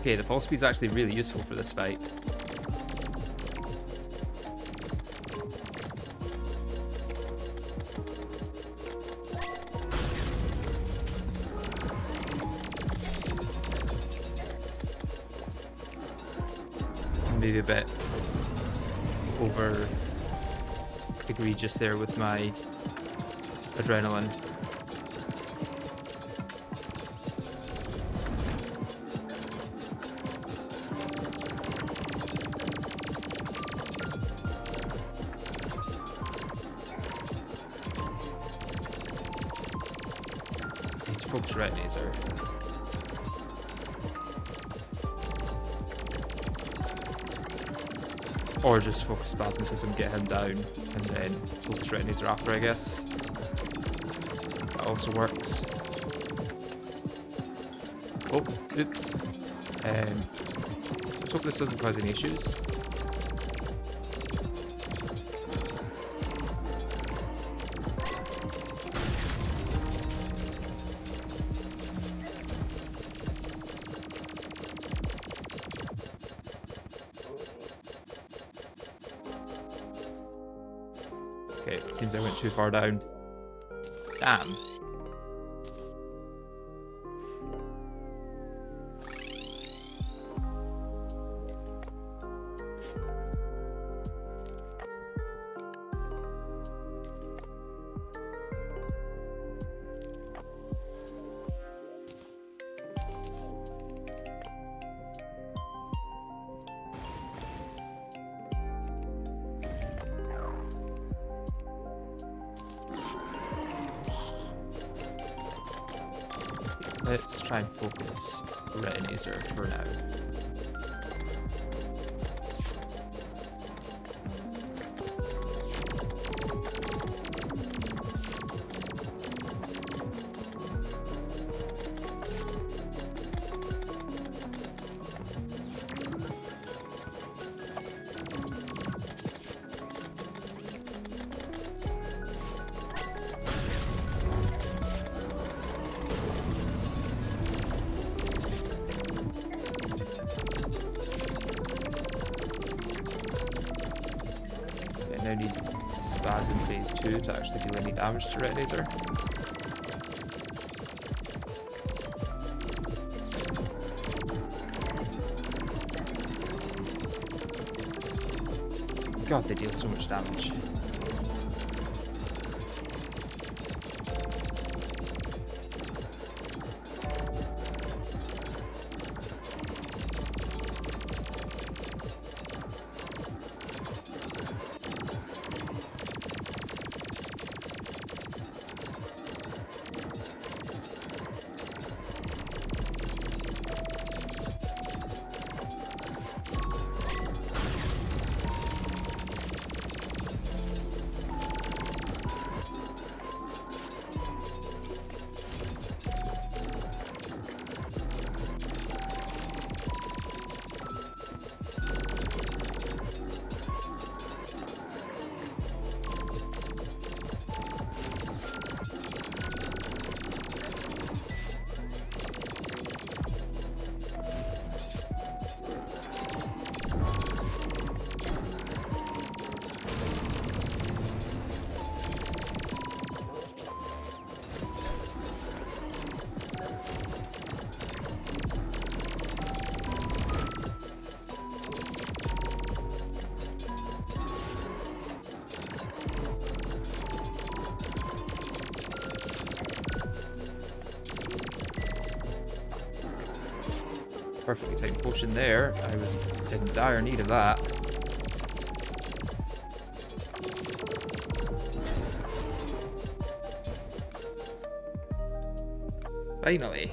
Okay, the fall speed's actually really useful for this fight. Maybe a bit over egregious there with my adrenaline. Need to focus red laser. Or just focus Spasmatism, get him down, and then focus Retinaser after, I guess. That also works. Oh, oops. Let's hope this doesn't cause any issues. Okay, it seems I went too far down. Damn. Let's try and focus Retinaser for now. I now need Spaz in phase 2 to actually deal any damage to Retinaser. God, they deal so much damage. Perfectly timed potion there. I was in dire need of that. Finally.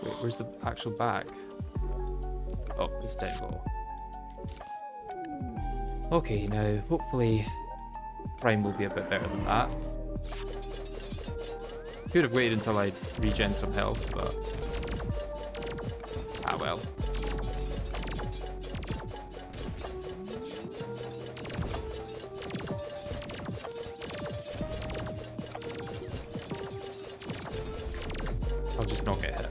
Wait, where's the actual bag? Oh, it's down low. Okay, now hopefully Prime will be a bit better than that. Could have waited until I regen some health, but ah well. I'll just not get hit.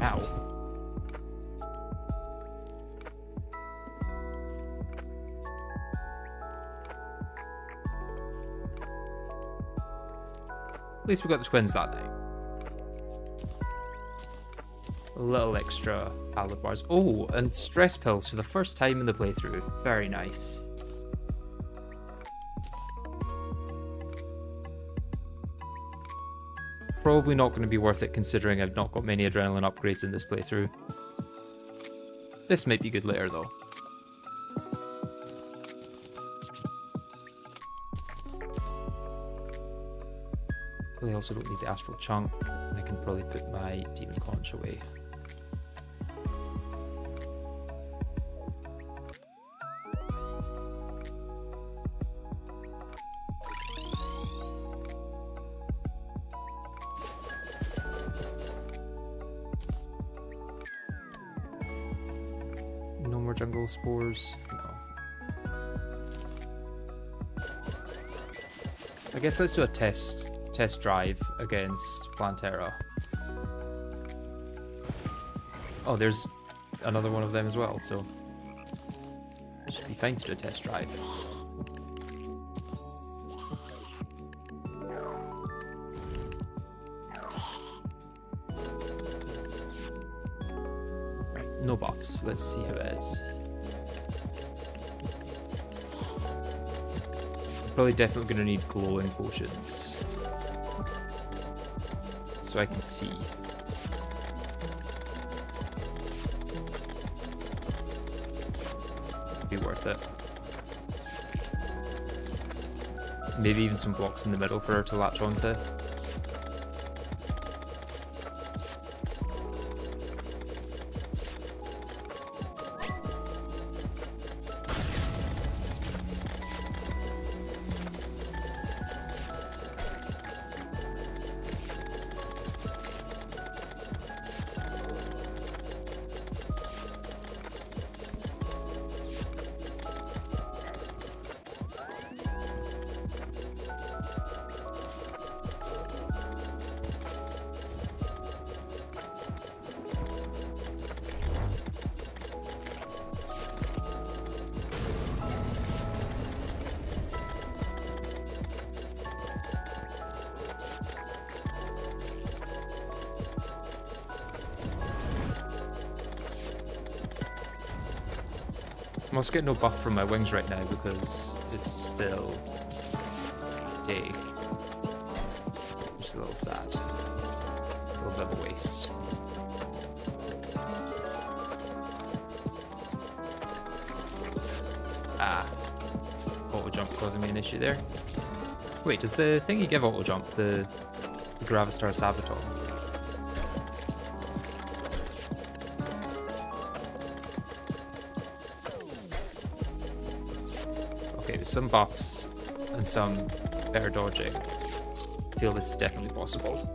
Ow. At least we got the twins that night. A little extra hallowed bars. Oh, and stress pills for the first time in the playthrough. Very nice. Probably not going to be worth it considering I've not got many adrenaline upgrades in this playthrough. This might be good later though. I also don't need the astral chunk, and I can probably put my demon conch away. No more jungle spores. No. I guess let's do a test drive against Plantera. Oh, there's another one of them as well, so it should be fine to do a test drive. Right, no buffs. Let's see how it is. Probably definitely going to need glowing potions, so I can see. Be worth it. Maybe even some blocks in the middle for her to latch onto. I must get no buff from my wings right now because it's still day. Which is a little sad. A little bit of a waste. Ah. Auto jump causing me an issue there. Wait, does the thingy give auto jump? The Gravistar Sabaton? Some buffs and some better dodging, I feel this is definitely possible.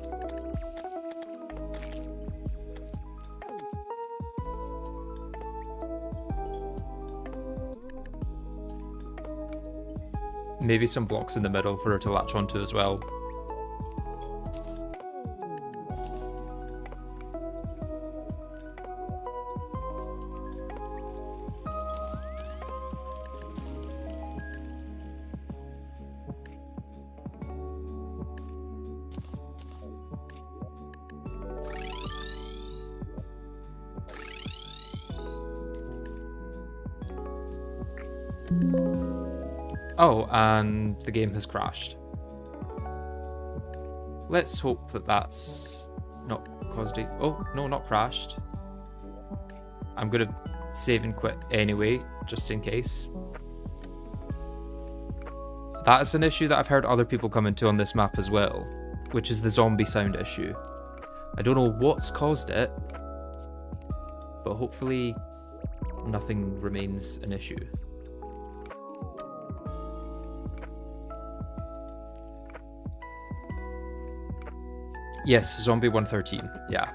Maybe some blocks in the middle for her to latch onto as well. Oh, and the game has crashed. Let's hope that that's not caused it. Oh, no, not crashed. I'm going to save and quit anyway, just in case. That is an issue that I've heard other people come into on this map as well, which is the zombie sound issue. I don't know what's caused it, but hopefully nothing remains an issue. Yes, Zombie 113, yeah.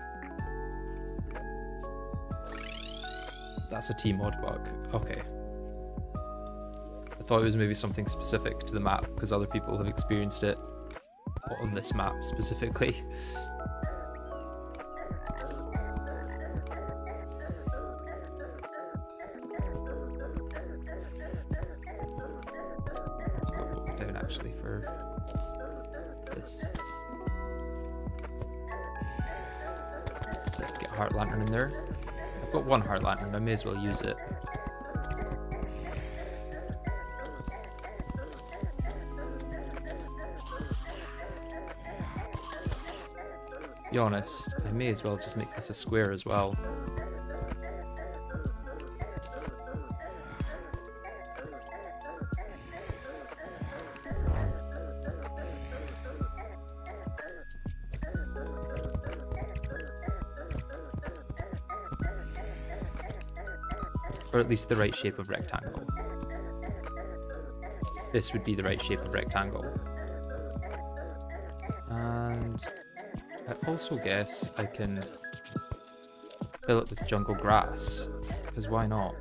That's a T-mod bug, okay. I thought it was maybe something specific to the map, because other people have experienced it on this map specifically. Let's go block down actually for this. Get a heart lantern in there. I've got one heart lantern, I may as well use it. Be honest, I may as well just make this a square as well. Or at least the right shape of rectangle. This would be the right shape of rectangle. And I also guess I can fill it with jungle grass, because why not?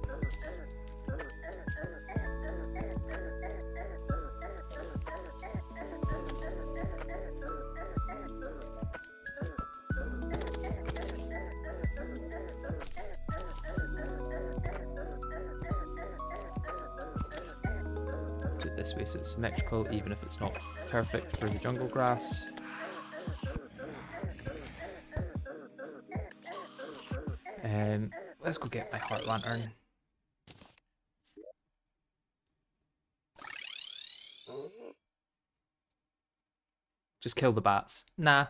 This way so it's symmetrical, even if it's not perfect for the jungle grass. Let's go get my heart lantern. Just kill the bats. Nah.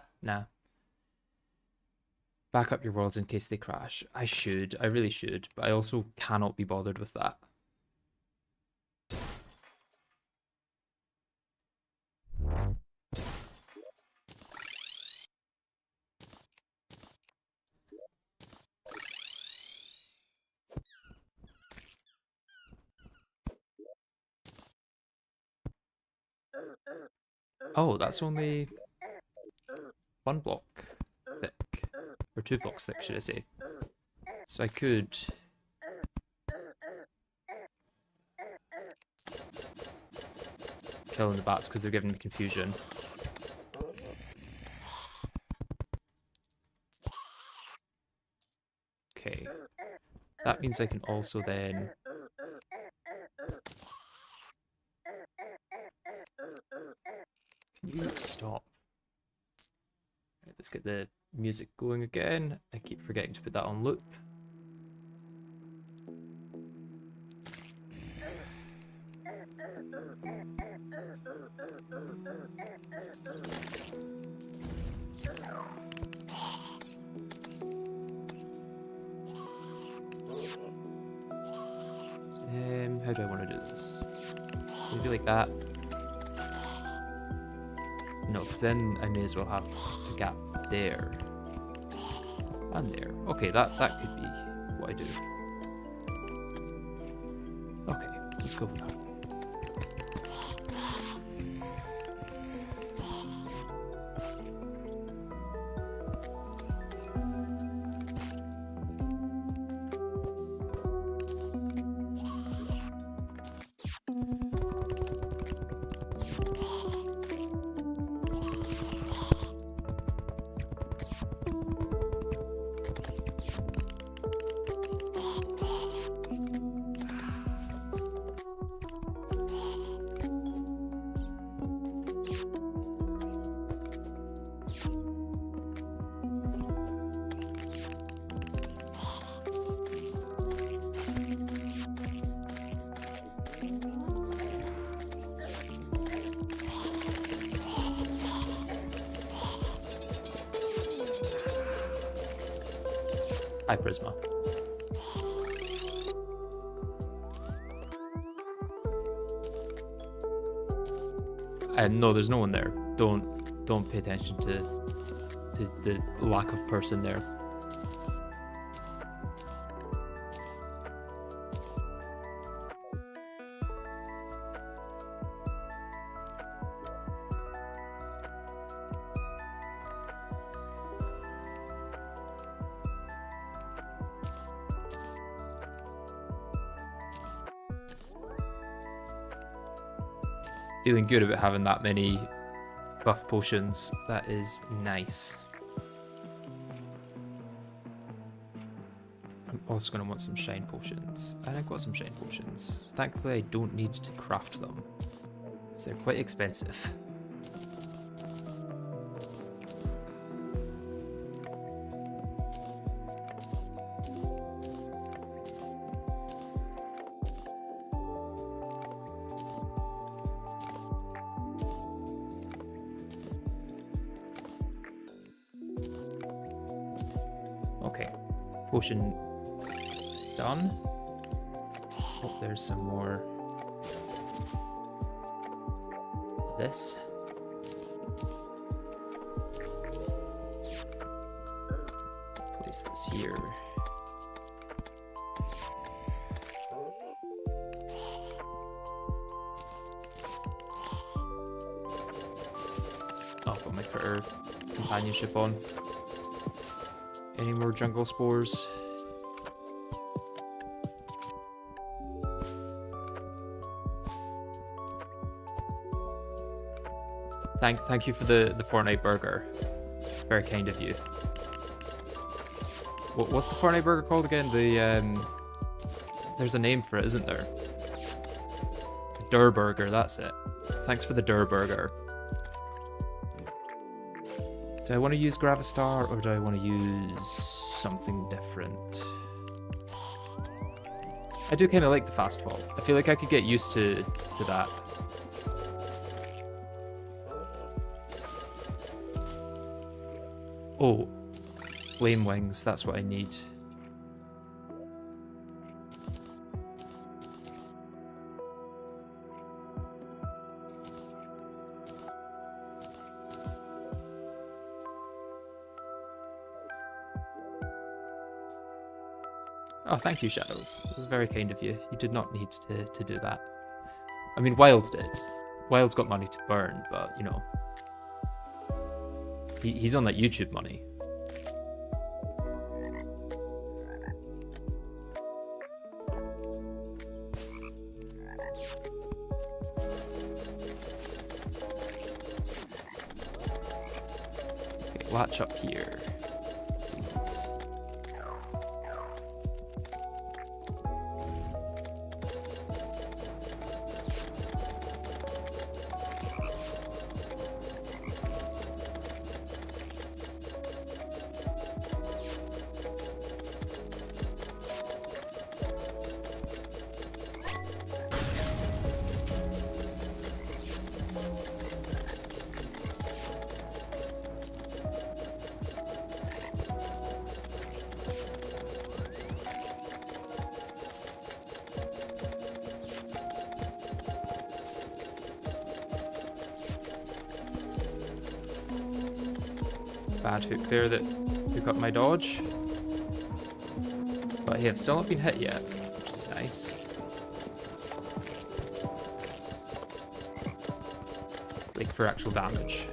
Back up your worlds in case they crash. I really should, but I also cannot be bothered with that. Oh, that's only 1 block thick. Or 2 blocks thick, should I say. So I could... killing the bats because they're giving me confusion. Okay. That means I can also then... Can you stop? Right, let's get the music going again. I keep forgetting to put that on loop. How do I want to do this? Maybe like that. No, because then I may as well have a gap there. And there. Okay, that could be what I do. Okay, let's go with that. Hi, Prisma. No, there's no one there. Don't pay attention to the lack of person there. Feeling good about having that many buff potions. That is nice. I'm also going to want some shine potions. And I've got some shine potions. Thankfully, I don't need to craft them, because they're quite expensive. Okay, potion is done. Oh, there's some more of this. Place this here. Oh, I've got my critter companionship on. Any more jungle spores? Thank you for the Fortnite burger. Very kind of you. What's the Fortnite burger called again? There's a name for it, isn't there? Durr burger, that's it. Thanks for the Durr burger. Do I want to use Gravistar, or do I want to use something different? I do kind of like the fast fall. I feel like I could get used to that. Oh, flame wings, that's what I need. Oh, thank you, Shadows. It was very kind of you. You did not need to do that. I mean, Wild did. Wild's got money to burn, but, you know. He's on that YouTube money. Okay, latch up here. Please. Bad hook there that took up my dodge. But hey, I've still not been hit yet, which is nice. Like for actual damage.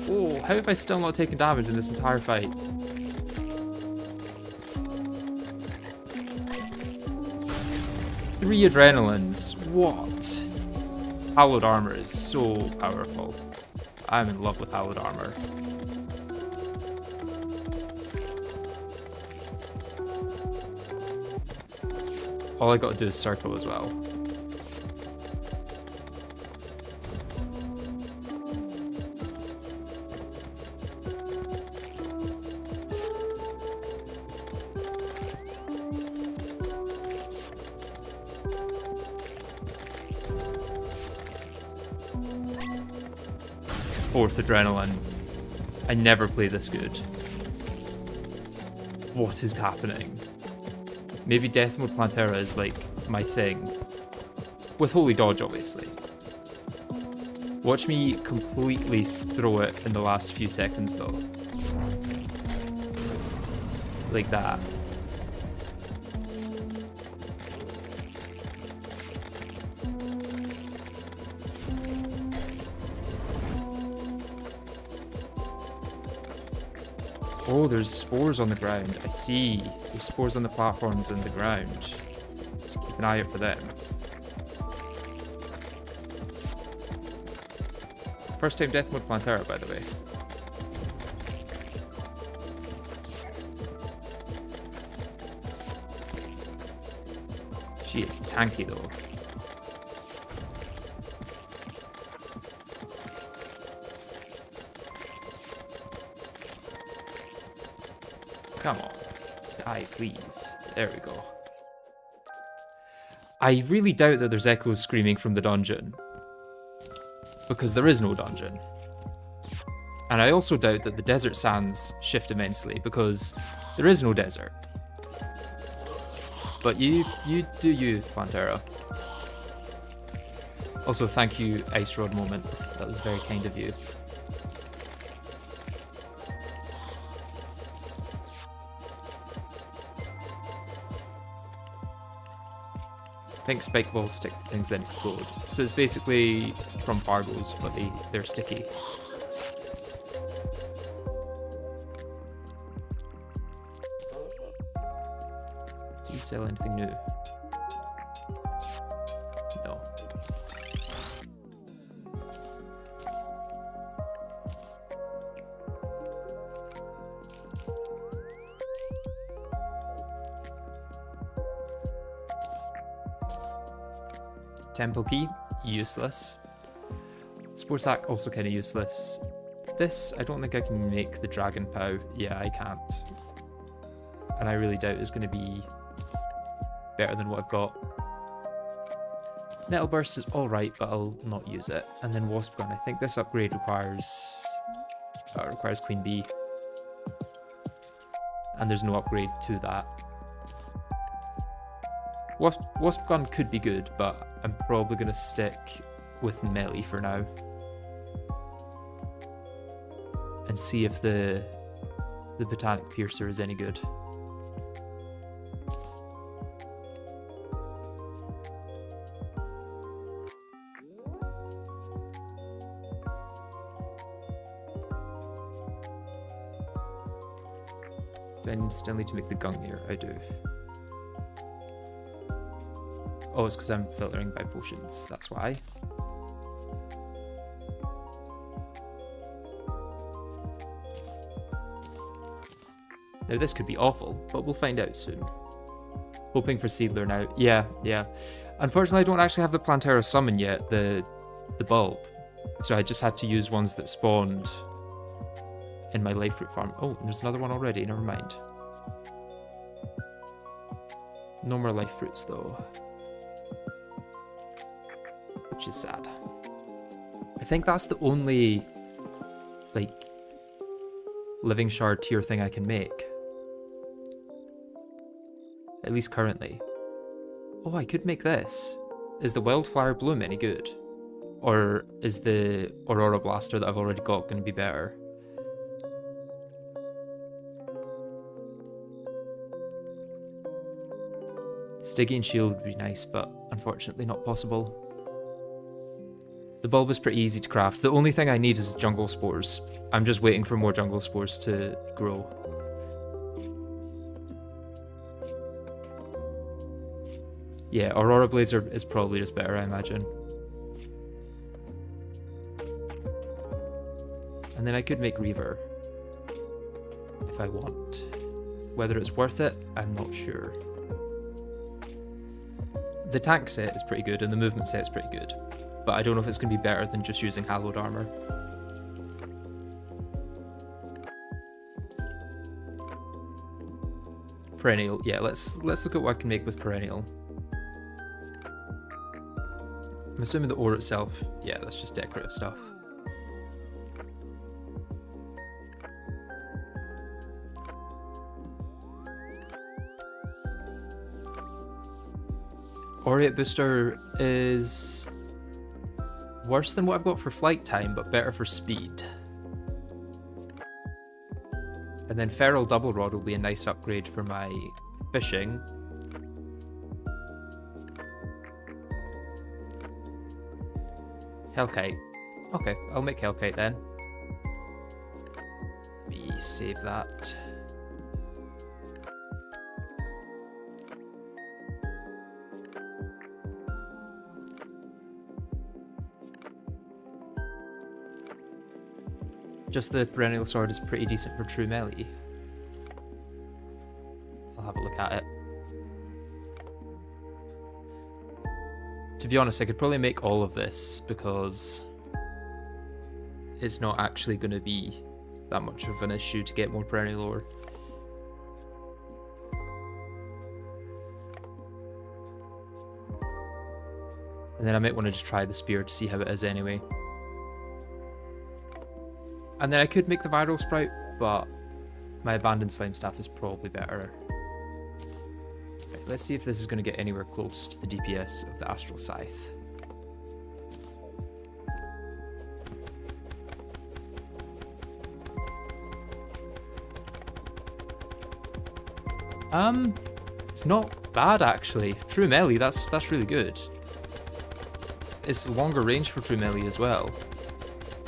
Oh, how have I still not taken damage in this entire fight? Three adrenalines. What? Hallowed armor is so powerful. I'm in love with hallowed armor. all I got to do is circle as well. Fourth adrenaline. I never play this good. What is happening? Maybe death mode Plantera is like my thing. With holy dodge, obviously. Watch me completely throw it in the last few seconds though. Like that. Oh, there's spores on the ground. I see. There's spores on the platforms and the ground. Just keep an eye out for them. First time death mode Plantera, by the way. She is tanky though. Come on. Die, please. There we go. I really doubt that there's echoes screaming from the dungeon. Because there is no dungeon. And I also doubt that the desert sands shift immensely because there is no desert. But you do you, Plantera. Also, thank you, Ice Rod Moment. That was very kind of you. I think spike balls stick to things then explode. So it's basically from Fargo's, but they're sticky. Do you sell anything new? No. Temple key, useless. Spore sack, also kind of useless. This, I don't think I can make the dragon pow. Yeah, I can't. And I really doubt it's going to be better than what I've got. Nettle burst is alright, but I'll not use it. And then wasp gun, I think this upgrade requires queen bee. And there's no upgrade to that. Wasp gun could be good, but I'm probably going to stick with melee for now. And see if the botanic piercer is any good. Do I still need to make the Gungnir? I do. Oh, it's because I'm filtering by potions, that's why. Now this could be awful, but we'll find out soon. Hoping for Seedler now. Yeah. Unfortunately, I don't actually have the Plantera summon yet, the bulb. So I just had to use ones that spawned in my life fruit farm. Oh, there's another one already, never mind. No more life fruits though. Which is sad. I think that's the only, like, living shard tier thing I can make. At least currently. Oh, I could make this. Is the wildflower bloom any good? Or is the Aurora Blaster that I've already got going to be better? Stygian Shield would be nice, but unfortunately not possible. The bulb is pretty easy to craft. The only thing I need is jungle spores. I'm just waiting for more jungle spores to grow. Yeah, Aurora Blazer is probably just better, I imagine. And then I could make Reaver. If I want. Whether it's worth it, I'm not sure. The tank set is pretty good and the movement set is pretty good, but I don't know if it's going to be better than just using hallowed armor. Perennial, yeah, let's look at what I can make with perennial. I'm assuming the ore itself, yeah, that's just decorative stuff. Aureate booster is worse than what I've got for flight time, but better for speed. And then Feral Double Rod will be a nice upgrade for my fishing. Hellkite. Okay, I'll make Hellkite then. Let me save that. Just the perennial sword is pretty decent for true melee. I'll have a look at it. To be honest, I could probably make all of this because it's not actually going to be that much of an issue to get more perennial ore. And then I might want to just try the spear to see how it is anyway. And then I could make the viral sprout, but my abandoned slime staff is probably better. Okay, let's see if this is going to get anywhere close to the DPS of the astral scythe. It's not bad actually. True melee, that's really good. It's longer range for true melee as well.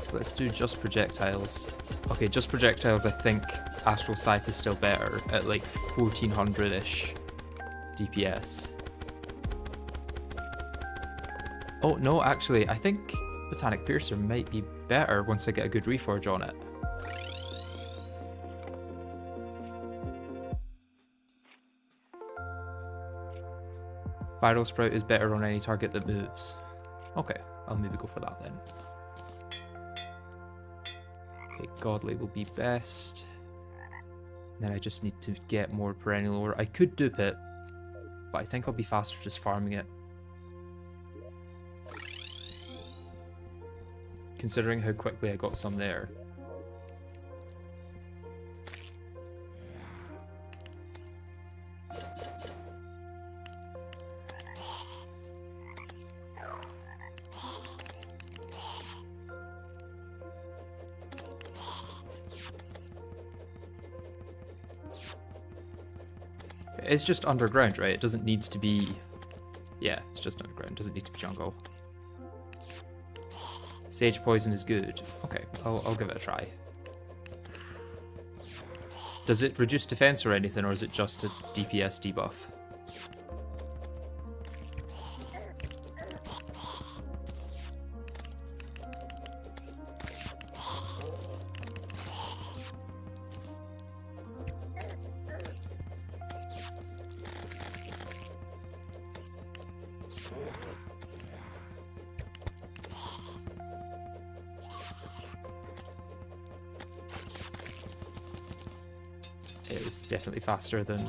So let's do just projectiles. Okay, just projectiles, I think Astral Scythe is still better at like 1400-ish DPS. Oh no, actually, I think Botanic Piercer might be better once I get a good reforge on it. Viral Sprout is better on any target that moves. Okay, I'll maybe go for that then. Okay, Godly will be best. Then I just need to get more perennial ore. I could dupe it, but I think I'll be faster just farming it. Considering how quickly I got some there. It's just underground, right? It doesn't need to be... Yeah, it's just underground. It doesn't need to be jungle. Sage Poison is good. Okay, I'll give it a try. Does it reduce defense or anything, or is it just a DPS debuff? It is definitely faster than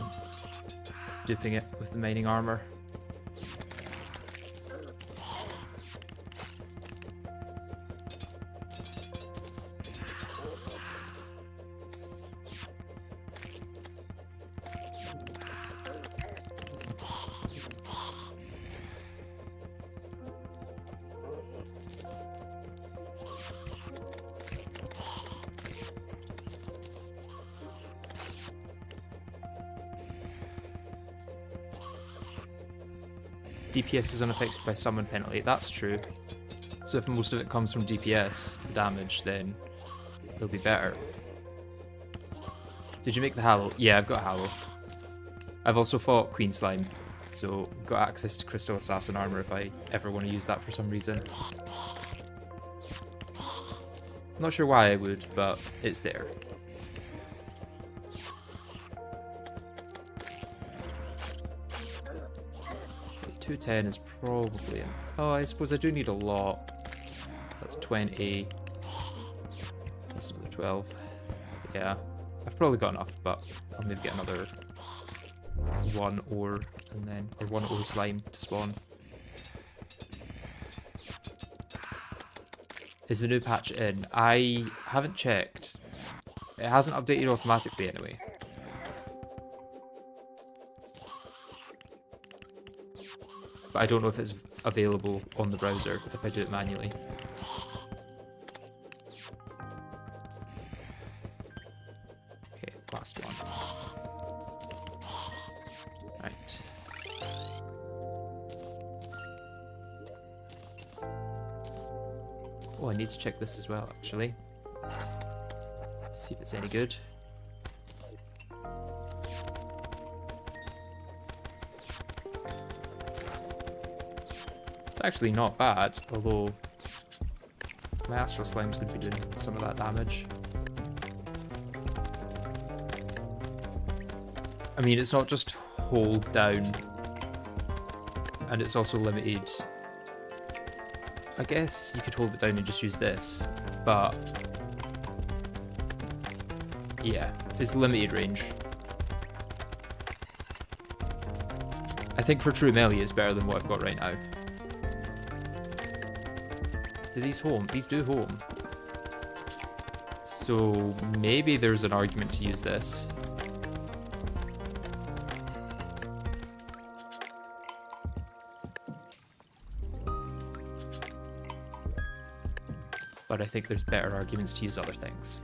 duping it with the mining armor. DPS is unaffected by summon penalty. That's true. So if most of it comes from DPS, the damage, then it'll be better. Did you make the Hallow? Yeah, I've got Hallow. I've also fought Queen Slime, so I've got access to Crystal Assassin armor if I ever want to use that for some reason. I'm not sure why I would, but it's there. 210 is probably... Oh, I suppose I do need a lot. That's 20. That's another 12. Yeah, I've probably got enough, but I'll maybe get another one ore and then... Or one ore slime to spawn. Is the new patch in? I haven't checked. It hasn't updated automatically anyway. But I don't know if it's available on the browser if I do it manually. Okay, last one. Right. Oh, I need to check this as well, actually. See if it's any good. It's actually not bad, although my astral slime's going to be doing some of that damage. I mean, it's not just hold down, and it's also limited. I guess you could hold it down and just use this, but yeah, it's limited range. I think for true melee it's better than what I've got right now. Do these home? These do home. So maybe there's an argument to use this. But I think there's better arguments to use other things.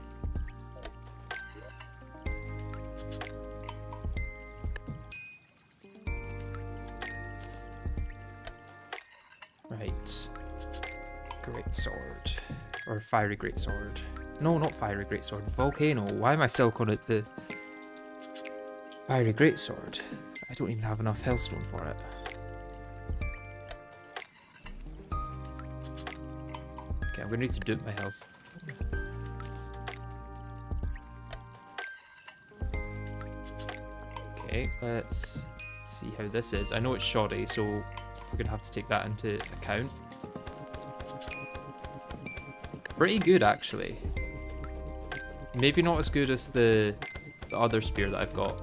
Right. Great sword. Or fiery great sword. No, not fiery great sword. Volcano. Why am I still calling it the fiery great sword? I don't even have enough hellstone for it. Okay, I'm gonna need to dupe my health. Okay, let's see how this is. I know it's shoddy, so we're gonna have to take that into account. Pretty good, actually. Maybe not as good as the other spear that I've got.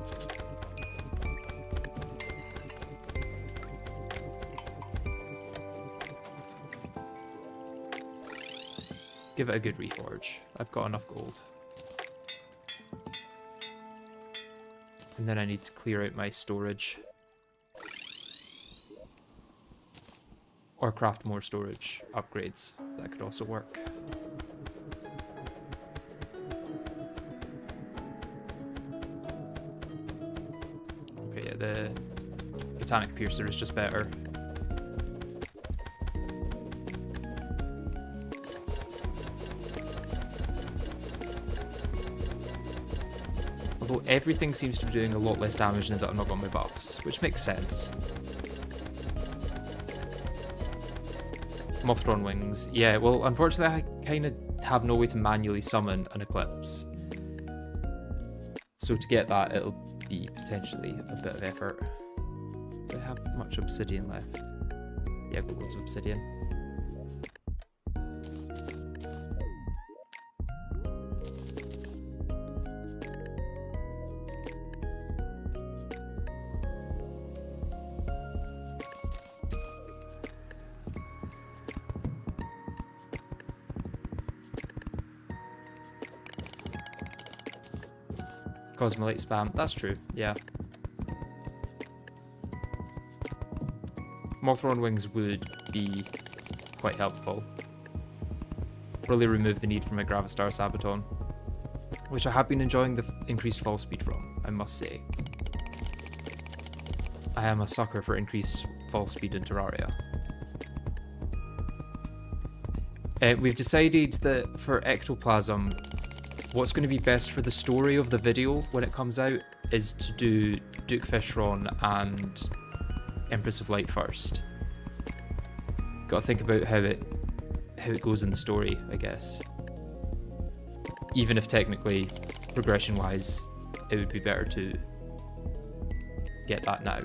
Give it a good reforge. I've got enough gold. And then I need to clear out my storage. Or craft more storage upgrades. That could also work. Okay, yeah, the Botanic Piercer is just better. Although everything seems to be doing a lot less damage now that I've not got my buffs, which makes sense. Mothron Wings. Yeah, well, unfortunately I kind of have no way to manually summon an Eclipse. So to get that, it'll be potentially a bit of effort. Do I have much obsidian left? Yeah, I've got loads of obsidian. Cosmolite spam. That's true, yeah. Mothron Wings would be quite helpful. Really remove the need for my Gravistar Sabaton, which I have been enjoying the increased fall speed from, I must say. I am a sucker for increased fall speed in Terraria. We've decided that for Ectoplasm, what's going to be best for the story of the video when it comes out is to do Duke Fishron and Empress of Light first. Got to think about how it goes in the story, I guess. Even if technically, progression-wise, it would be better to get that now.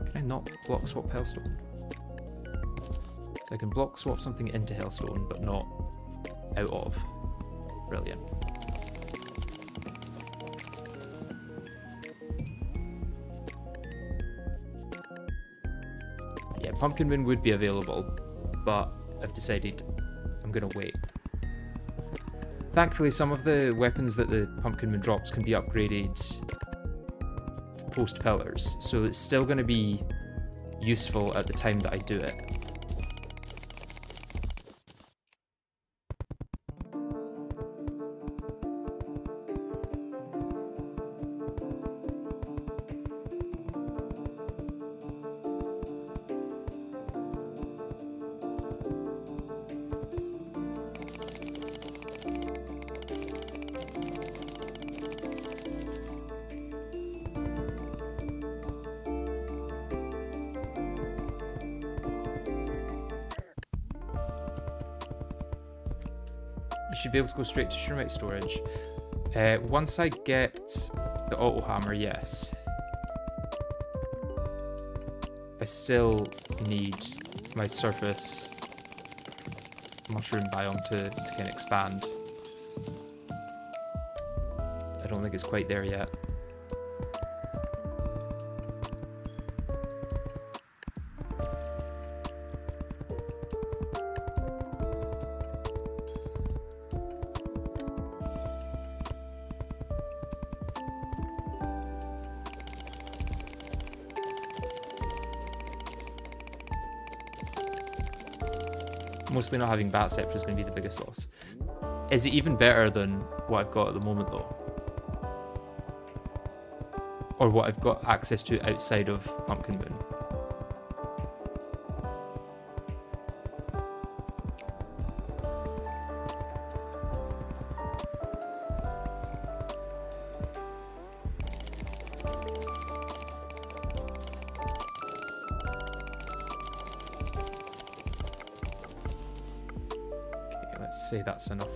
Can I not block swap hellstone? So I can block swap something into hellstone, but not out of. Brilliant. Yeah, Pumpkin Moon would be available, but I've decided I'm going to wait. Thankfully, some of the weapons that the Pumpkin Moon drops can be upgraded post pillars, so it's still going to be useful at the time that I do it. You should be able to go straight to Shroomite storage. Once I get the auto hammer, yes. I still need my surface mushroom biome to kind of expand. I don't think it's quite there yet. Mostly not having Bat Scepter is going to be the biggest loss. Is it even better than what I've got at the moment, though? Or what I've got access to outside of Pumpkin Moon? Let's say that's enough.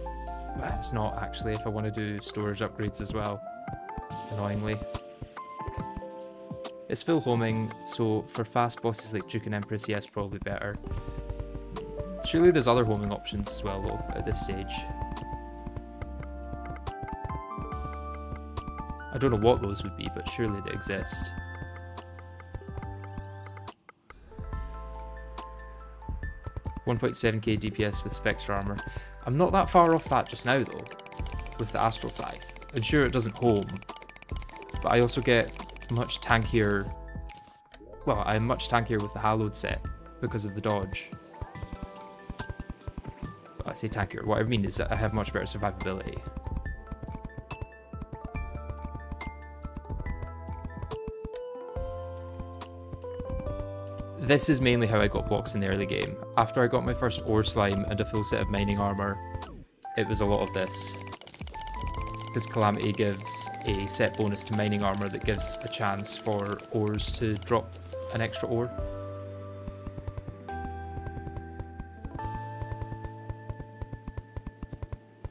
It's not actually, if I want to do storage upgrades as well, annoyingly. It's full homing, so for fast bosses like Duke and Empress, yes, probably better. Surely there's other homing options as well, though, at this stage. I don't know what those would be, but surely they exist. .7k DPS with Spectre Armor. I'm not that far off that just now, though, with the Astral Scythe. And sure, it doesn't home, but I also get much tankier... Well, I'm much tankier with the Hallowed set because of the dodge. Well, I say tankier. What I mean is that I have much better survivability. This is mainly how I got blocks in the early game. After I got my first ore slime and a full set of mining armor, it was a lot of this. Because Calamity gives a set bonus to mining armor that gives a chance for ores to drop an extra ore.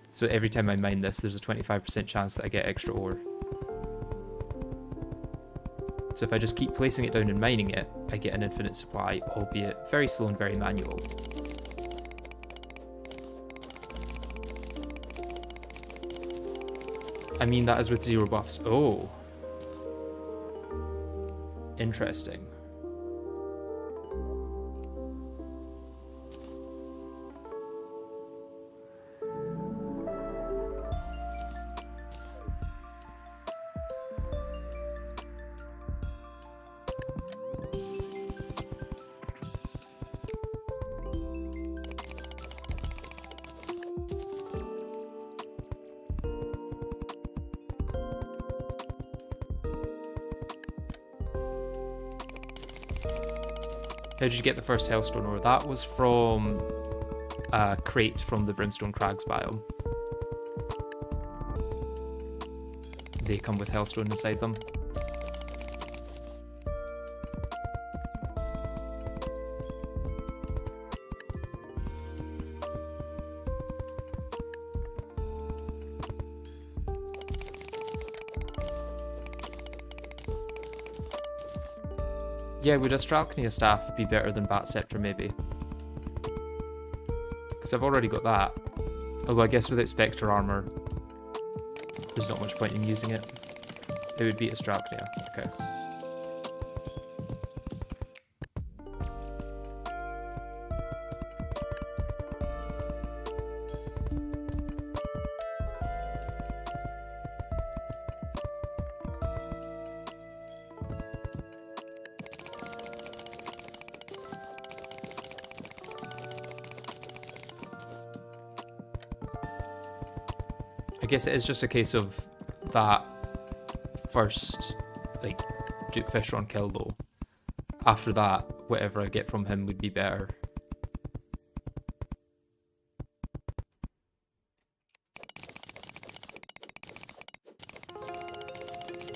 So every time I mine this, there's a 25% chance that I get extra ore. So if I just keep placing it down and mining it, I get an infinite supply, albeit very slow and very manual. I mean, that is with 0 buffs. Oh. Interesting. How did you get the first Hellstone ore? That was from a crate from the Brimstone Crags biome. They come with Hellstone inside them. Yeah, would Astralchnia staff be better than Bat Scepter maybe? Because I've already got that. Although I guess without Spectre armor, there's not much point in using it. It would be Astralchnia. Okay. I guess it is just a case of that first, like, Duke Fishron kill though. After that, whatever I get from him would be better.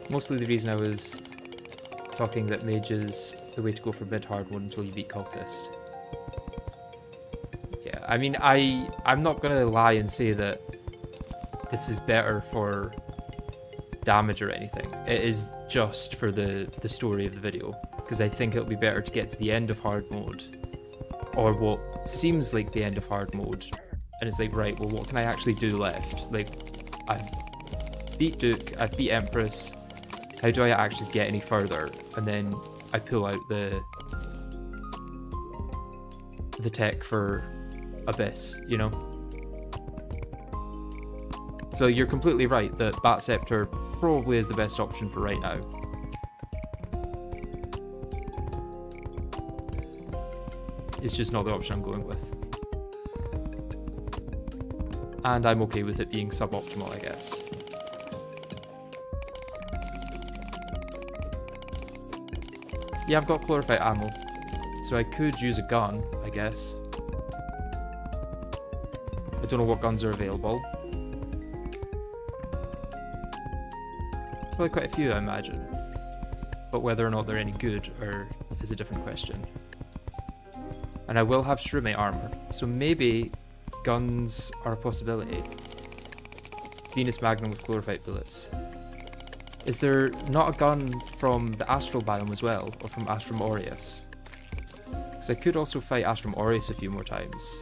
Mostly the reason I was talking that mage is the way to go for mid-hard mode until you beat cultist. Yeah, I mean, I'm not gonna lie and say that this is better for damage or anything. It is just for the story of the video, because I think it'll be better to get to the end of hard mode, or what seems like the end of hard mode, and it's like, right, well, what can I actually do left? Like, I've beat Duke, I've beat Empress, how do I actually get any further? And then I pull out the tech for Abyss, you know? So you're completely right that Bat Scepter probably is the best option for right now. It's just not the option I'm going with. And I'm okay with it being suboptimal, I guess. Yeah, I've got Chlorophyte ammo, so I could use a gun, I guess. I don't know what guns are available. Probably quite a few, I imagine. But whether or not they're any good is a different question. And I will have Shroomite armor, so maybe guns are a possibility. Venus Magnum with Chlorophyte bullets. Is there not a gun from the Astral biome as well, or from Astrum Aureus? Because I could also fight Astrum Aureus a few more times.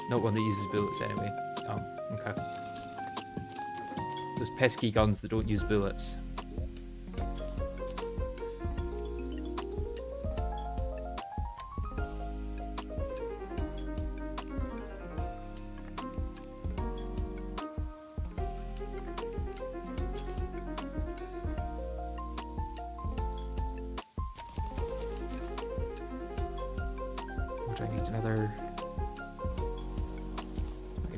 Not one that uses bullets anyway. Oh, okay. Those pesky guns that don't use bullets. What do I need? Another...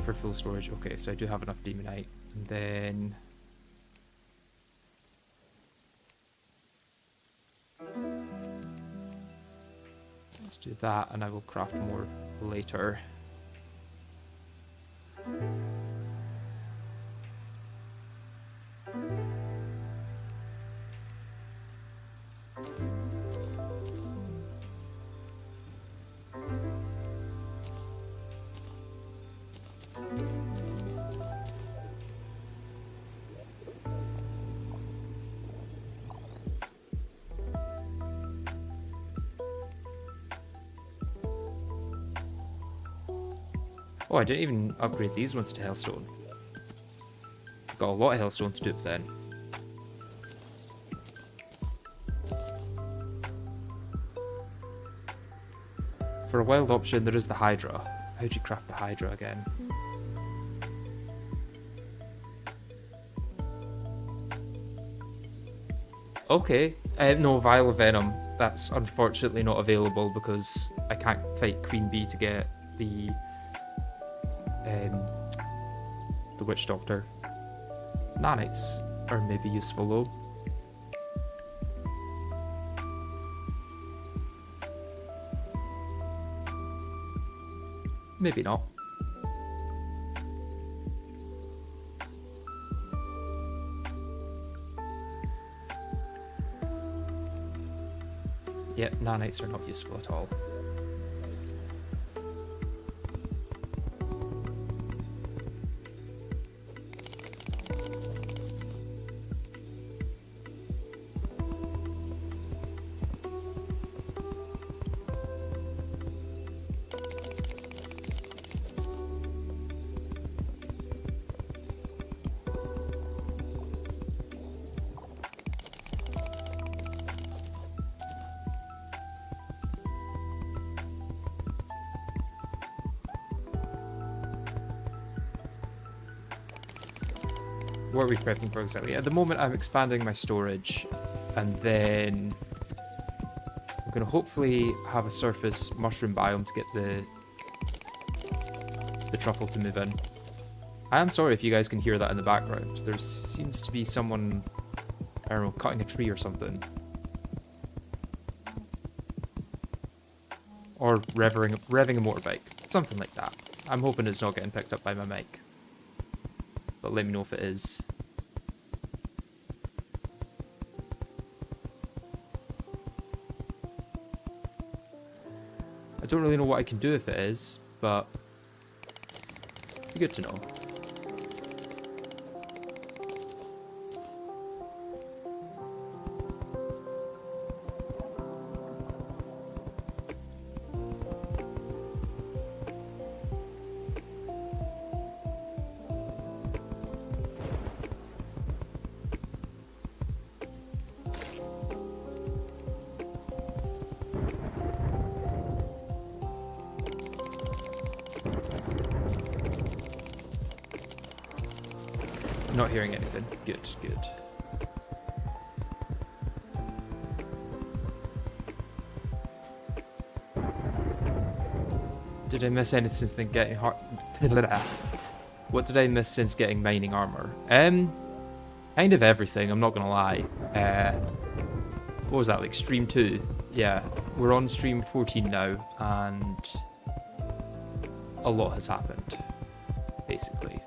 for full storage. Okay, so I do have enough Demonite. And then... let's do that, and I will craft more later. Oh, I didn't even upgrade these ones to Hellstone. I've got a lot of Hellstone to dupe then. For a wild option, there is the Hydra. How do you craft the Hydra again? Okay, no, Vial of Venom. That's unfortunately not available because I can't fight Queen Bee to get the Witch Doctor. Nanites are maybe useful though. Maybe not. Yeah, nanites are not useful at all. What are we prepping for exactly? At the moment, I'm expanding my storage, and then I'm going to hopefully have a surface mushroom biome to get the truffle to move in. I am sorry if you guys can hear that in the background. There seems to be someone, I don't know, cutting a tree or something. Or revving a motorbike. Something like that. I'm hoping it's not getting picked up by my mic. But let me know if it is. I don't really know what I can do if it is, but it'd be good to know. Not hearing anything. Good, good. Did I miss anything since then getting What did I miss since getting mining armor? Kind of everything, I'm not gonna lie. What was that, like stream 2? Yeah, we're on stream 14 now, and a lot has happened, basically.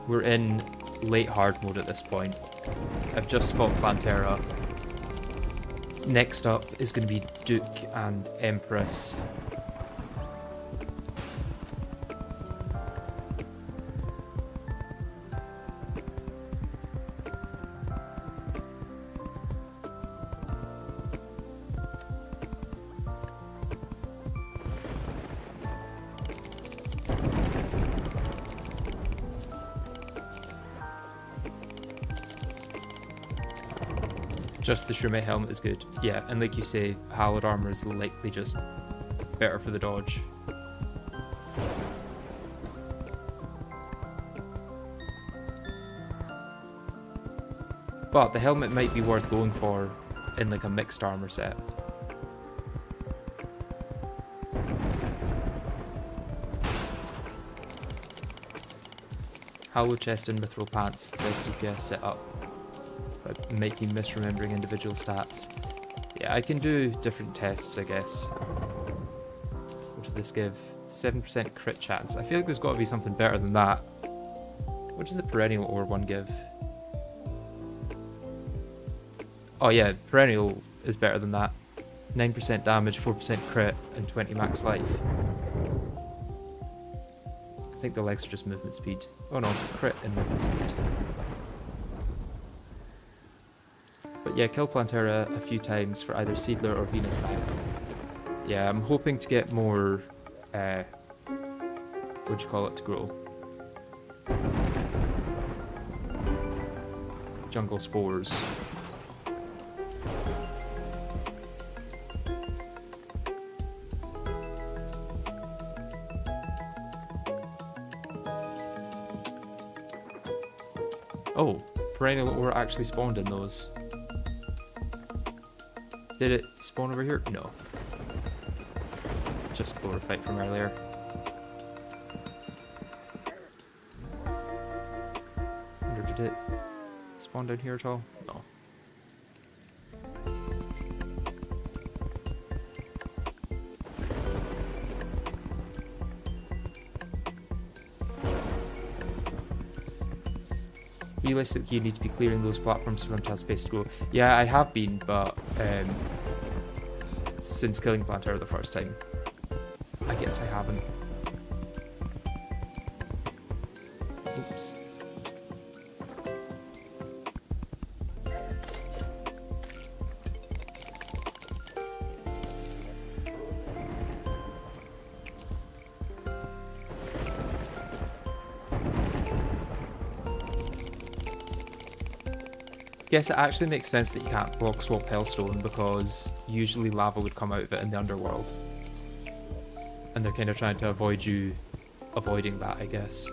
We're in late hard mode at this point. I've just fought Plantera. Next up is going to be Duke and Empress. Just the Shumei helmet is good. Yeah, and like you say, hallowed armor is likely just better for the dodge. But the helmet might be worth going for in like a mixed armor set. Hallowed chest and mithril pants, the best DPS setup. But might be misremembering individual stats. Yeah, I can do different tests, I guess. What does this give? 7% crit chance. I feel like there's got to be something better than that. What does the perennial ore one give? Oh yeah, perennial is better than that. 9% damage, 4% crit, and 20 max life. I think the legs are just movement speed. Oh no, crit and movement speed. But yeah, kill Plantera a few times for either Seedler or Venus Bag. Yeah, I'm hoping to get more, what'd you call it, to grow? Jungle spores. Oh, perennial ore actually spawned in those. Did it spawn over here? No. Just Chlorophyte from earlier. Wonder, did it spawn down here at all? No. realistically, you need to be clearing those platforms for them to have space to grow. Yeah, I have been, but since killing Plantera the first time, I guess I haven't. Oops. Yes, it actually makes sense that you can't block swap Hellstone because usually lava would come out of it in the underworld. And they're kind of trying to avoid you avoiding that, I guess.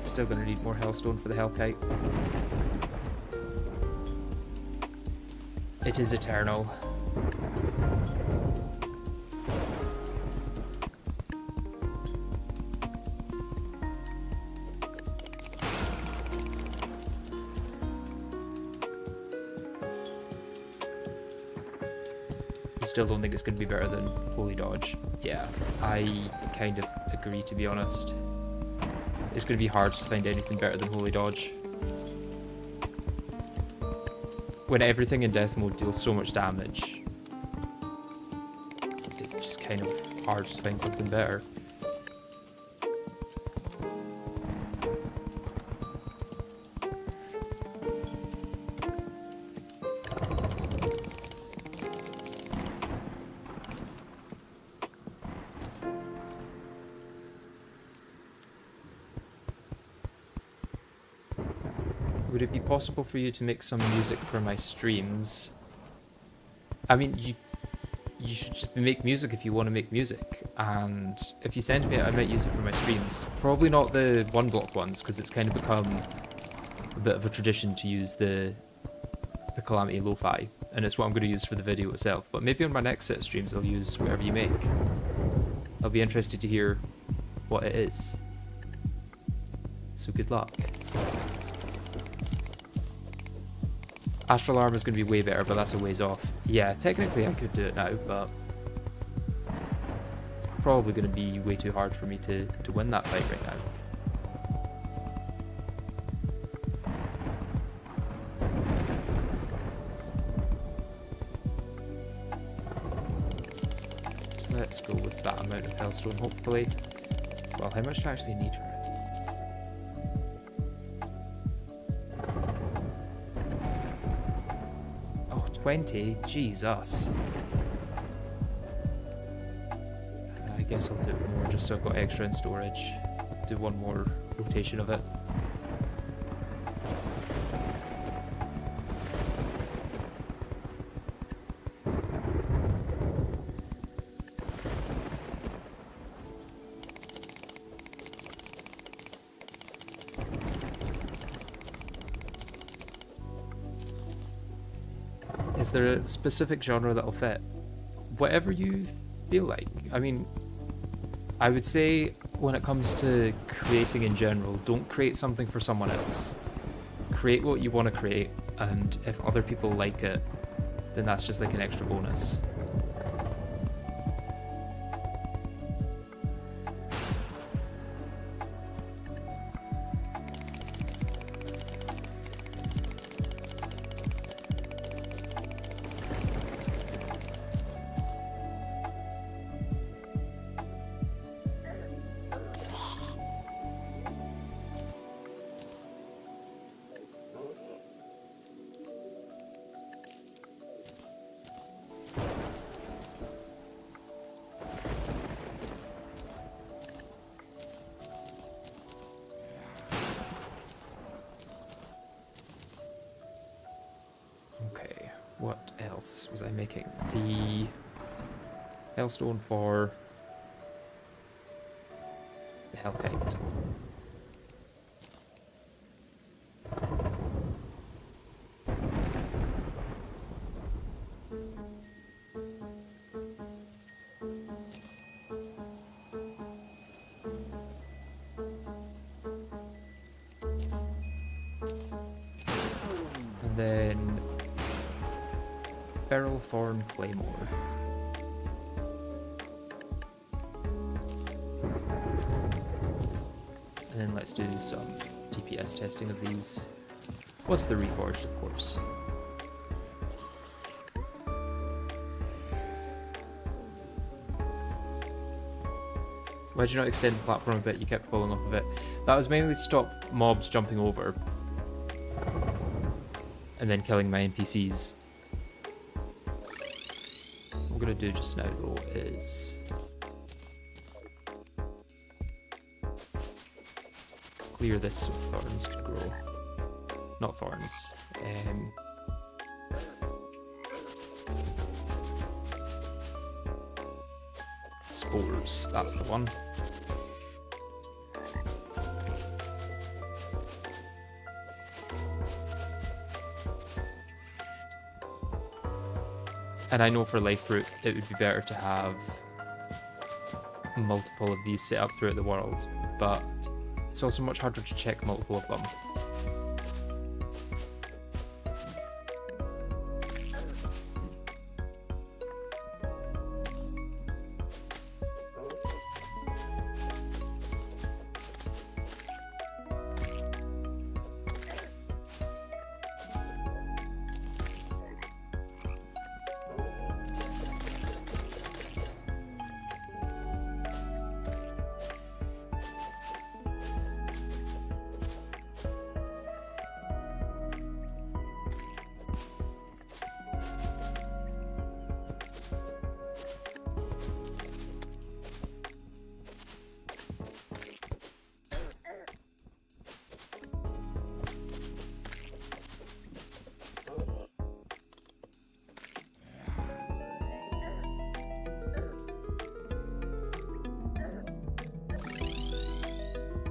Still gonna need more Hellstone for the Hellkite. It is eternal. I still don't think it's gonna be better than Holy Dodge. Yeah, I kind of agree, to be honest. It's going to be hard to find anything better than Holy Dodge. When everything in death mode deals so much damage, it's just kind of hard to find something better. Would it be possible for you to make some music for my streams? I mean, you should just make music if you want to make music, and if you send me it, I might use it for my streams. Probably not the one block ones, because it's kind of become a bit of a tradition to use the Calamity Lo-Fi, and it's what I'm going to use for the video itself. But maybe on my next set of streams I'll use whatever you make. I'll be interested to hear what it is. So good luck. Astral Armor is going to be way better, but that's a ways off. Yeah, technically I could do it now, but it's probably going to be way too hard for me to win that fight right now. So let's go with that amount of Hellstone, hopefully. Well, how much do I actually need for it? 20? Jesus. I guess I'll do more just so I've got extra in storage. Do one more rotation of it. Is there a specific genre that'll fit? Whatever you feel like. I mean, I would say when it comes to creating in general, don't create something for someone else. Create what you want to create, and if other people like it, then that's just like an extra bonus. else was I making? The hailstone for the hellkite. And then Beryl Thorn Claymore. And then let's do some TPS testing of these. What's the reforged, of course. Why did you not extend the platform a bit? You kept falling off of it. That was mainly to stop mobs jumping over and then killing my NPCs. What I'm gonna do just now though is clear this so thorns can grow. Not thorns. Spores, that's the one. And I know for life fruit it would be better to have multiple of these set up throughout the world, but it's also much harder to check multiple of them.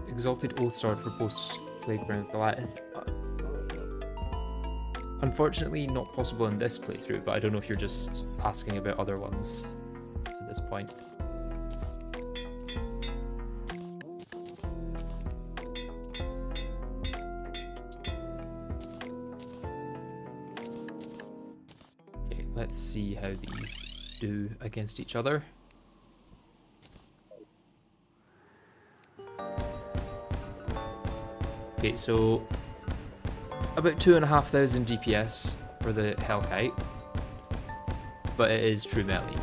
Exalted Oathsword for post-Plagueburn Goliath. Unfortunately not possible in this playthrough, but I don't know if you're just asking about other ones at this point. Okay, let's see how these do against each other. Okay, so about 2,500 DPS for the Hellkite, but it is true melee.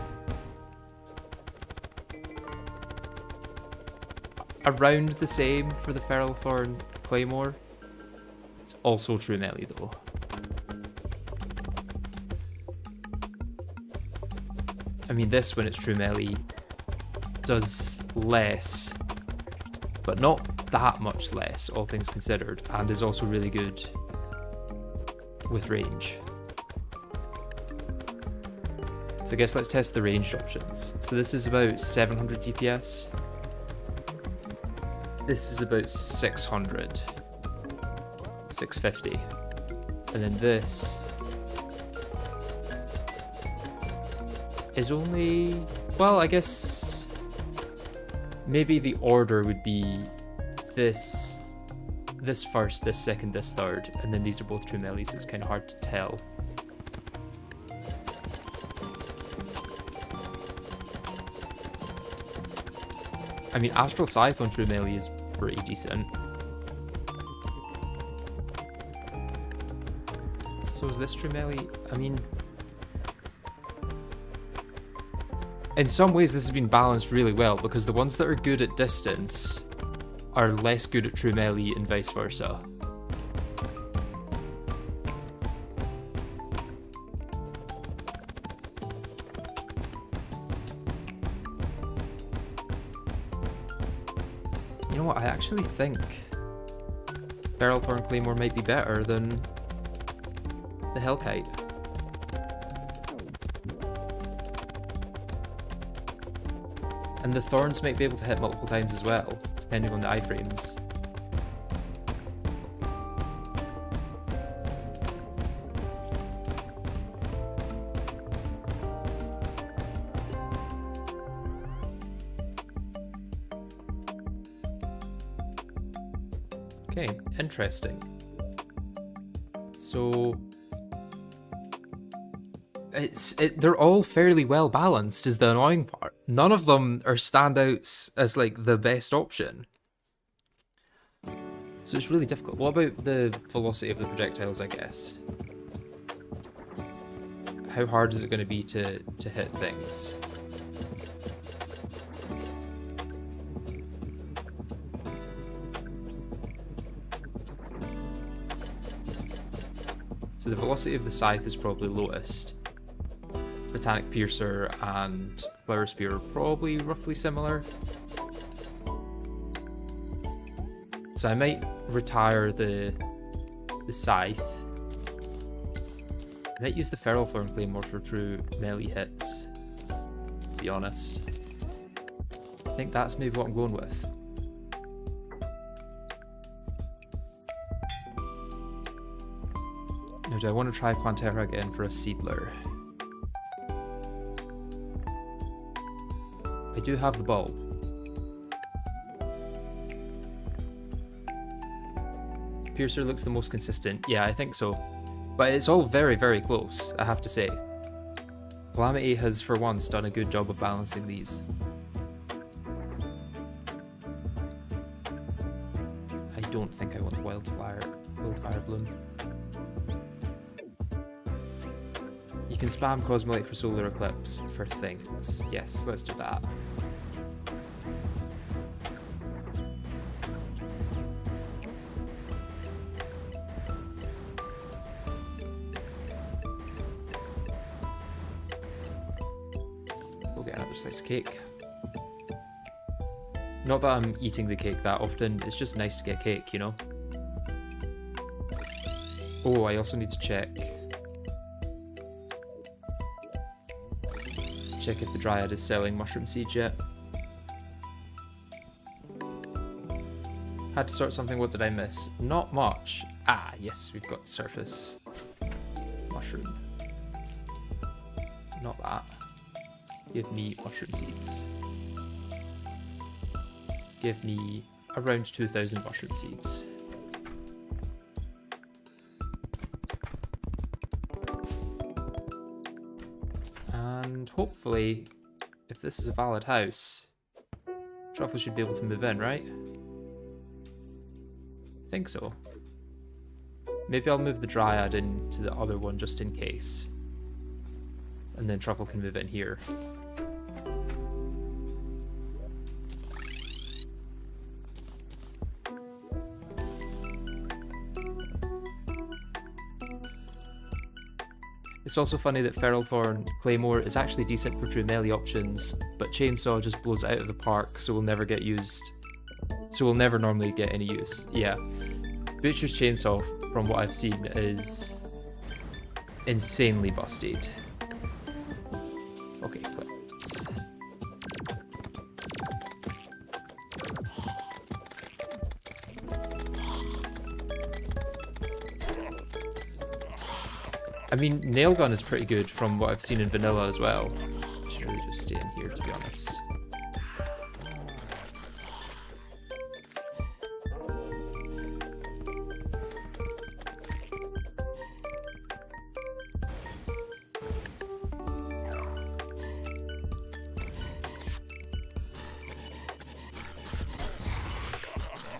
Around the same for the Feral Thorn Claymore. It's also true melee though. I mean, this, when it's true melee, does less, but not that much less, all things considered, and is also really good with range. So I guess let's test the ranged options. So this is about 700 DPS. This is about 600. 650. And then this is only, well, I guess maybe the order would be this first, this second, this third, and then these are both true melee, so it's kind of hard to tell. I mean, Astral Scythe on true melee is pretty decent. So is this true melee? I mean, in some ways this has been balanced really well, because the ones that are good at distance are less good at true melee and vice versa. You know what, I actually think Feral Thorn Claymore might be better than the Hellkite. And the thorns might be able to hit multiple times as well, depending on the iframes. Okay, interesting. So they're all fairly well balanced is the annoying part. None of them are standouts as like the best option. So it's really difficult. What about the velocity of the projectiles, I guess? How hard is it going to be to hit things? So the velocity of the scythe is probably lowest. Botanic Piercer and Flower Spear are probably roughly similar. So I might retire the scythe. I might use the Feral Thorn Claymore for true melee hits, to be honest. I think that's maybe what I'm going with. Now, do I want to try Plantera again for a Seedler? I do have the bulb. Piercer looks the most consistent. Yeah, I think so. But it's all very, very close, I have to say. Calamity has, for once, done a good job of balancing these. I don't think I want Wildfire Bloom. You can spam Cosmolite for Solar Eclipse for things. Yes, let's do that. We'll get another slice of cake. Not that I'm eating the cake that often, it's just nice to get cake, you know? Oh, I also need to check if the Dryad is selling mushroom seeds yet. Had to sort something, what did I miss? Not much. Ah, yes, we've got surface mushroom. Not that. Give me mushroom seeds. Give me around 2,000 mushroom seeds. And hopefully, if this is a valid house, Truffle should be able to move in, right? I think so. Maybe I'll move the Dryad into the other one just in case. And then Truffle can move in here. It's also funny that Feral Thorn Claymore is actually decent for true melee options, but Chainsaw just blows it out of the park, so will never get used. So will never normally get any use. Yeah. Butcher's Chainsaw, from what I've seen, is insanely busted. Okay, flips. I mean, Nail Gun is pretty good from what I've seen in vanilla as well. I should really just stay in here, to be honest.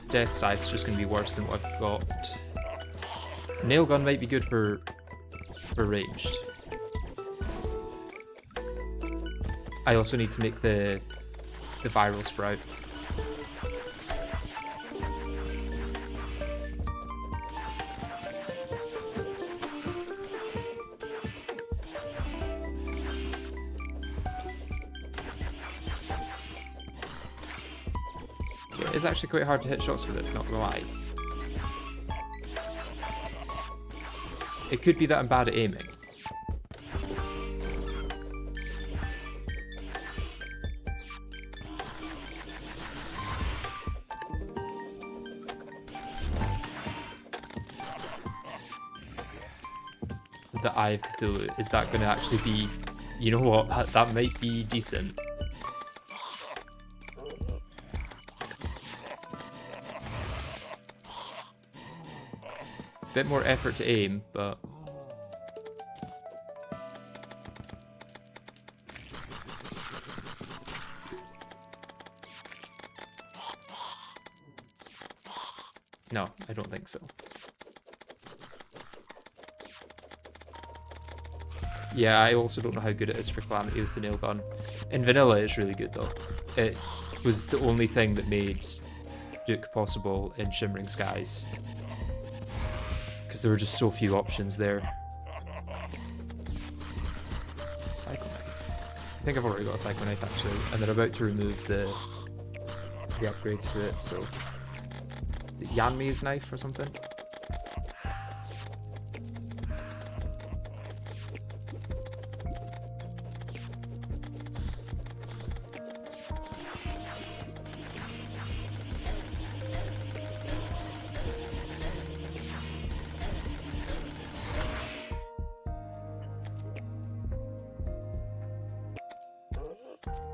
Death Scythe's just going to be worse than what I've got. Nail Gun might be good for ranged. I also need to make the viral sprout. Yeah, it's actually quite hard to hit shots with this, not gonna lie. It could be that I'm bad at aiming. the Eye of Cthulhu. Is that going to actually be... You know what? That might be decent. Bit more effort to aim, but... No, I don't think so. Yeah, I also don't know how good it is for Calamity with the nail gun. In vanilla, it's really good though. It was the only thing that made Duke possible in Shimmering Skies. Because there were just so few options there. Psycho Knife. I think I've already got a Psycho Knife actually, and they're about to remove the upgrades to it, so... The Yanmi's knife or something?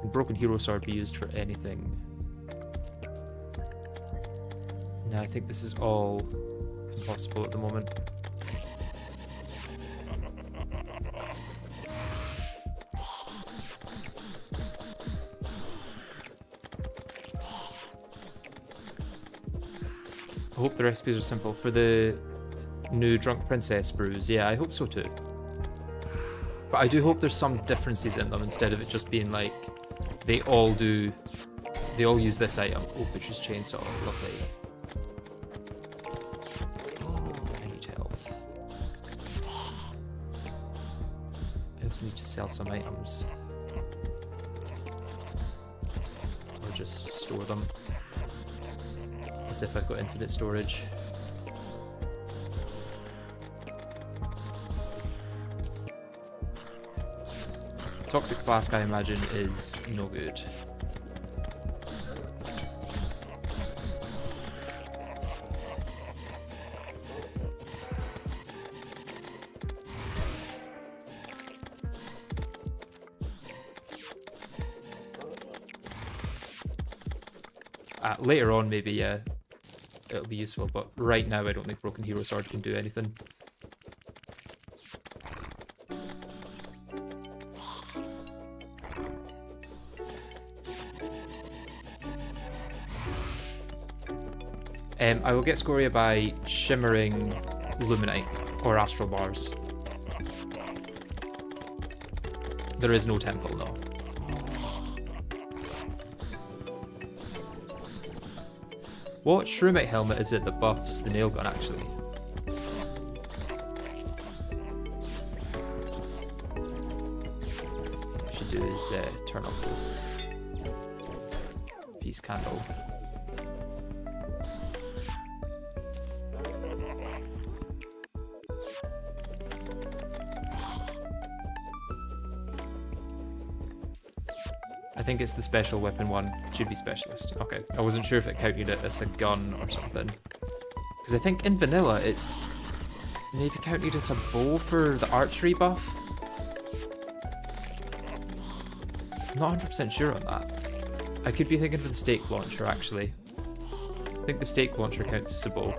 Can Broken Hero Sword be used for anything? No, I think this is all impossible at the moment. I hope the recipes are simple. For the new Drunk Princess brews, yeah, I hope so too. But I do hope there's some differences in them instead of it just being like, they all use this item. Oh, Butcher's Chainsaw, lovely. Need to sell some items or just store them as if I've got infinite storage. Toxic Flask, I imagine, is no good. Later on, maybe, yeah, it'll be useful, but right now I don't think Broken Hero Sword can do anything. I will get Scoria by Shimmering Luminite or Astral Bars. There is no temple, no. What Shroomite helmet is it that buffs the nail gun, actually? What I should do is turn off this peace candle. I think it's the special weapon one. Should be specialist. Okay, I wasn't sure if it counted it as a gun or something. Because I think in vanilla it's maybe counted as a bow for the archery buff. I'm not 100% sure on that. I could be thinking for the stake launcher actually. I think the stake launcher counts as a bow.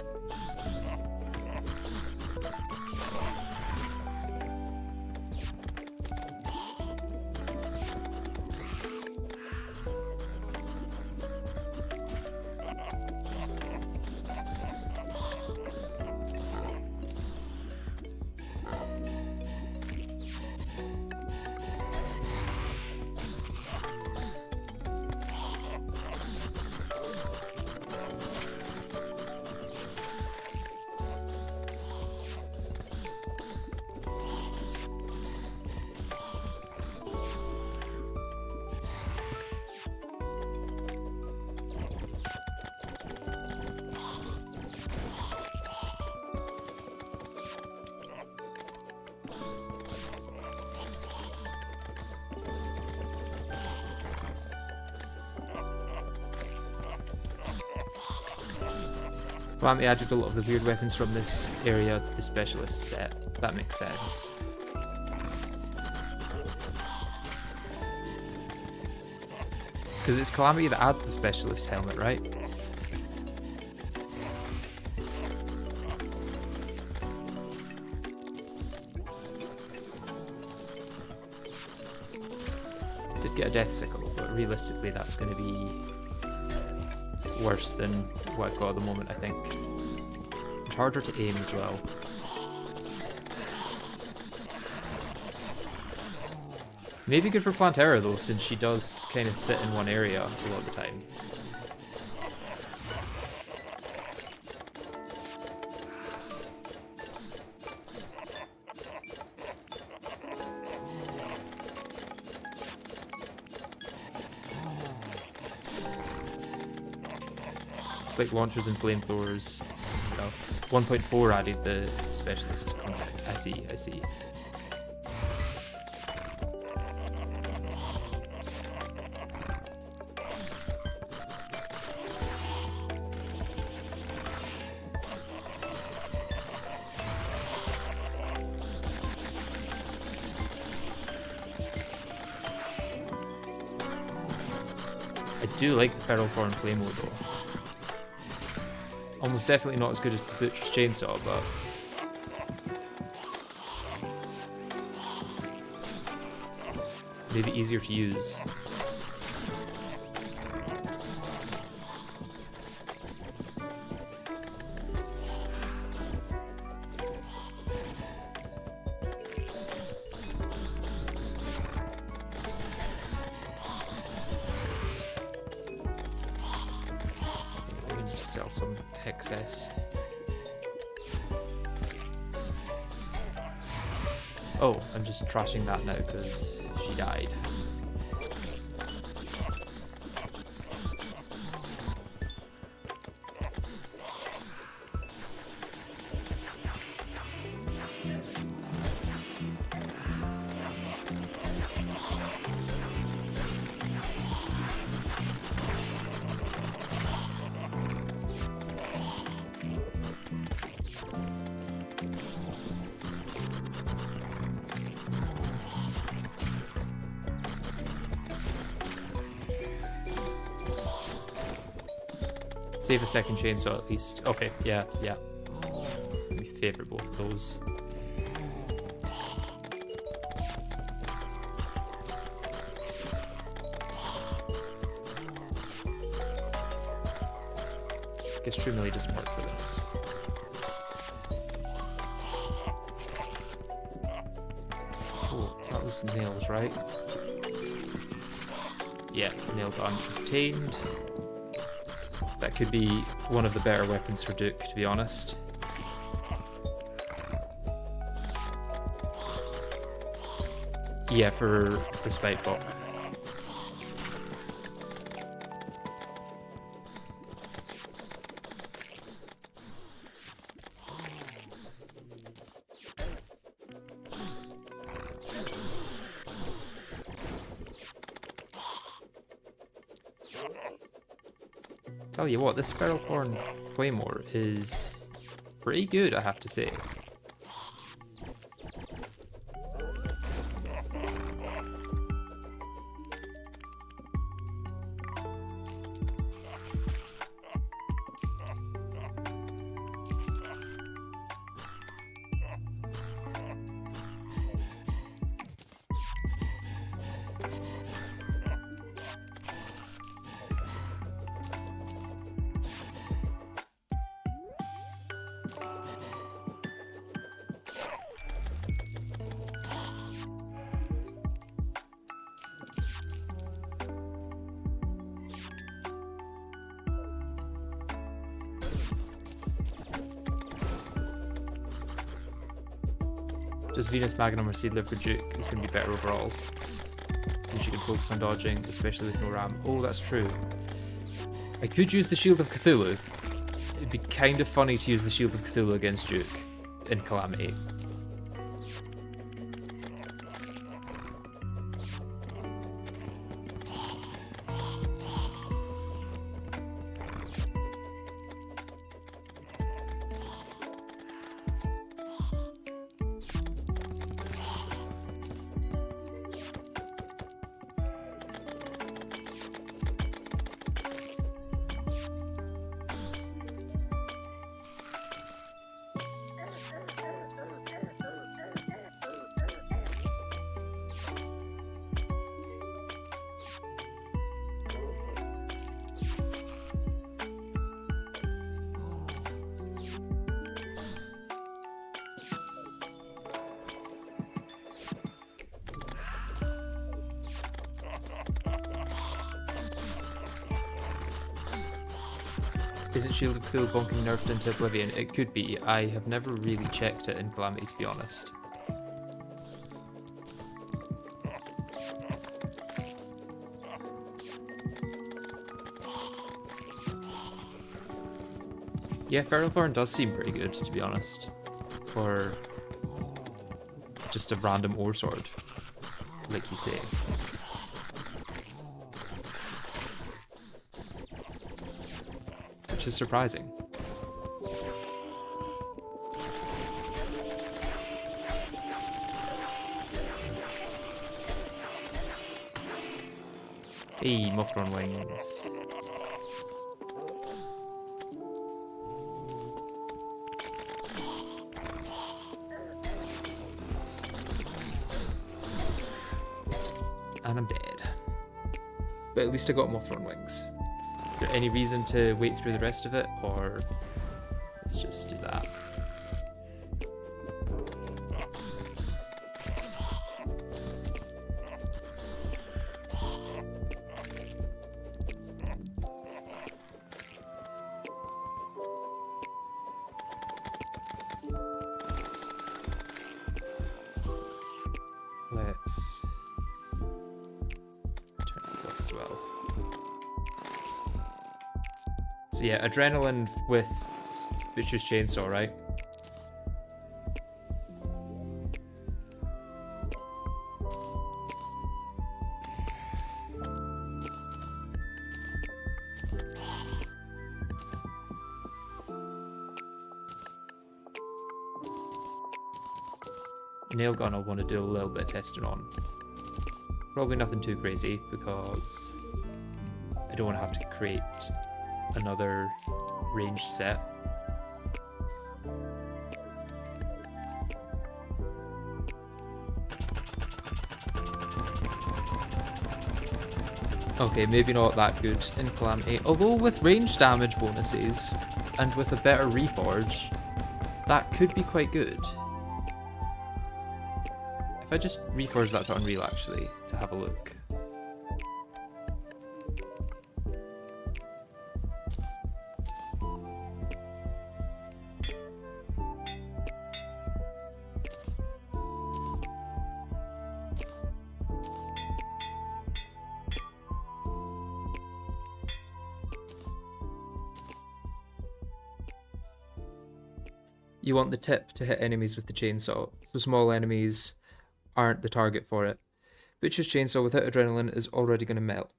Calamity added a lot of the weird weapons from this area to the specialist set. That makes sense. Because it's Calamity that adds the specialist helmet, right? Did get a death sickle, but realistically that's going to be worse than what I've got at the moment, I think. And harder to aim as well. Maybe good for Plantera though, since she does kind of sit in one area a lot of the time. It's like launchers and flamethrowers. No, 1.4 added the specialist concept. I see, I see. I do like the Feral Thorn Claymore though. Almost definitely not as good as the Butcher's Chainsaw, but maybe easier to use. Sell some excess. Oh, I'm just trashing that now because she died. Save a second chainsaw at least. Okay, yeah, yeah. We favour both of those. I guess True Melee doesn't work for this. Oh, that was nails, right? Yeah, nail gun obtained. That could be one of the better weapons for Duke, to be honest. Yeah, for Spitebok. Tell you what, this Feral Thorn Claymore is pretty good, I have to say. Just Venus Magnum or Seedler for Duke is going to be better overall, since you can focus on dodging, especially with no ram. Oh, that's true. I could use the Shield of Cthulhu. It'd be kind of funny to use the Shield of Cthulhu against Duke in Calamity. Isn't Shield of Cthulhu bonking nerfed into Oblivion? It could be. I have never really checked it in Calamity, to be honest. Yeah, Feral Thorn does seem pretty good, to be honest. For just a random ore sword, like you say. Which is surprising. Hey, Mothron wings. And I'm dead. But at least I got Mothron wings. Is there any reason to wait through the rest of it, or let's just do that? Let's turn these off as well. So yeah, adrenaline with Butcher's Chainsaw, right? Nail gun I'll want to do a little bit of testing on. Probably nothing too crazy because I don't want to have to create another ranged set. Okay, maybe not that good in Calamity. Although with range damage bonuses and with a better reforge, that could be quite good. If I just reforge that to Unreal actually, to have a look. You want the tip to hit enemies with the chainsaw, so small enemies aren't the target for it. Butcher's Chainsaw without adrenaline is already going to melt.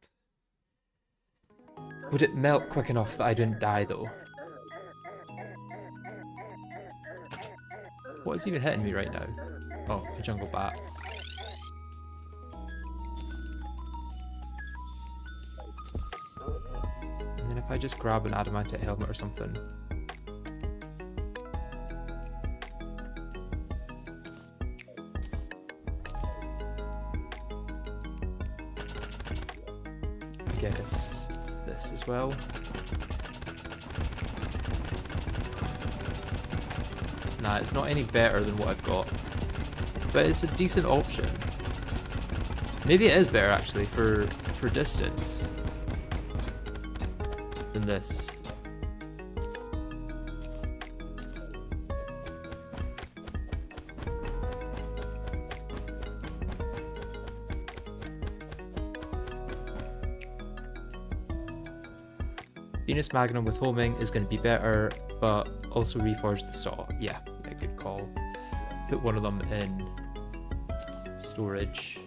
Would it melt quick enough that I didn't die though? What is even hitting me right now? Oh, a jungle bat. And then if I just grab an adamantite helmet or something. Guess this as well. Nah, it's not any better than what I've got, but it's a decent option. Maybe it is better actually for distance than this. Venus Magnum with homing is going to be better, but also reforge the saw. Yeah, good call. Put one of them in storage.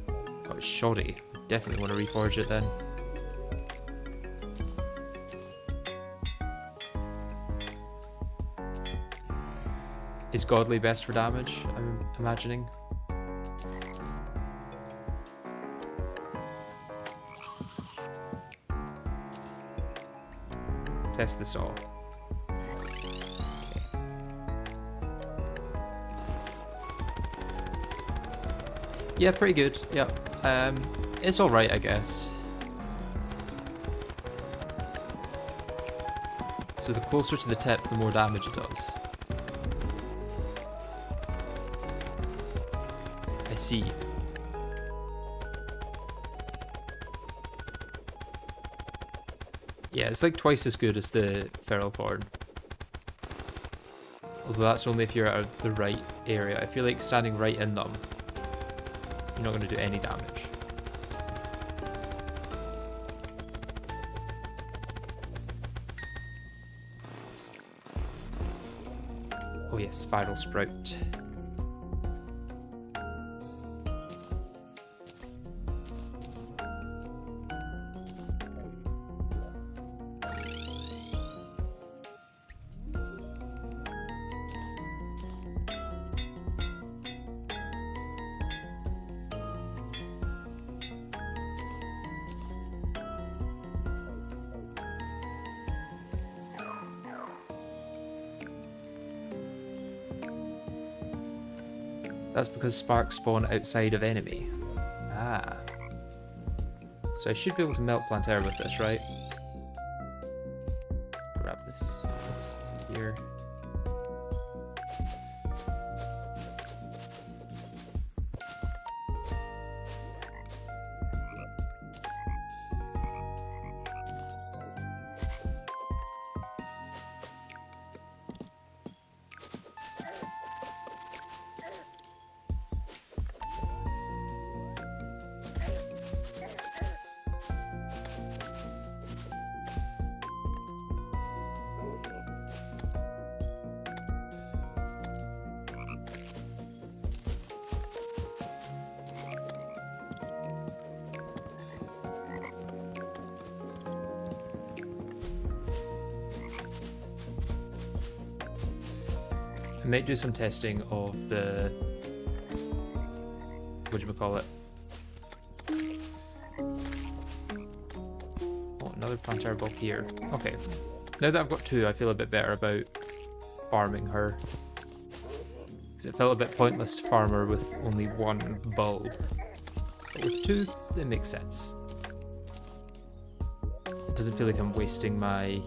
Oh, it's shoddy. Definitely want to reforge it then. Is Godly best for damage, I'm imagining? Test the saw. Okay. Yeah, pretty good. Yeah, it's all right, I guess. So the closer to the tip, the more damage it does. I see. Yeah, it's like twice as good as the feral thorn. Although that's only if you're out of the right area. If you're like standing right in them, you're not going to do any damage. Oh yes, spiral sprout. That's because sparks spawn outside of enemy. Ah. So I should be able to melt Plantera with this, right? Let's grab this here. I might do some testing of the, whatchamacallit? Oh, another Plantera block here. Okay, now that I've got two, I feel a bit better about farming her. Because it felt a bit pointless to farm her with only one bulb. But with two, it makes sense. It doesn't feel like I'm wasting my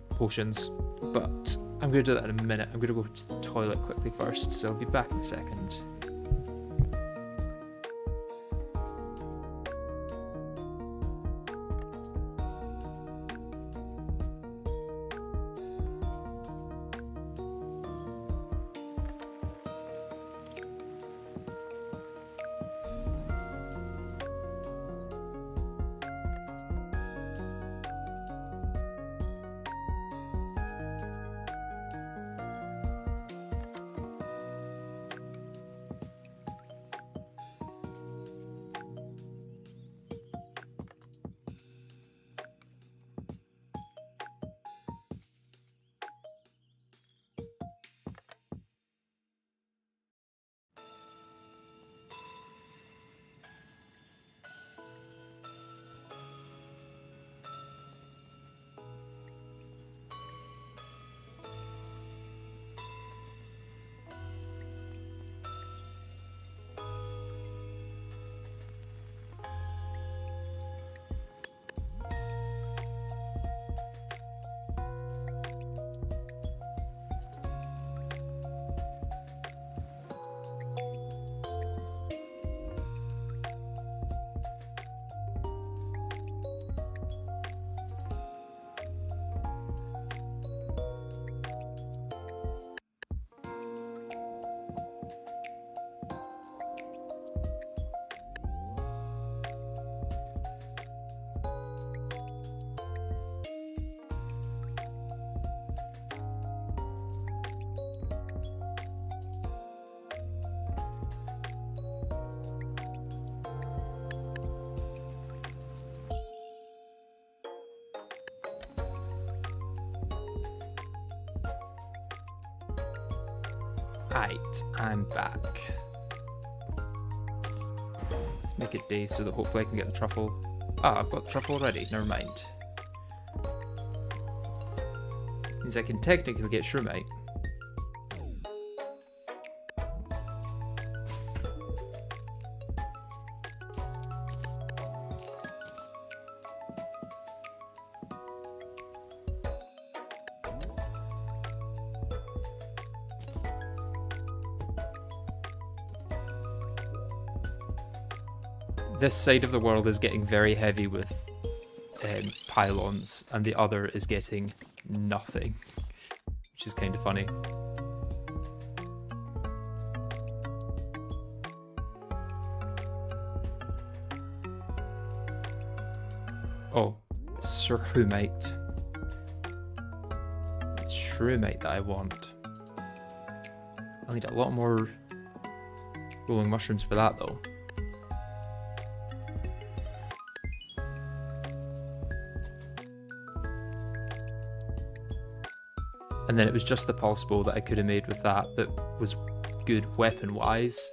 potions, but I'm going to do that in a minute. I'm going to go to the toilet quickly first, so I'll be back in a second. Right, I'm back. Let's make it day so that hopefully I can get the truffle. Ah, I've got the truffle already, never mind. Means I can technically get shroomite. This side of the world is getting very heavy with pylons, and the other is getting nothing, which is kind of funny. Oh, Shroomite. It's Shroomite that I want. I'll need a lot more rolling mushrooms for that though. And then it was just the pulse bow that I could have made with that was good weapon-wise.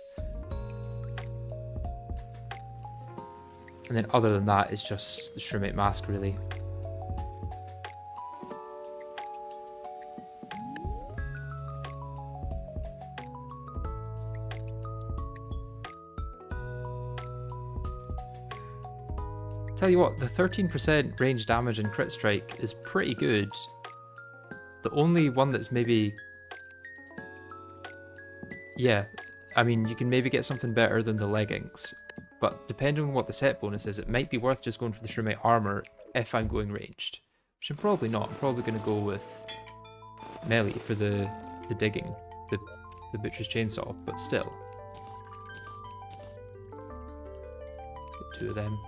And then other than that, it's just the Shroomite mask, really. Tell you what, the 13% range damage and crit strike is pretty good. The only one that's maybe... Yeah, I mean, you can maybe get something better than the leggings. But depending on what the set bonus is, it might be worth just going for the Shroomite armor if I'm going ranged. Which I'm probably not. I'm probably going to go with melee for the digging, the butcher's chainsaw, but still. Let's get 2 of them.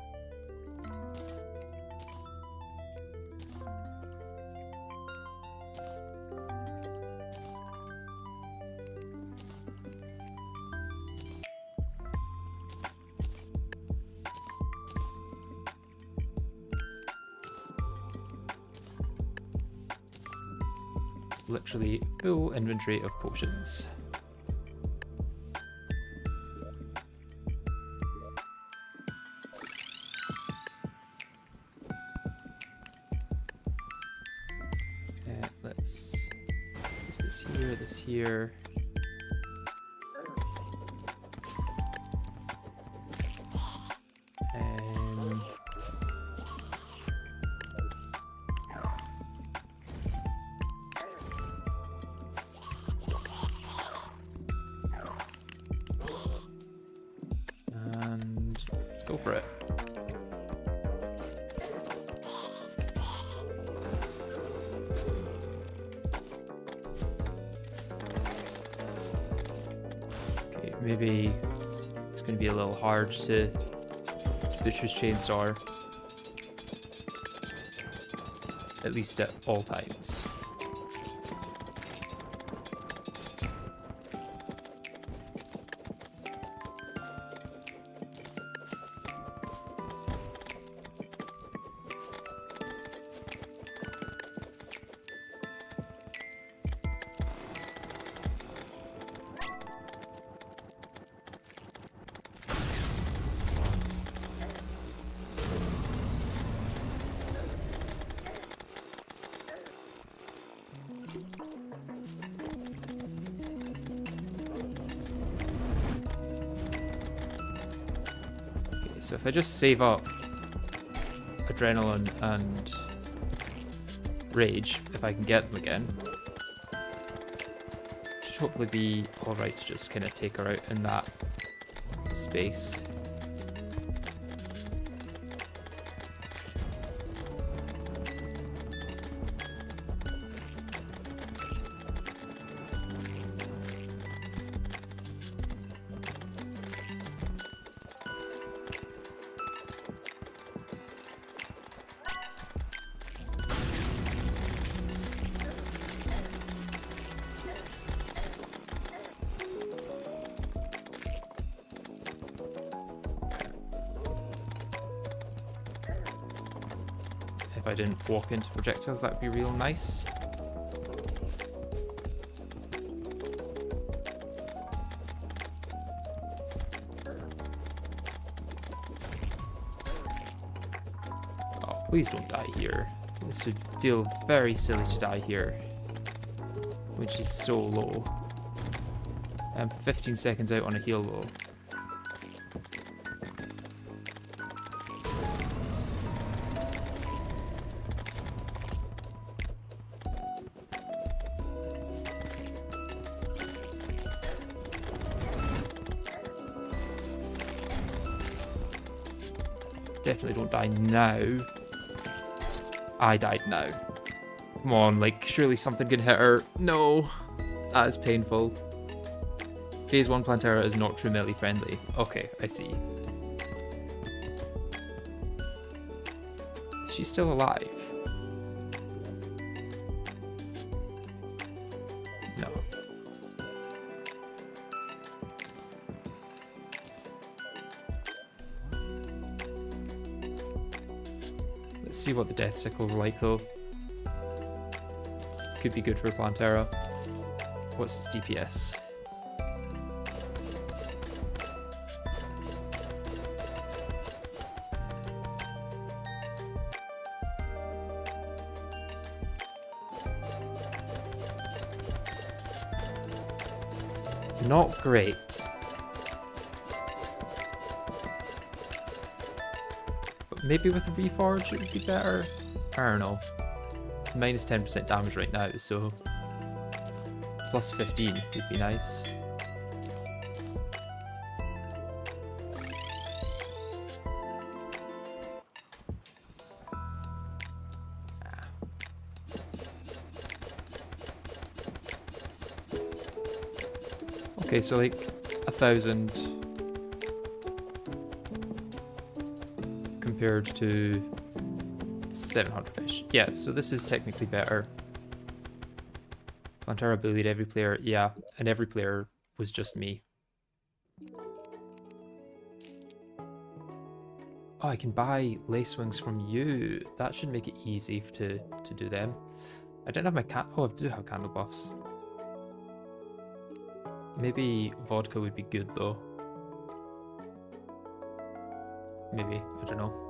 Literally full inventory of potions. Let's use this here. And let's go for it. Okay, maybe it's going to be a little hard to butcher's chainsaw, at least at all times. So if I just save up Adrenaline and Rage, if I can get them again, should hopefully be alright to just kind of take her out in that space. If I didn't walk into projectiles, that would be real nice. Oh, please don't die here. This would feel very silly to die here, which is so low. I'm 15 seconds out on a heal though. Definitely don't die now. I died now. Come on, like, surely something can hit her. No, that is painful. Phase 1 Plantera is not true melee friendly. Okay, I see. She's still alive. No. Let's see what the death sickle's like though. Could be good for Plantera. What's its DPS? Not great. But maybe with a reforge it would be better. I don't know. It's minus 10% damage right now, so plus 15 would be nice. Okay, so like 1,000 compared to 700-ish. Yeah, so this is technically better. Plantera bullied every player, yeah, and every player was just me. Oh, I can buy lace wings from you. That should make it easy to do them. I don't have my oh, I do have candle buffs. Maybe vodka would be good though. Maybe, I don't know.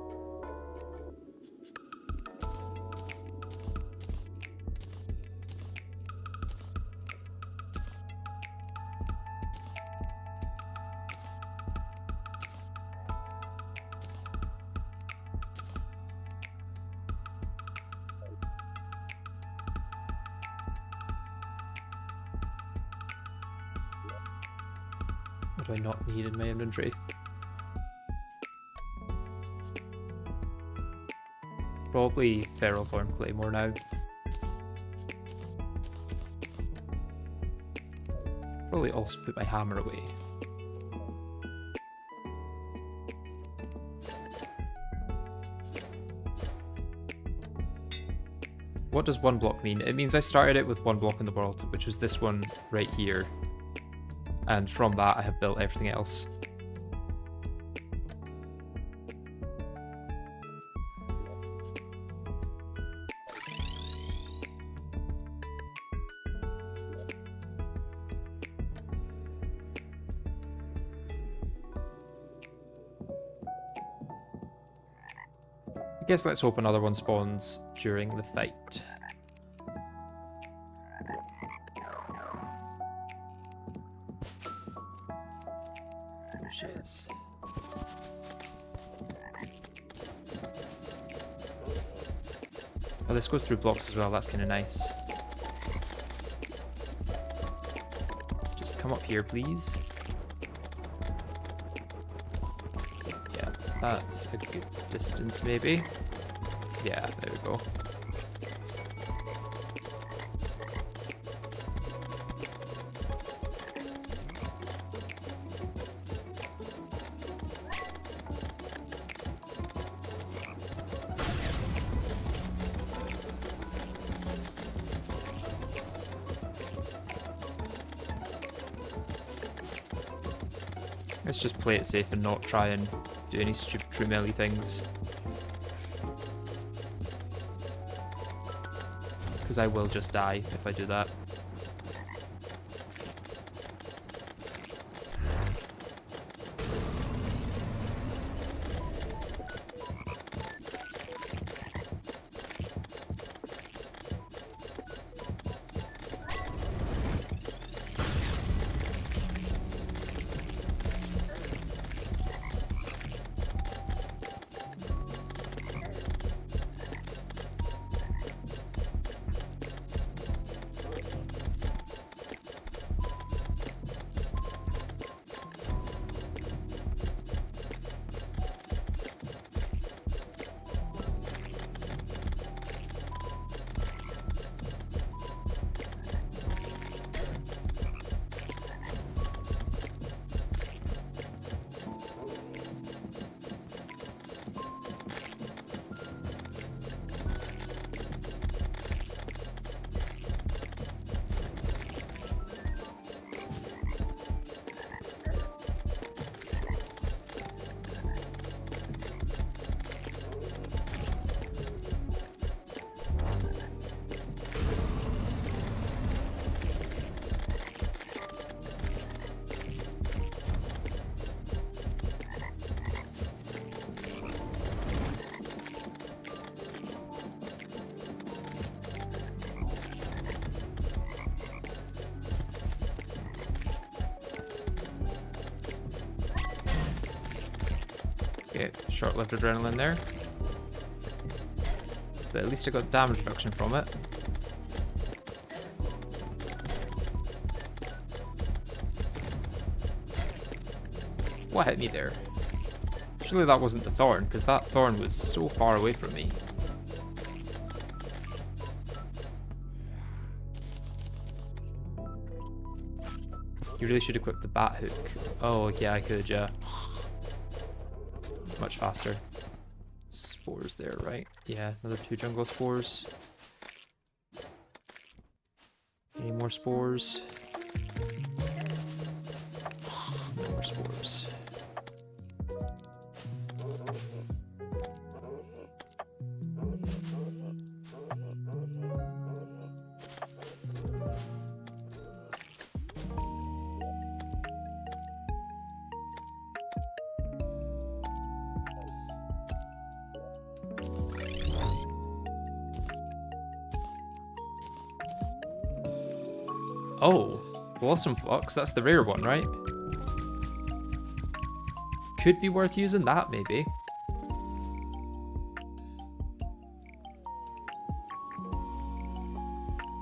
What do I not need in my inventory? Probably Feral Thorn Claymore now. Probably also put my hammer away. What does one block mean? It means I started it with one block in the world, which was this one right here. And from that I have built everything else. I guess let's hope another one spawns during the fight. There she is. Oh, this goes through blocks as well, that's kind of nice. Just come up here, please. Yeah, that's a good distance, maybe. Yeah, there we go. Let's just play it safe and not try and do any stupid true melee things. Because I will just die if I do that. Okay, short-lived adrenaline there. But at least I got damage reduction from it. What hit me there? Surely that wasn't the thorn, because that thorn was so far away from me. You really should equip the bat hook. Oh, yeah, I could, yeah. Much faster. Spores there, right? Yeah, another 2 jungle spores. Any more spores? No more spores. Oh, Blossom Flux, that's the rare one, right? Could be worth using that, maybe.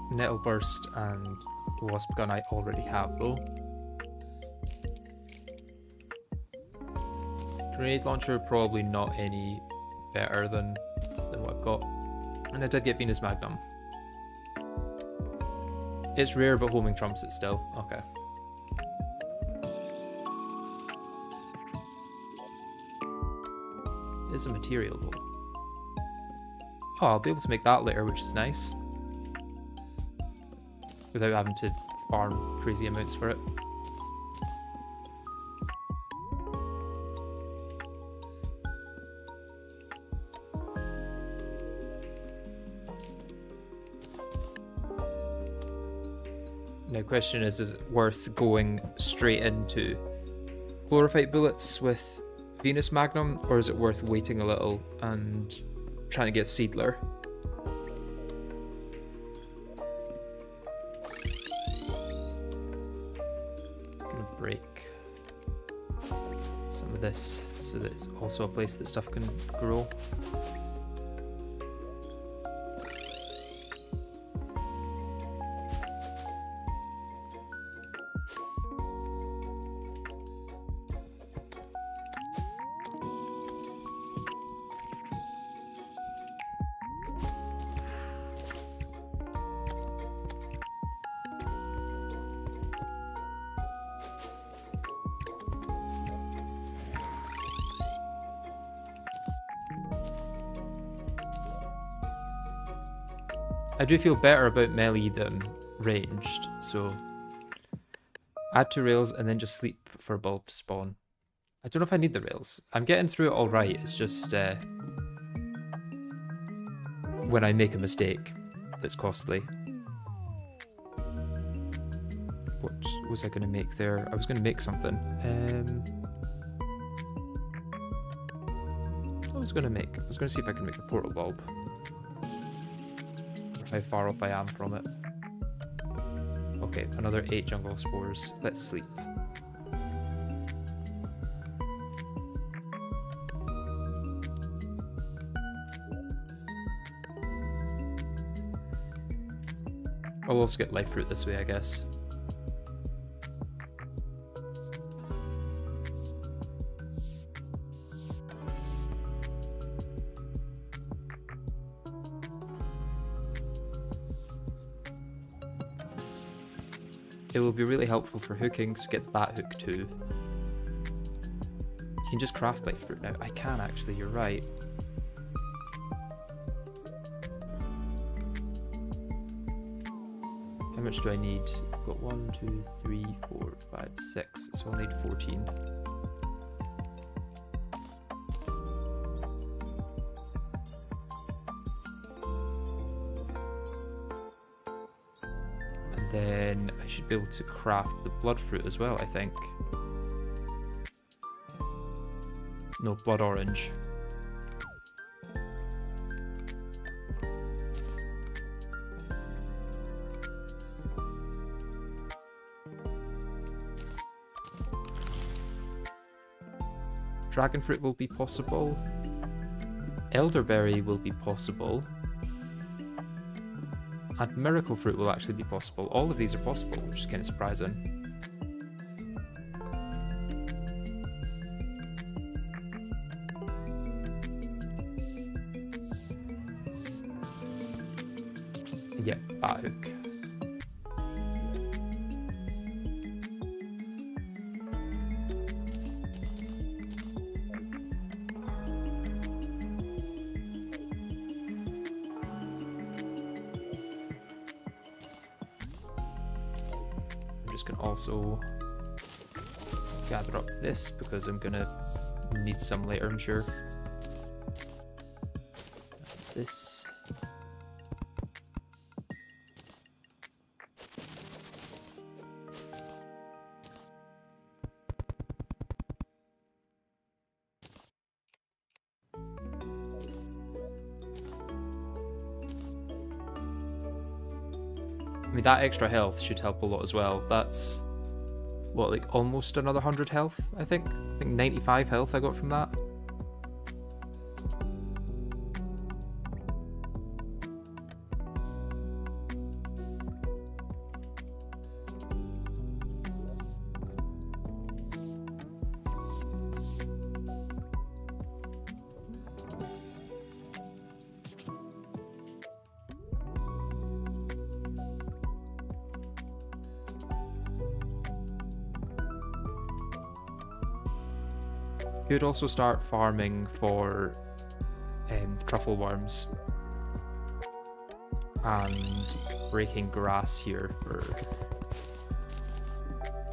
Nettle Burst and Wasp Gun I already have, though. Grenade Launcher, probably not any better than what I've got. And I did get Venus Magnum. It's rare, but homing trumps it still. Okay. It's a material, though. Oh, I'll be able to make that later, which is nice. Without having to farm crazy amounts for it. Now, question is it worth going straight into Chlorophyte bullets with Venus Magnum, or is it worth waiting a little and trying to get Seedler? I'm gonna break some of this so that it's also a place that stuff can grow. I do feel better about melee than ranged, so add 2 rails and then just sleep for a bulb to spawn. I don't know if I need the rails. I'm getting through it all right, it's just when I make a mistake that's costly. What was I going to make there? I was going to make something. What was I going to make? I was going to see if I can make the portal bulb. How far off I am from it. Okay, another 8 jungle spores. Let's sleep. I'll also get life fruit this way, I guess. It will be really helpful for hooking, so get the bat hook too. You can just craft life fruit now. I can actually, you're right. How much do I need? I've got 1, 2, 3, 4, 5, 6, so I'll need 14. Then I should be able to craft the blood fruit as well, I think. No, blood orange. Dragon fruit will be possible. Elderberry will be possible. And miracle fruit will actually be possible. All of these are possible, which is kind of surprising. Yeah, bat hook. I'm just gonna also gather up this because I'm gonna need some later, I'm sure. This. I mean, that extra health should help a lot as well. That's, what, like almost another 100 health, I think? I think 95 health I got from that. Could also start farming for truffle worms and breaking grass here for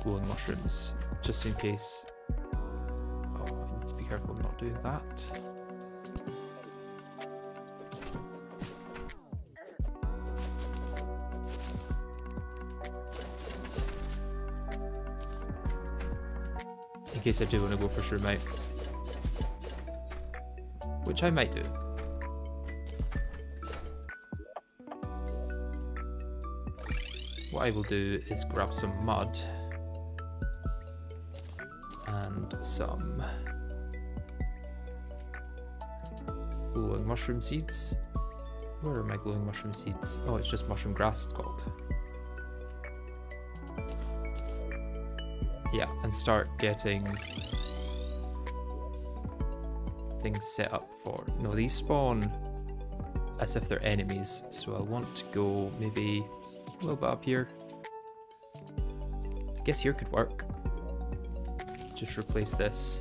glowing mushrooms, just in case. Oh, I need to be careful not doing that. In case I do want to go for shroom out. Which I might do. What I will do is grab some mud and some glowing mushroom seeds. Where are my glowing mushroom seeds? Oh, it's just mushroom grass it's called. Yeah, and start getting things set up for... No, these spawn as if they're enemies, so I'll want to go maybe a little bit up here. I guess here could work. Just replace this.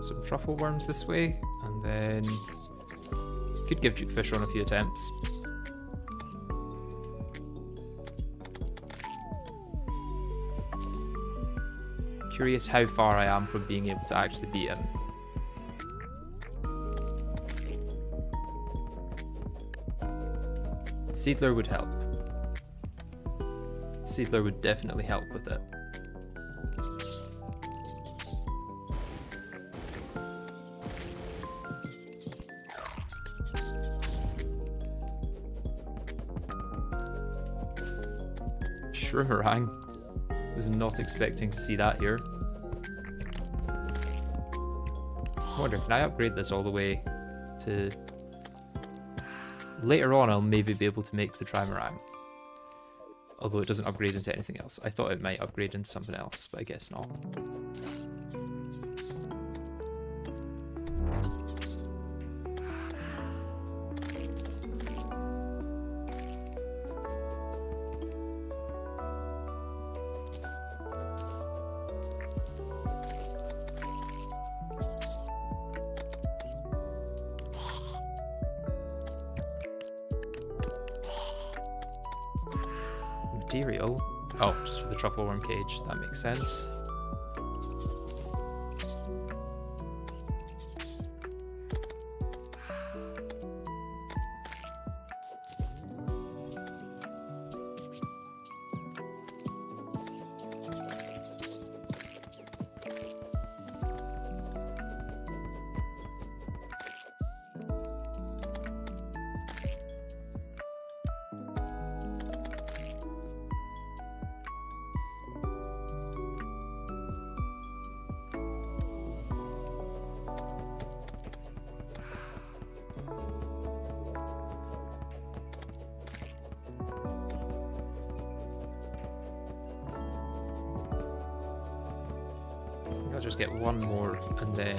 Some truffle worms this way, and then could give Dukefish on a few attempts. Curious how far I am from being able to actually beat him. Seedler would help. Seedler would definitely help with it. Shrimmerang. Was not expecting to see that here. I wonder, can I upgrade this all the way to... Later on, I'll maybe be able to make the Trimarang. Although it doesn't upgrade into anything else. I thought it might upgrade into something else, but I guess not. Material? Oh, just for the truffle worm cage. That makes sense. I'll just get one more and then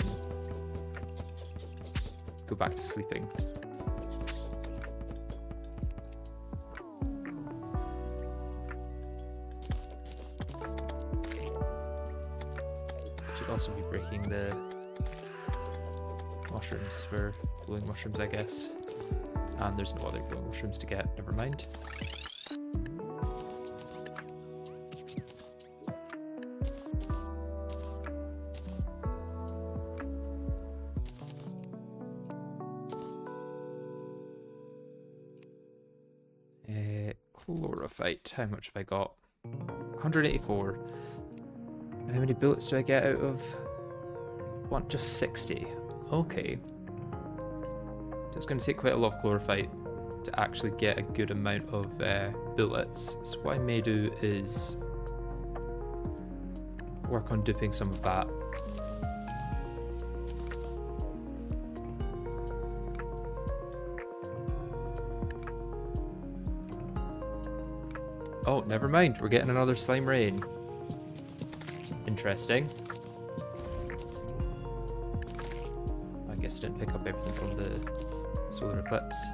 go back to sleeping. Should also be breaking the mushrooms for glowing mushrooms, I guess. And there's no other glowing mushrooms to get, never mind. Chlorophyte, how much have I got? 184. And how many bullets do I get out of? Want just 60. Okay. So it's going to take quite a lot of chlorophyte to actually get a good amount of bullets. So what I may do is work on duping some of that. Oh, never mind. We're getting another slime rain. Interesting. I guess I didn't pick up everything from the solar eclipse.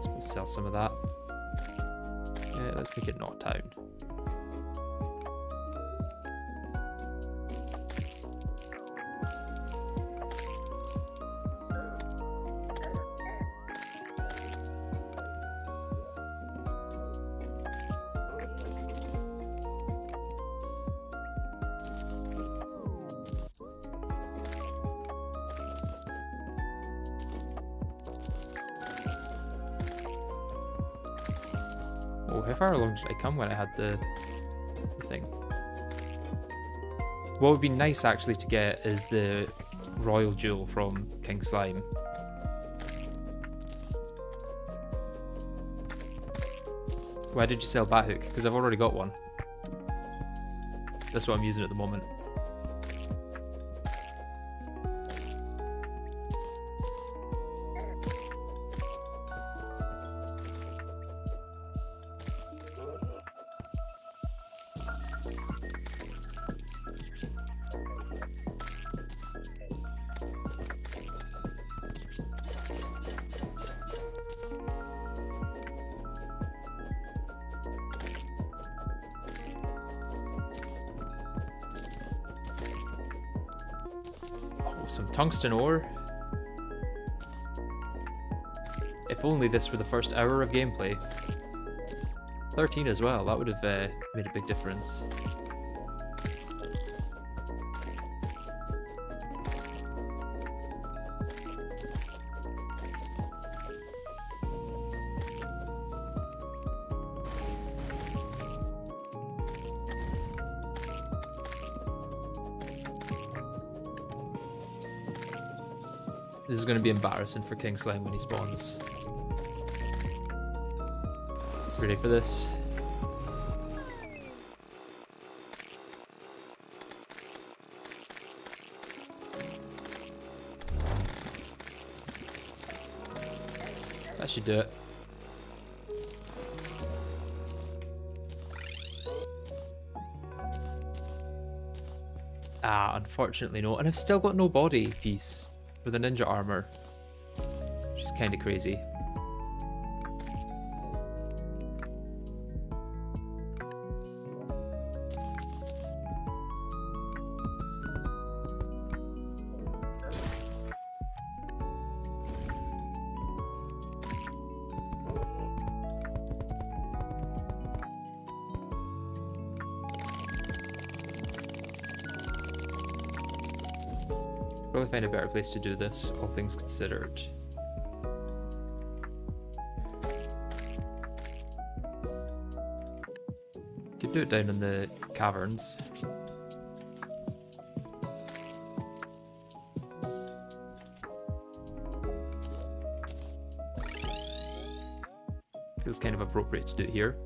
So we'll sell some of that. Yeah, let's make it not town. Oh, how far along did I come when I had the thing? What would be nice actually to get is the Royal Jewel from King Slime. Why did you sell Bathook? Because I've already got one. That's what I'm using at the moment. Some tungsten ore. If only this were the first hour of gameplay. 13 as well, that would have made a big difference. This is going to be embarrassing for King Slime when he spawns. Ready for this? That should do it. Ah, unfortunately no. And I've still got no body piece with a ninja armor, which is kind of crazy. Probably find a better place to do this, all things considered. Could do it down in the caverns. Feels kind of appropriate to do it here.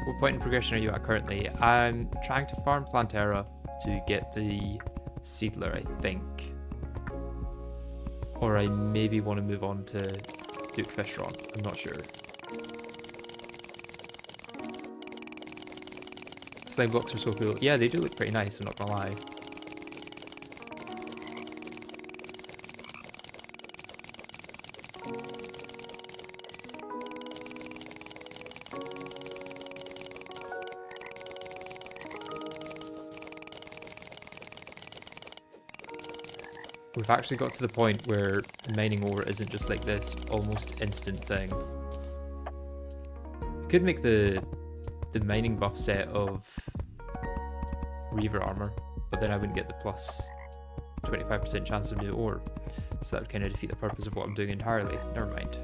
What point in progression are you at currently? I'm trying to farm Plantera to get the Seedler, I think. Or I maybe want to move on to Duke Fishron, I'm not sure. Slime blocks are so cool. Yeah, they do look pretty nice, I'm not gonna lie. We've actually got to the point where mining ore isn't just like this almost instant thing. I could make the mining buff set of Reaver armor, but then I wouldn't get the plus 25% chance of new ore. So that would kind of defeat the purpose of what I'm doing entirely. Never mind.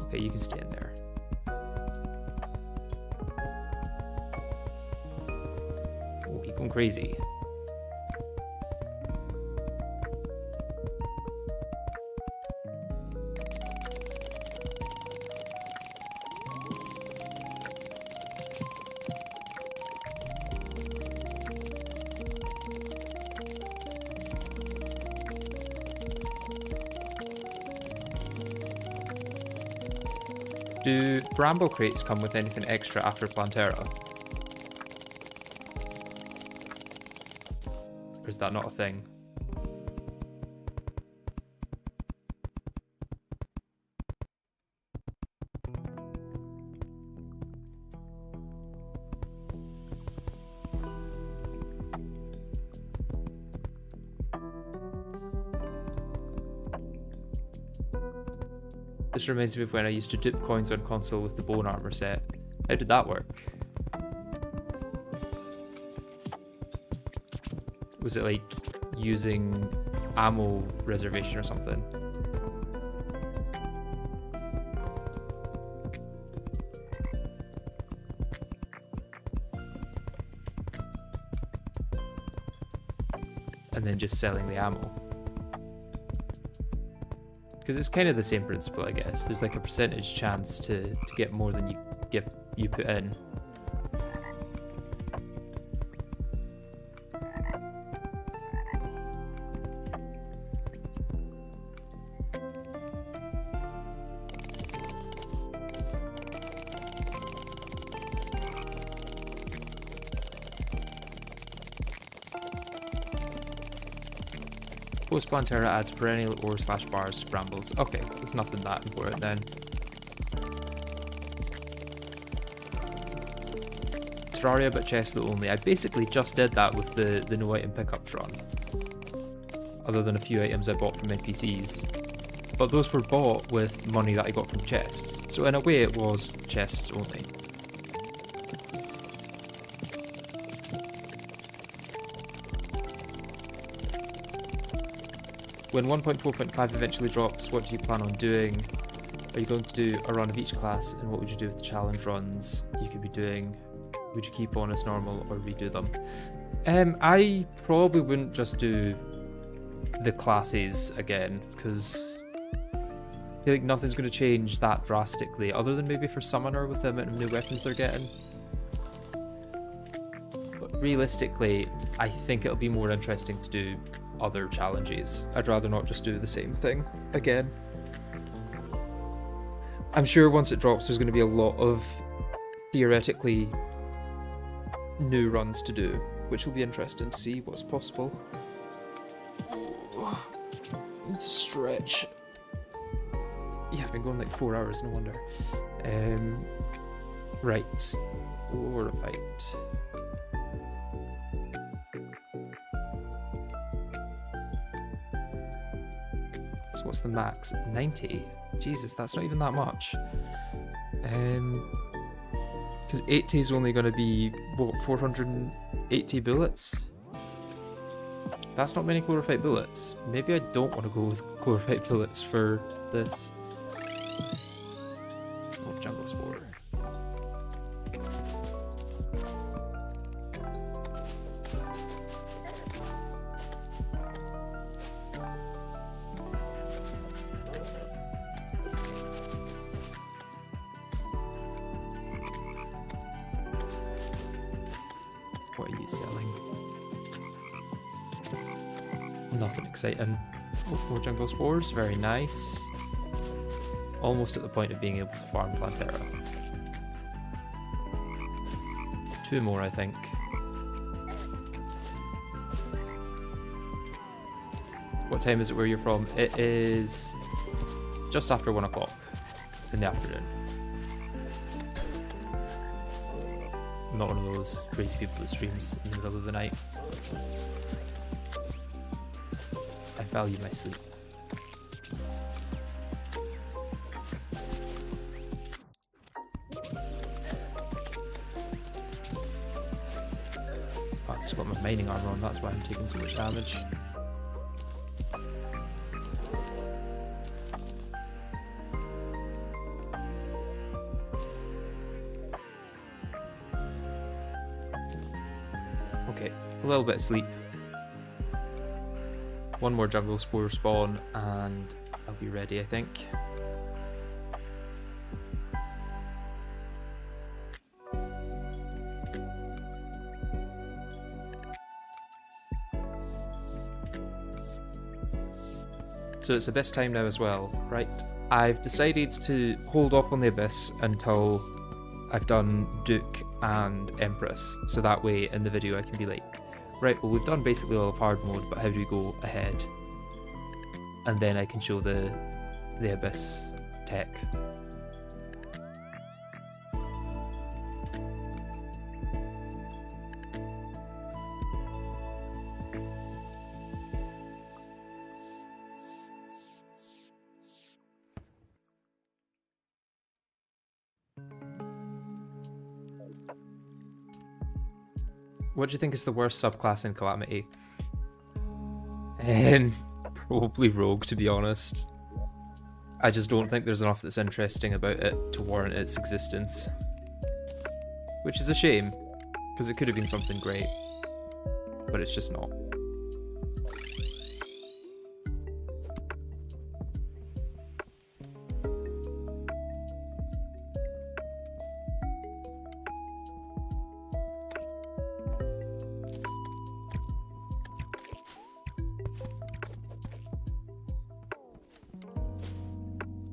Okay, you can stay in there. Oh, he's going crazy. Do bramble crates come with anything extra after Plantera? Or is that not a thing? This reminds me of when I used to dupe coins on console with the bone armor set. How did that work? Was it like using ammo reservation or something? And then just selling the ammo? Because it's kind of the same principle, I guess. There's like a percentage chance to get more than you put in. Post Plantera adds perennial ore / bars to brambles. Okay, there's nothing that important then. Terraria but chest loot only. I basically just did that with the no item pickups run. Other than a few items I bought from NPCs. But those were bought with money that I got from chests. So in a way it was chests only. When 1.4.5 eventually drops, what do you plan on doing? Are you going to do a run of each class, and what would you do with the challenge runs you could be doing? Would you keep on as normal or redo them? I probably wouldn't just do the classes again, because I feel like nothing's going to change that drastically, other than maybe for Summoner with the amount of new weapons they're getting. But realistically, I think it'll be more interesting to do other challenges. I'd rather not just do the same thing again. I'm sure once it drops there's going to be a lot of theoretically new runs to do, which will be interesting to see what's possible. It's a stretch. Yeah, I've been going like 4 hours, no wonder. Right. Chlorophyte. So what's the max? 90? Jesus, that's not even that much. Because 80 is only going to be, what, 480 bullets? That's not many chlorophyte bullets. Maybe I don't want to go with chlorophyte bullets for this. Oh, jungle spore. What are you selling? Nothing exciting. Oh, more jungle spores, very nice. Almost at the point of being able to farm Plantera. 2 more, I think. What time is it where you're from? It is just after 1 o'clock in the afternoon. I'm not one of those crazy people that streams in the middle of the night. I value my sleep. Oh, I've just got my mining armor on, that's why I'm taking so much damage. Okay, a little bit of sleep. 1 more jungle spore spawn and I'll be ready, I think. So it's Abyss time now as well, right? I've decided to hold off on the Abyss until I've done Duke and Empress, so that way in the video I can be like, right, well we've done basically all of hard mode, but how do we go ahead? And then I can show the Abyss tech. What do you think is the worst subclass in Calamity? Probably Rogue, to be honest. I just don't think there's enough that's interesting about it to warrant its existence. Which is a shame, because it could have been something great, but it's just not.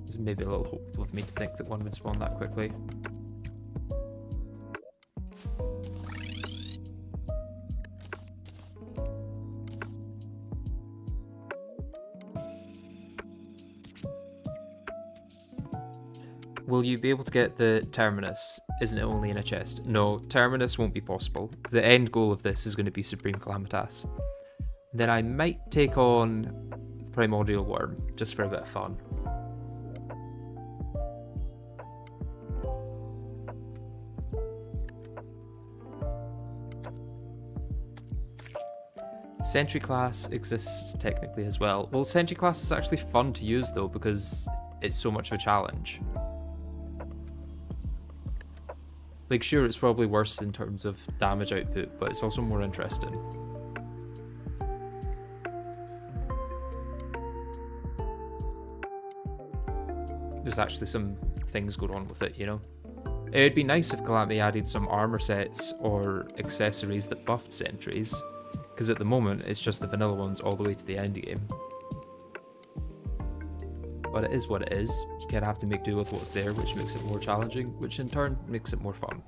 It's maybe a little hopeful of me to think that one would spawn that quickly. Will you be able to get the Terminus? Isn't it only in a chest? No, Terminus won't be possible. The end goal of this is going to be Supreme Calamitas. Then I might take on the Primordial Worm, just for a bit of fun. Sentry class exists technically as well. Well, Sentry class is actually fun to use though, because it's so much of a challenge. Like, sure, it's probably worse in terms of damage output, but it's also more interesting. There's actually some things going on with it, you know? It would be nice if Calamity added some armor sets or accessories that buffed sentries, because at the moment it's just the vanilla ones all the way to the end game. But it is what it is. You kind of have to make do with what's there, which makes it more challenging, which in turn makes it more fun.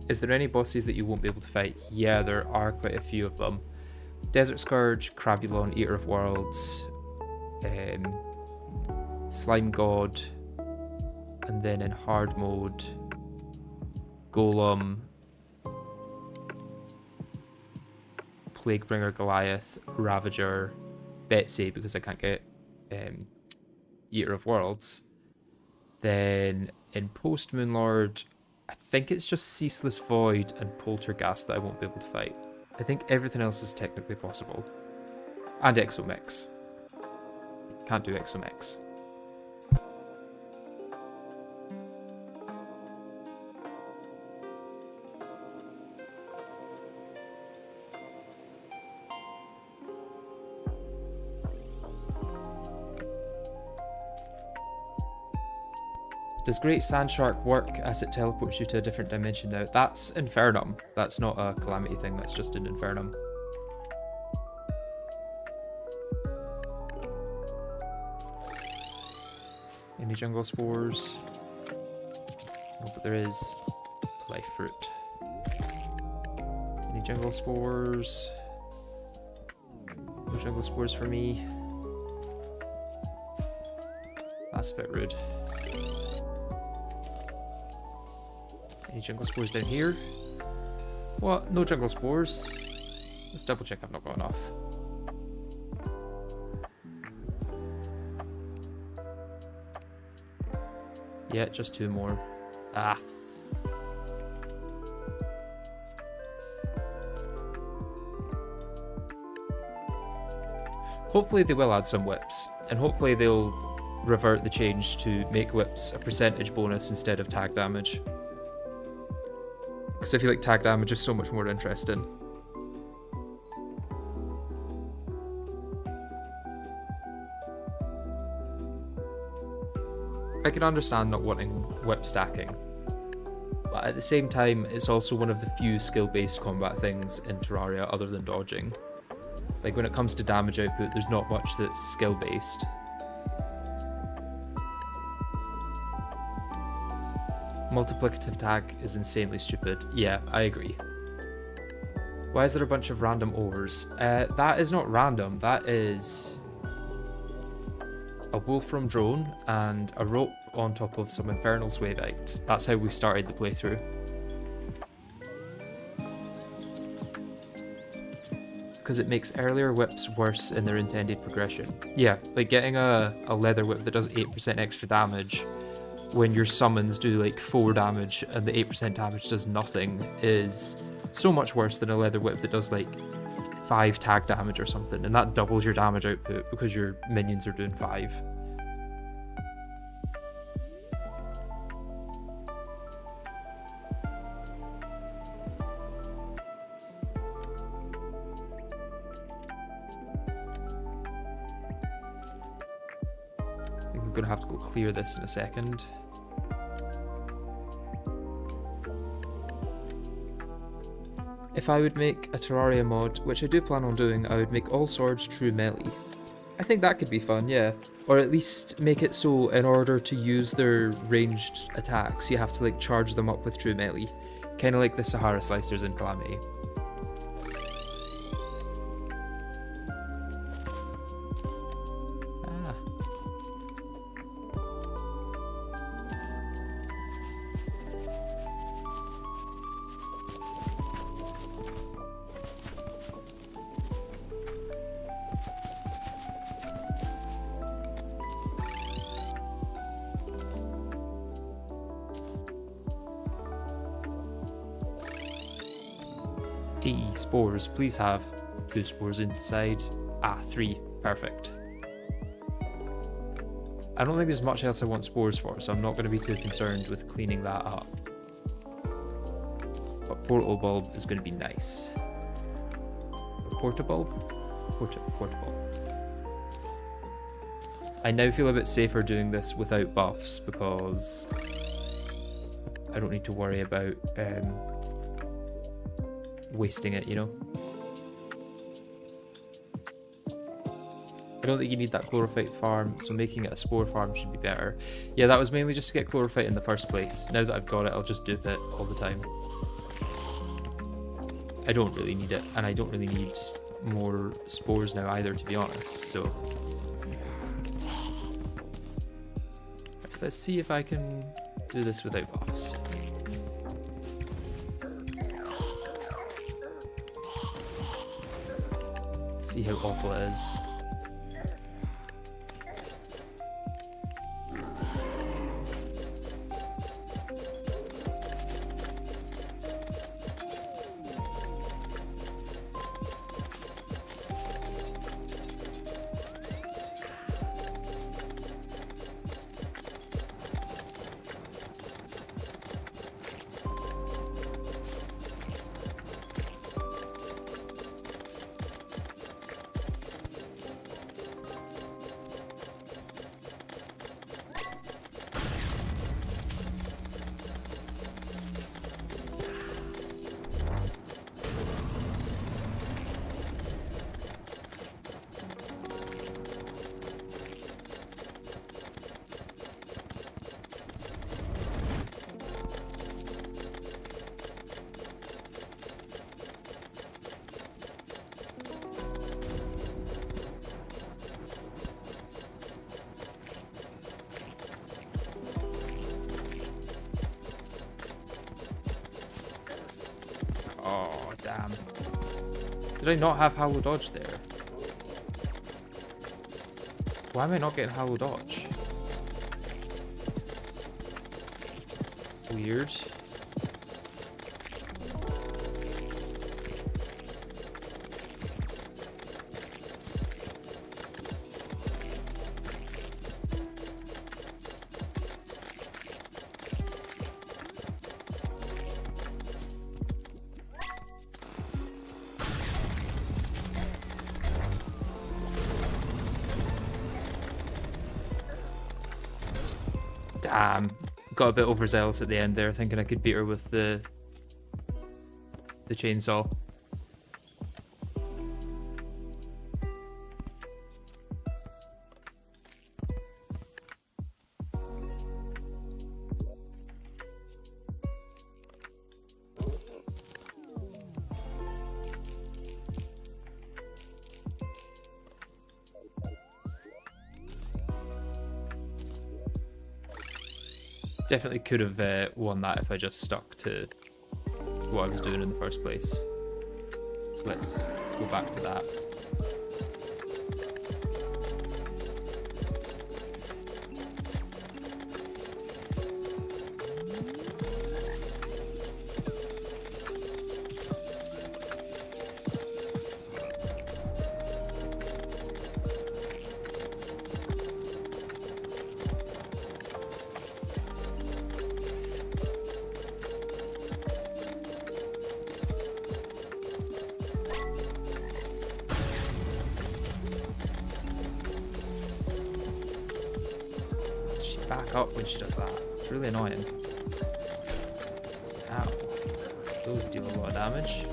Is there any bosses that you won't be able to fight? Yeah, there are quite a few of them. Desert Scourge, Crabulon, Eater of Worlds, Slime God, and then in hard mode, Golem, Plaguebringer Goliath, Ravager, Betsy, because I can't get Eater of Worlds. Then in Post Moonlord, I think it's just Ceaseless Void and Poltergeist that I won't be able to fight. I think everything else is technically possible. And Exomix. Can't do Exomix. Does Great Sand Shark work as it teleports you to a different dimension now? That's Infernum. That's not a Calamity thing, that's just an Infernum. Any jungle spores? No, but there is life fruit. Any jungle spores? No jungle spores for me. That's a bit rude. Any jungle spores down here? What? No jungle spores? Let's double check I've not got enough. Yeah, just 2 more. Ah. Hopefully they will add some whips, and hopefully they'll revert the change to make whips a percentage bonus instead of tag damage. Because I feel like tag damage is so much more interesting. I can understand not wanting whip stacking, but at the same time it's also one of the few skill-based combat things in Terraria other than dodging. Like when it comes to damage output, there's not much that's skill-based. Multiplicative tag is insanely stupid. Yeah, I agree. Why is there a bunch of random ores? That is not random. That is a Wolfram drone and a rope on top of some Infernal Swavite. That's how we started the playthrough. Because it makes earlier whips worse in their intended progression. Yeah, like getting a leather whip that does 8% extra damage when your summons do like 4 damage and the 8% damage does nothing is so much worse than a leather whip that does like 5 tag damage or something, and that doubles your damage output because your minions are doing 5. I think I'm gonna have to go clear this in a second. If I would make a Terraria mod, which I do plan on doing, I would make all swords true melee. I think that could be fun, yeah. Or at least make it so in order to use their ranged attacks, you have to like charge them up with true melee. Kind of like the Sahara Slicers in Calamity. Spores, please have 2 spores inside. 3, perfect. I don't think there's much else I want spores for, so I'm not going to be too concerned with cleaning that up. But portal bulb is going to be nice. Portabulb? Portabulb. I now feel a bit safer doing this without buffs because I don't need to worry about wasting it, you know? I don't think you need that chlorophyte farm, so making it a spore farm should be better. Yeah, that was mainly just to get chlorophyte in the first place. Now that I've got it, I'll just dupe it all the time. I don't really need it, and I don't really need more spores now either, to be honest, so... Let's see if I can do this without buffs. See how awful it is. Oh, damn. Did I not have Hollow Dodge there? Why am I not getting Hollow Dodge? Weird. Damn, got a bit overzealous at the end there, thinking I could beat her with the chainsaw. Definitely could have won that if I just stuck to what I was doing in the first place. So let's go back to that. Back up when she does that. It's really annoying. Ow. Those deal a lot of damage.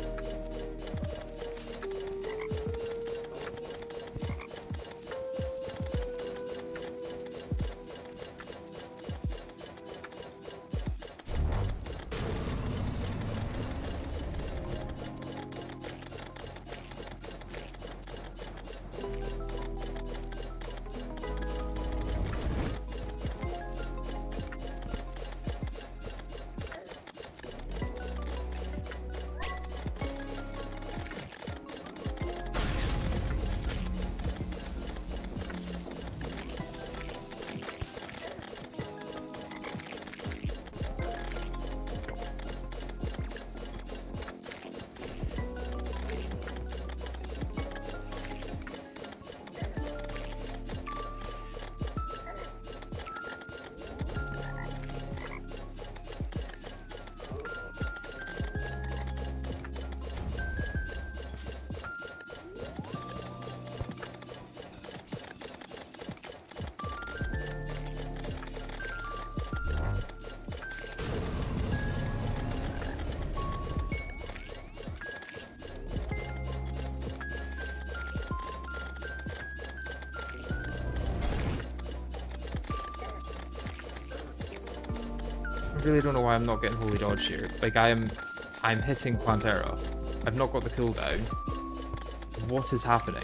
really don't know why I'm not getting holy dodge here. Like, I'm hitting Plantera. I've not got the cooldown. What is happening?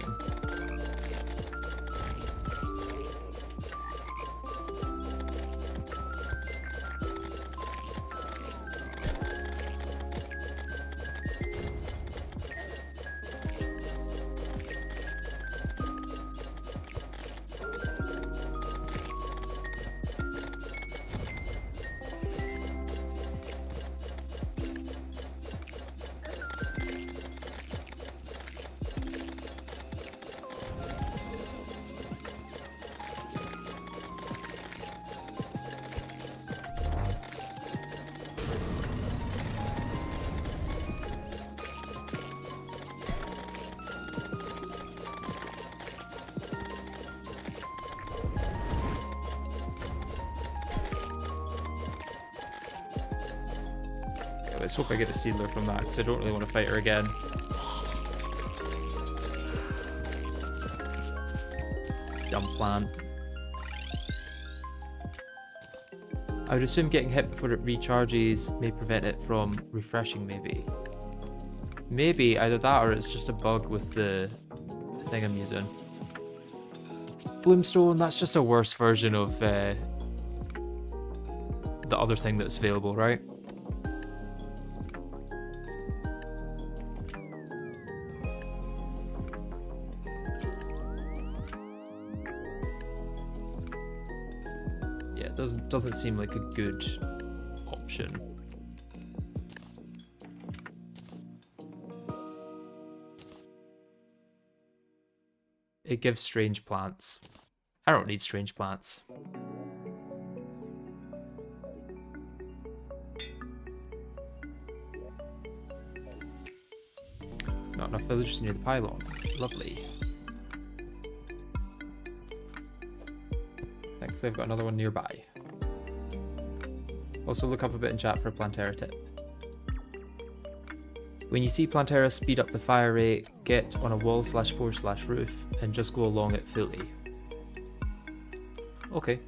Let's hope I get the Seedler from that, because I don't really want to fight her again. Dumb plan. I would assume getting hit before it recharges may prevent it from refreshing, maybe. Maybe, either that or it's just a bug with the thing I'm using. Bloomstone, that's just a worse version of the other thing that's available, right? Doesn't seem like a good option. It gives strange plants. I don't need strange plants. Not enough villagers near the pylon. Lovely. Thankfully I've got another one nearby. Also look up a bit in chat for a Plantera tip. When you see Plantera speed up the fire rate, get on a wall/floor/roof and just go along it fully. Okay.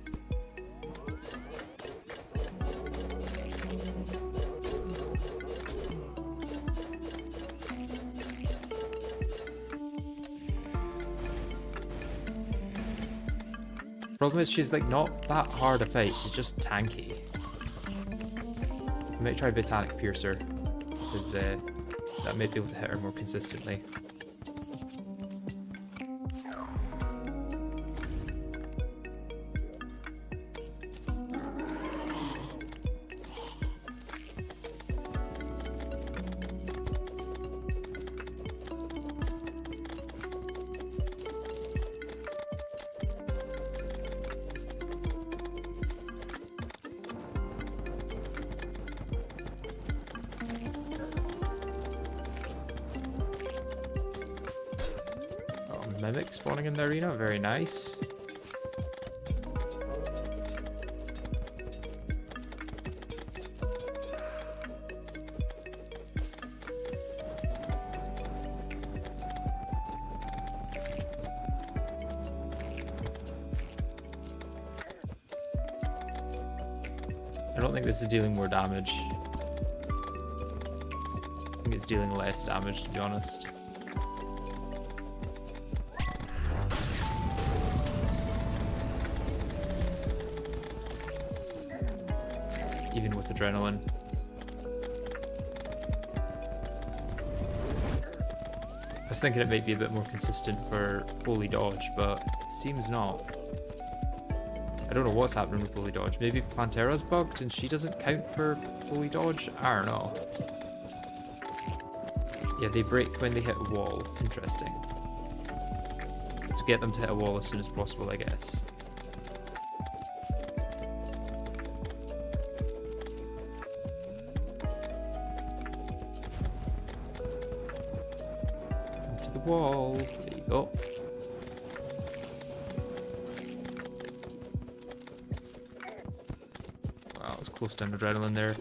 Problem is she's like not that hard a fight, she's just tanky. I might try Botanic Piercer, because that might be able to hit her more consistently. Mimic spawning in the arena, very nice. I don't think this is dealing more damage. I think it's dealing less damage, to be honest. Even with adrenaline. I was thinking it might be a bit more consistent for Holy Dodge, but it seems not. I don't know what's happening with Holy Dodge. Maybe Plantera's bugged and she doesn't count for Holy Dodge? I don't know. Yeah, they break when they hit a wall. Interesting. So get them to hit a wall as soon as possible, I guess. Wall. There you go. Wow, it was close to adrenaline there.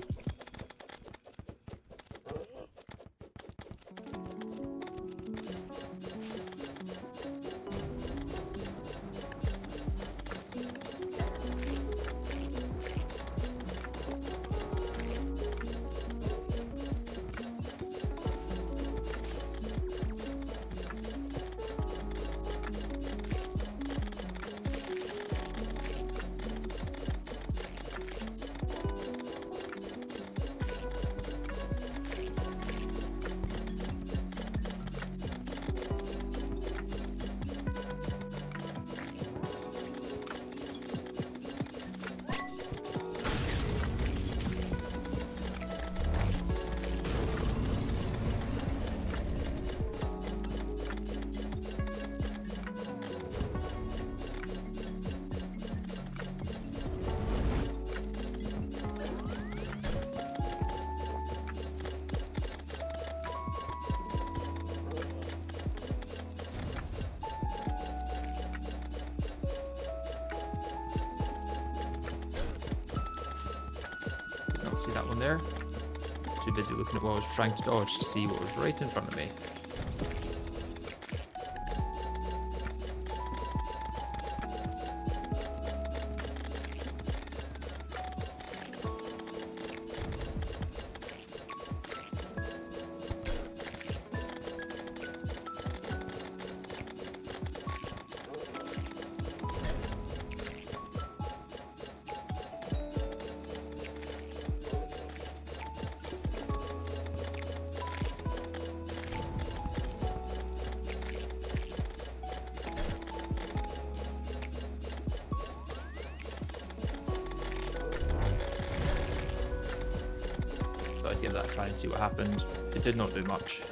see that one there. Too busy looking at what I was trying to dodge to see what was right in front of me. I'd give that a try and see what happened. It did not do much.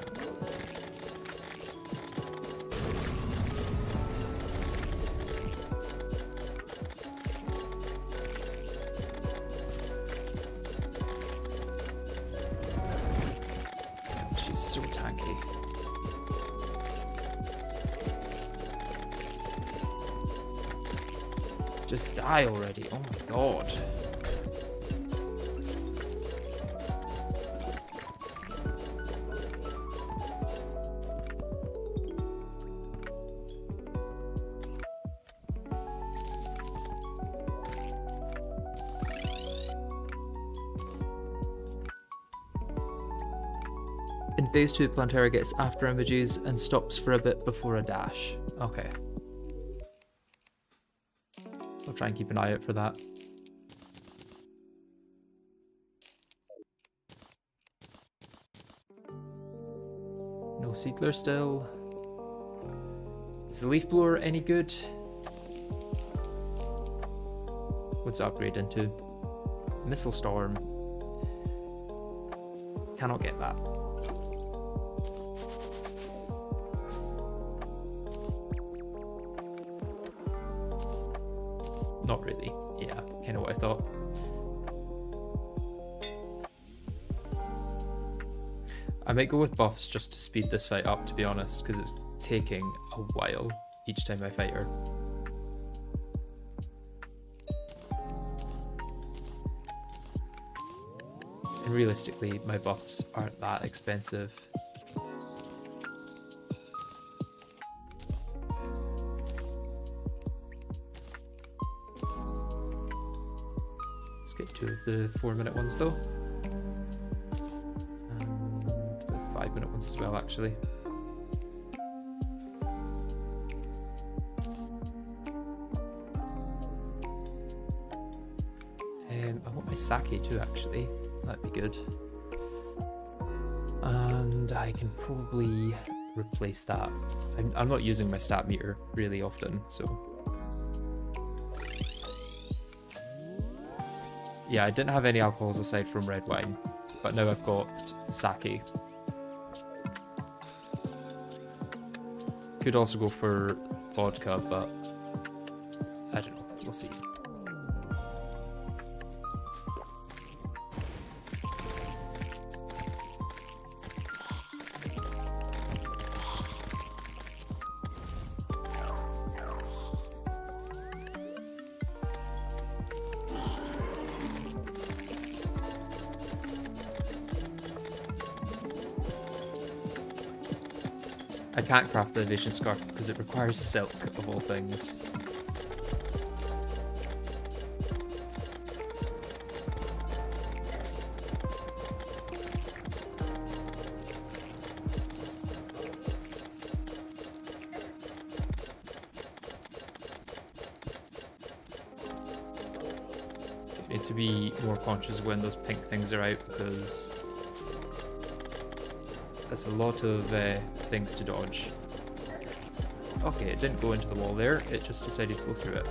She's so tanky. Just die already. Oh my god. In phase 2, Plantera gets after images and stops for a bit before a dash. Okay. I'll try and keep an eye out for that. No Seedler still. Is the leaf blower any good? What's it upgrade into? Missile Storm. Cannot get that. Not really. Yeah, kind of what I thought. I might go with buffs just to speed this fight up, to be honest, because it's taking a while each time I fight her. And realistically, my buffs aren't that expensive. Let's get 2 of the 4-minute ones though. And the 5-minute ones as well, actually. I want my sake too, actually. That'd be good. And I can probably replace that. I'm not using my stat meter really often, so... Yeah, I didn't have any alcohols aside from red wine, but now I've got sake. Could also go for vodka, but I don't know, we'll see. I can't craft the evasion scarf because it requires silk of all things. I need to be more conscious of when those pink things are out because that's a lot of things to dodge. Okay, it didn't go into the wall there, it just decided to go through it.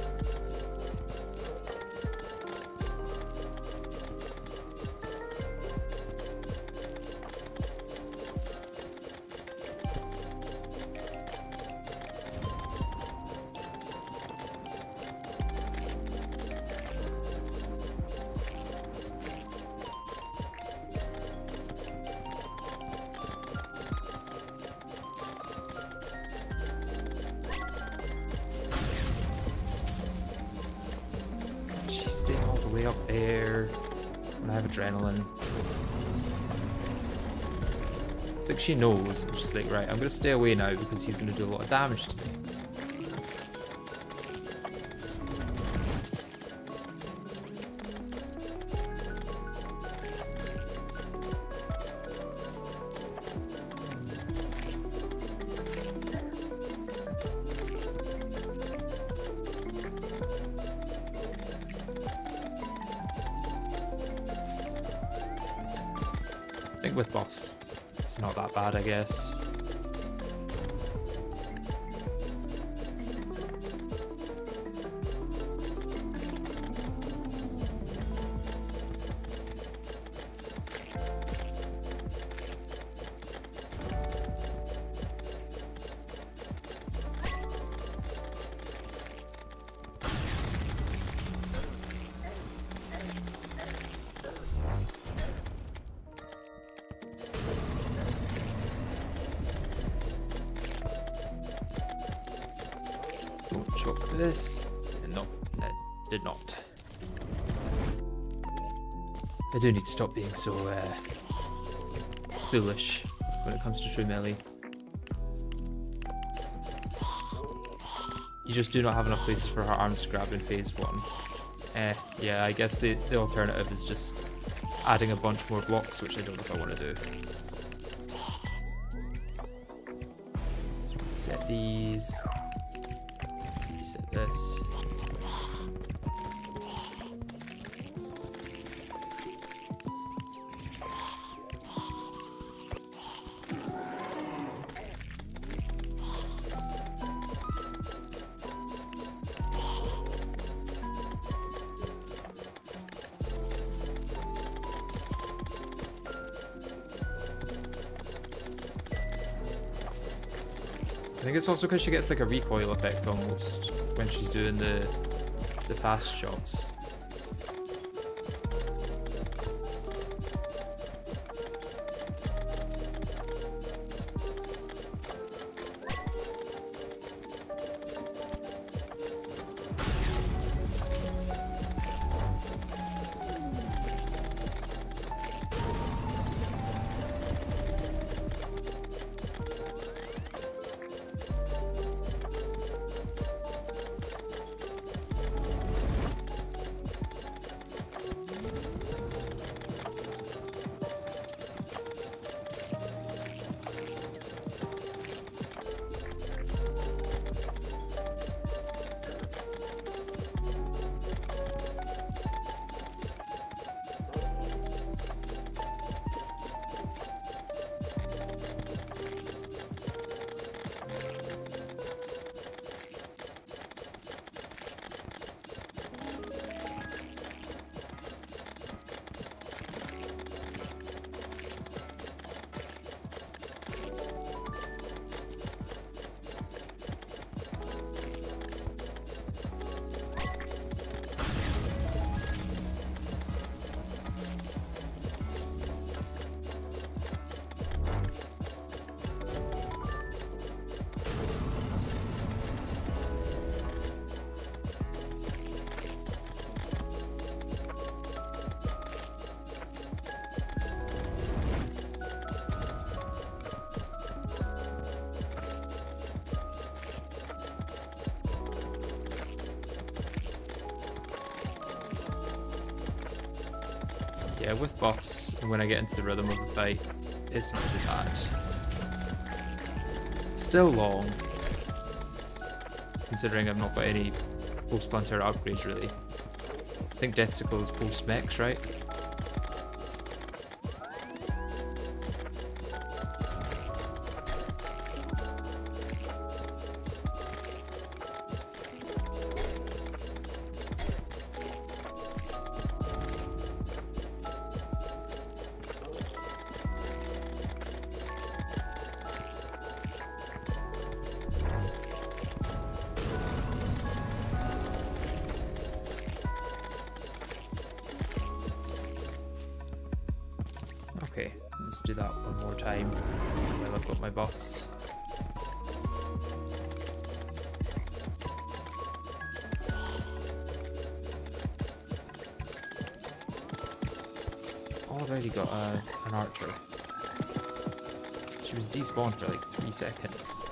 Staying all the way up there. I have adrenaline. It's like she knows, and she's like, right, I'm gonna stay away now because he's gonna do a lot of damage to me. I think with buffs, it's not that bad, I guess. Don't choke this. No, that did not. I do need to stop being so foolish when it comes to true melee. You just do not have enough places for her arms to grab in phase 1. Yeah, I guess the alternative is just adding a bunch more blocks, which I don't know if I want to do. Let's reset these. Reset this. I think it's also because she gets like a recoil effect almost when she's doing the fast shots. Yeah, with buffs, and when I get into the rhythm of the fight, it's not too bad. Still long, considering I've not got any post-Plantera upgrades really. I think Death Sickle is post-Mex, right? Okay, let's do that one more time while I've got my buffs. already got an archer. She was despawned for like 3 seconds.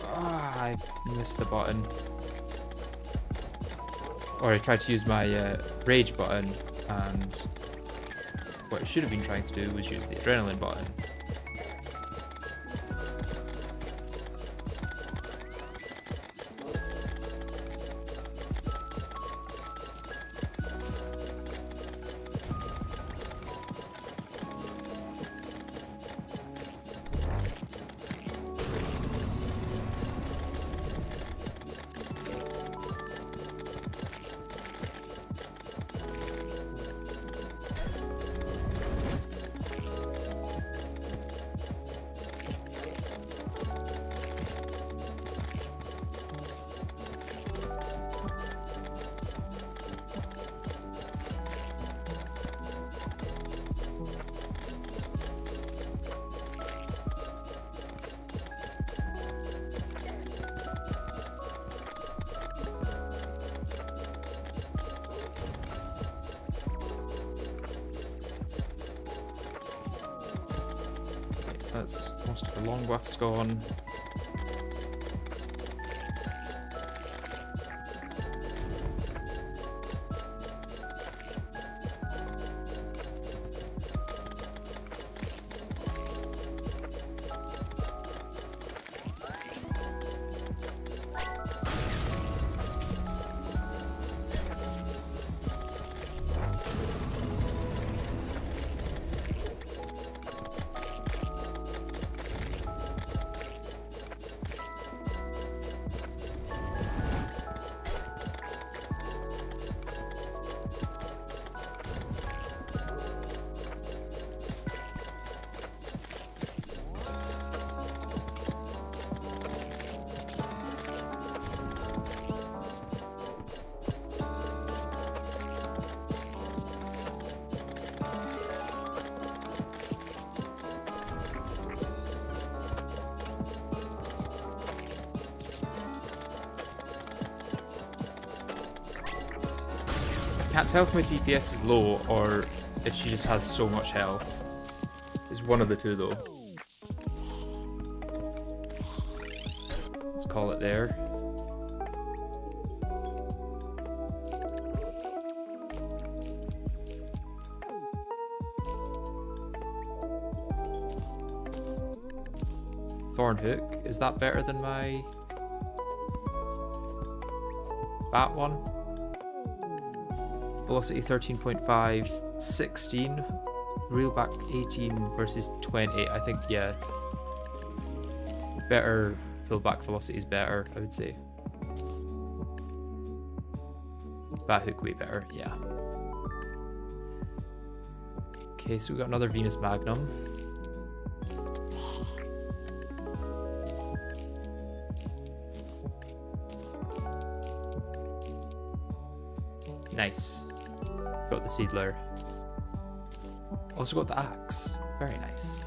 Ah, I missed the button. Or I tried to use my rage button, and what I should have been trying to do was use the adrenaline button. That's most of the long buff's gone. Can't tell if my DPS is low or if she just has so much health. It's one of the two though. Let's call it there. Thornhook, is that better than my bat one? Velocity 13.5, 16, reel back 18 versus 20. I think, yeah, better pull back velocity is better, I would say. Bat hook way better, yeah. Okay, so we got another Venus Magnum. Nice. Got the Seedler. Also got the Axe. Very nice.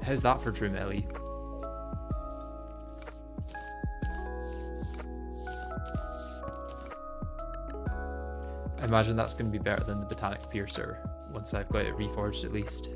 How's that for true melee? I imagine that's going to be better than the Botanic Piercer once I've got it reforged at least.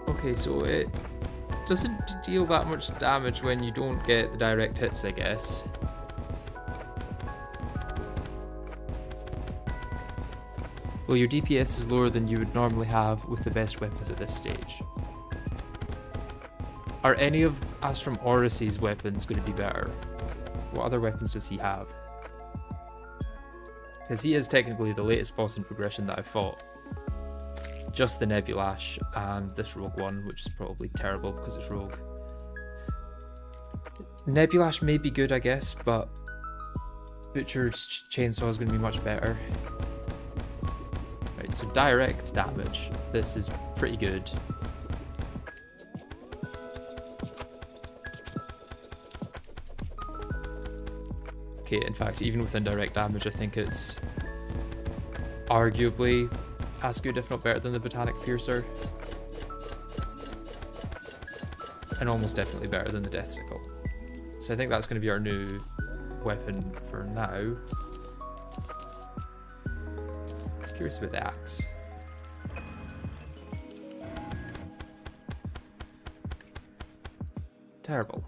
Okay, so it doesn't deal that much damage when you don't get the direct hits, I guess. Well, your DPS is lower than you would normally have with the best weapons at this stage. Are any of Astrum Oris's weapons going to be better? What other weapons does he have? Because he is technically the latest boss in progression that I've fought. Just the Nebulash and this rogue one, which is probably terrible because it's rogue. Nebulash may be good, I guess, but Butcher's Chainsaw is going to be much better. Right, so direct damage. This is pretty good. Okay, in fact, even with indirect damage, I think it's arguably as good, if not better, than the Botanic Piercer. And almost definitely better than the Death Sickle. So I think that's going to be our new weapon for now. Curious about the axe. Terrible.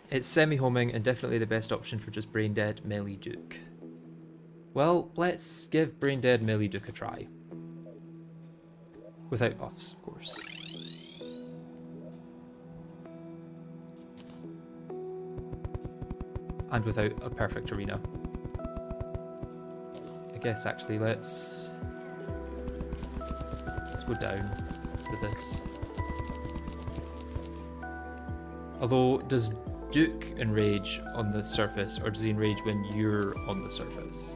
It's semi-homing and definitely the best option for just Brain Dead Melee Duke. Well, let's give Brain Dead Melee Duke a try. Without buffs, of course. And without a perfect arena. I guess actually let's go down with this. Although, does Duke enrage on the surface, or does he enrage when you're on the surface?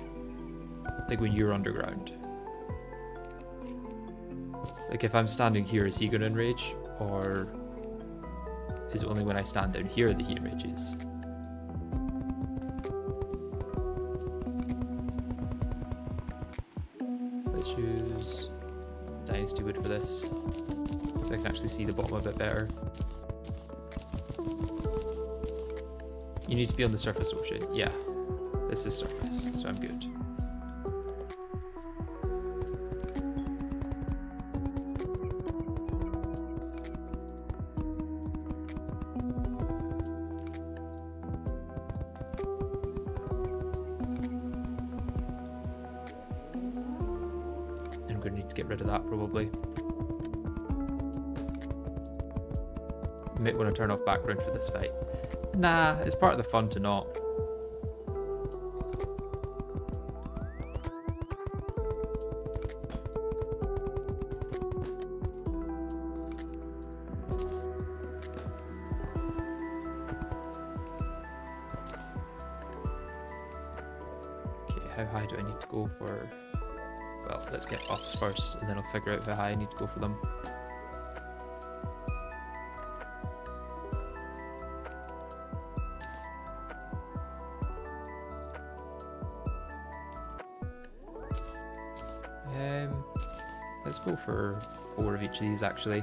Like when you're underground? Like if I'm standing here, is he going to enrage? Or is it only when I stand down here that he enrages? Let's use Dynasty Wood for this, so I can actually see the bottom a bit better. You need to be on the surface, Ocean. Yeah, this is surface, so I'm good. I'm going to need to get rid of that, probably. Might want to turn off background for this fight. Nah, it's part of the fun to not. Okay, how high do I need to go for? Well, let's get buffs first, and then I'll figure out how high I need to go for them. Let's go for 4 of each of these, actually.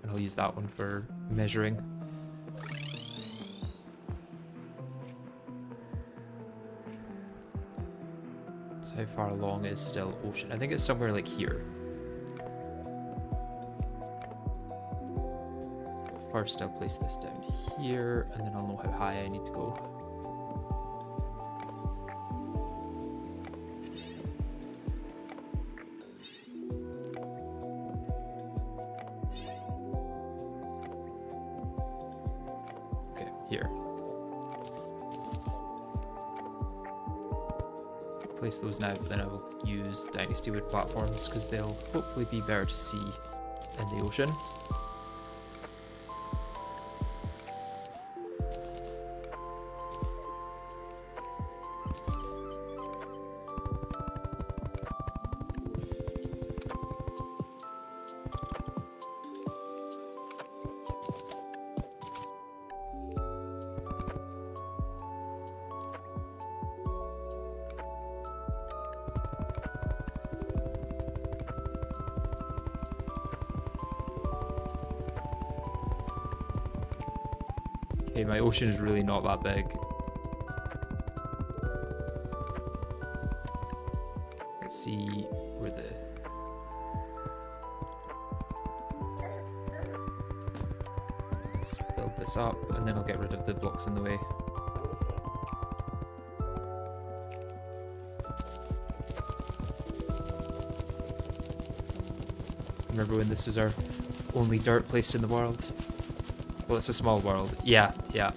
And I'll use that one for measuring. So how far along is still Ocean? I think it's somewhere like here. First I'll place this down here, and then I'll know how high I need to go. Here. Place those now, but then I will use Dynasty Wood platforms because they'll hopefully be better to see in the ocean. Okay, my ocean is really not that big. Let's see where the... Let's build this up, and then I'll get rid of the blocks in the way. Remember when this was our only dirt placed in the world? Well, it's a small world. Yeah, yeah.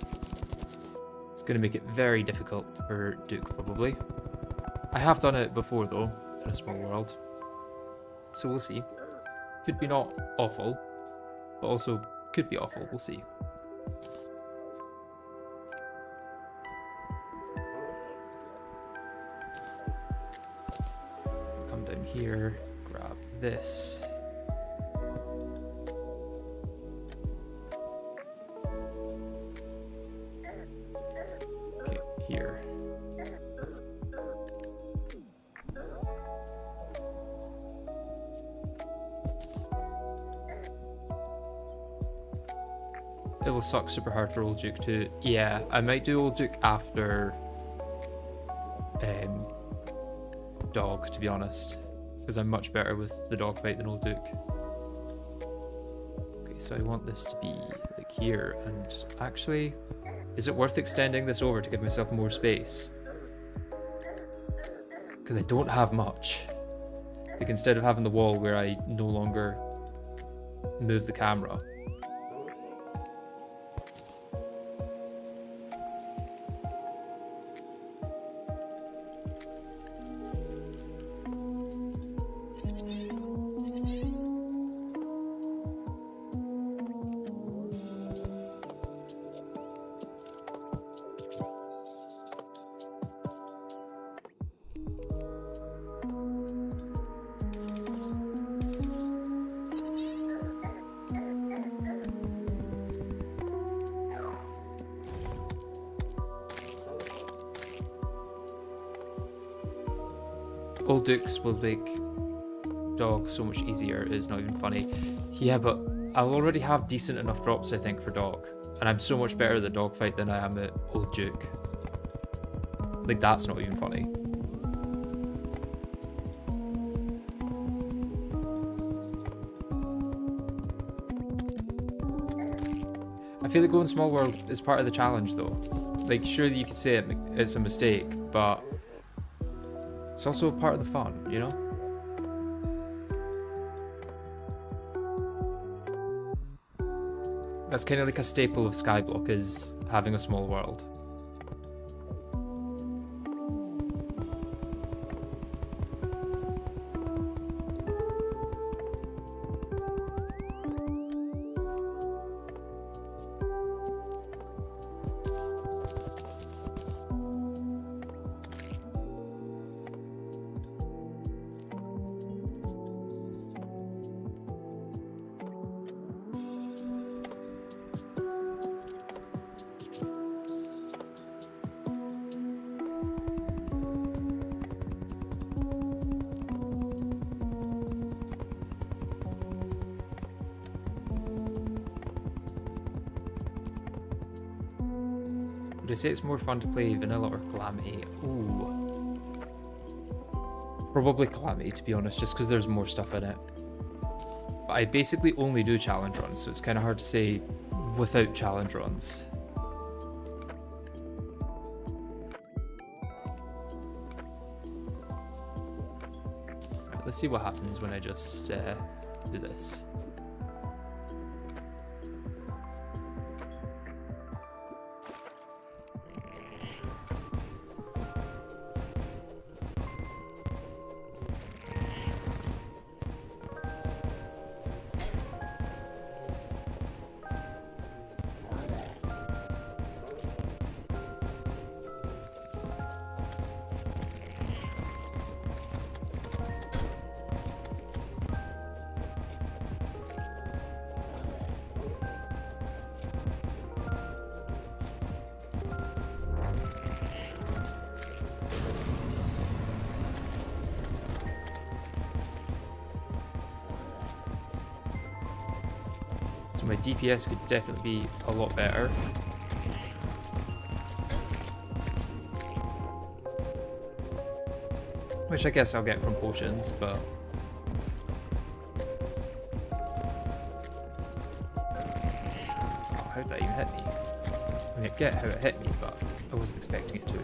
It's going to make it very difficult for Duke, probably. I have done it before, though, in a small world. So we'll see. Could be not awful, but also could be awful. We'll see. Come down here, grab this. Okay, here. It will suck super hard for Old Duke too. Yeah, I might do Old Duke after Dog, to be honest, because I'm much better with the dog fight than Old Duke. Okay, so I want this to be like here, and actually, is it worth extending this over to give myself more space? Because I don't have much. Like, instead of having the wall where I no longer move the camera. Old Dukes will make Dog so much easier, it's not even funny. Yeah, but I'll already have decent enough drops, I think, for Dog. And I'm so much better at the dog fight than I am at Old Duke. Like, that's not even funny. I feel like going small world is part of the challenge, though. Like, sure, you could say it's a mistake, but it's also part of the fun, you know? That's kind of like a staple of Skyblock, is having a small world. Would I say it's more fun to play Vanilla or Calamity? Ooh. Probably Calamity, to be honest, just because there's more stuff in it. But I basically only do challenge runs, so it's kind of hard to say without challenge runs. Right, let's see what happens when I just do this. So my DPS could definitely be a lot better. Which I guess I'll get from potions, but... Oh, how did that even hit me? I mean, I get how it hit me, but I wasn't expecting it to.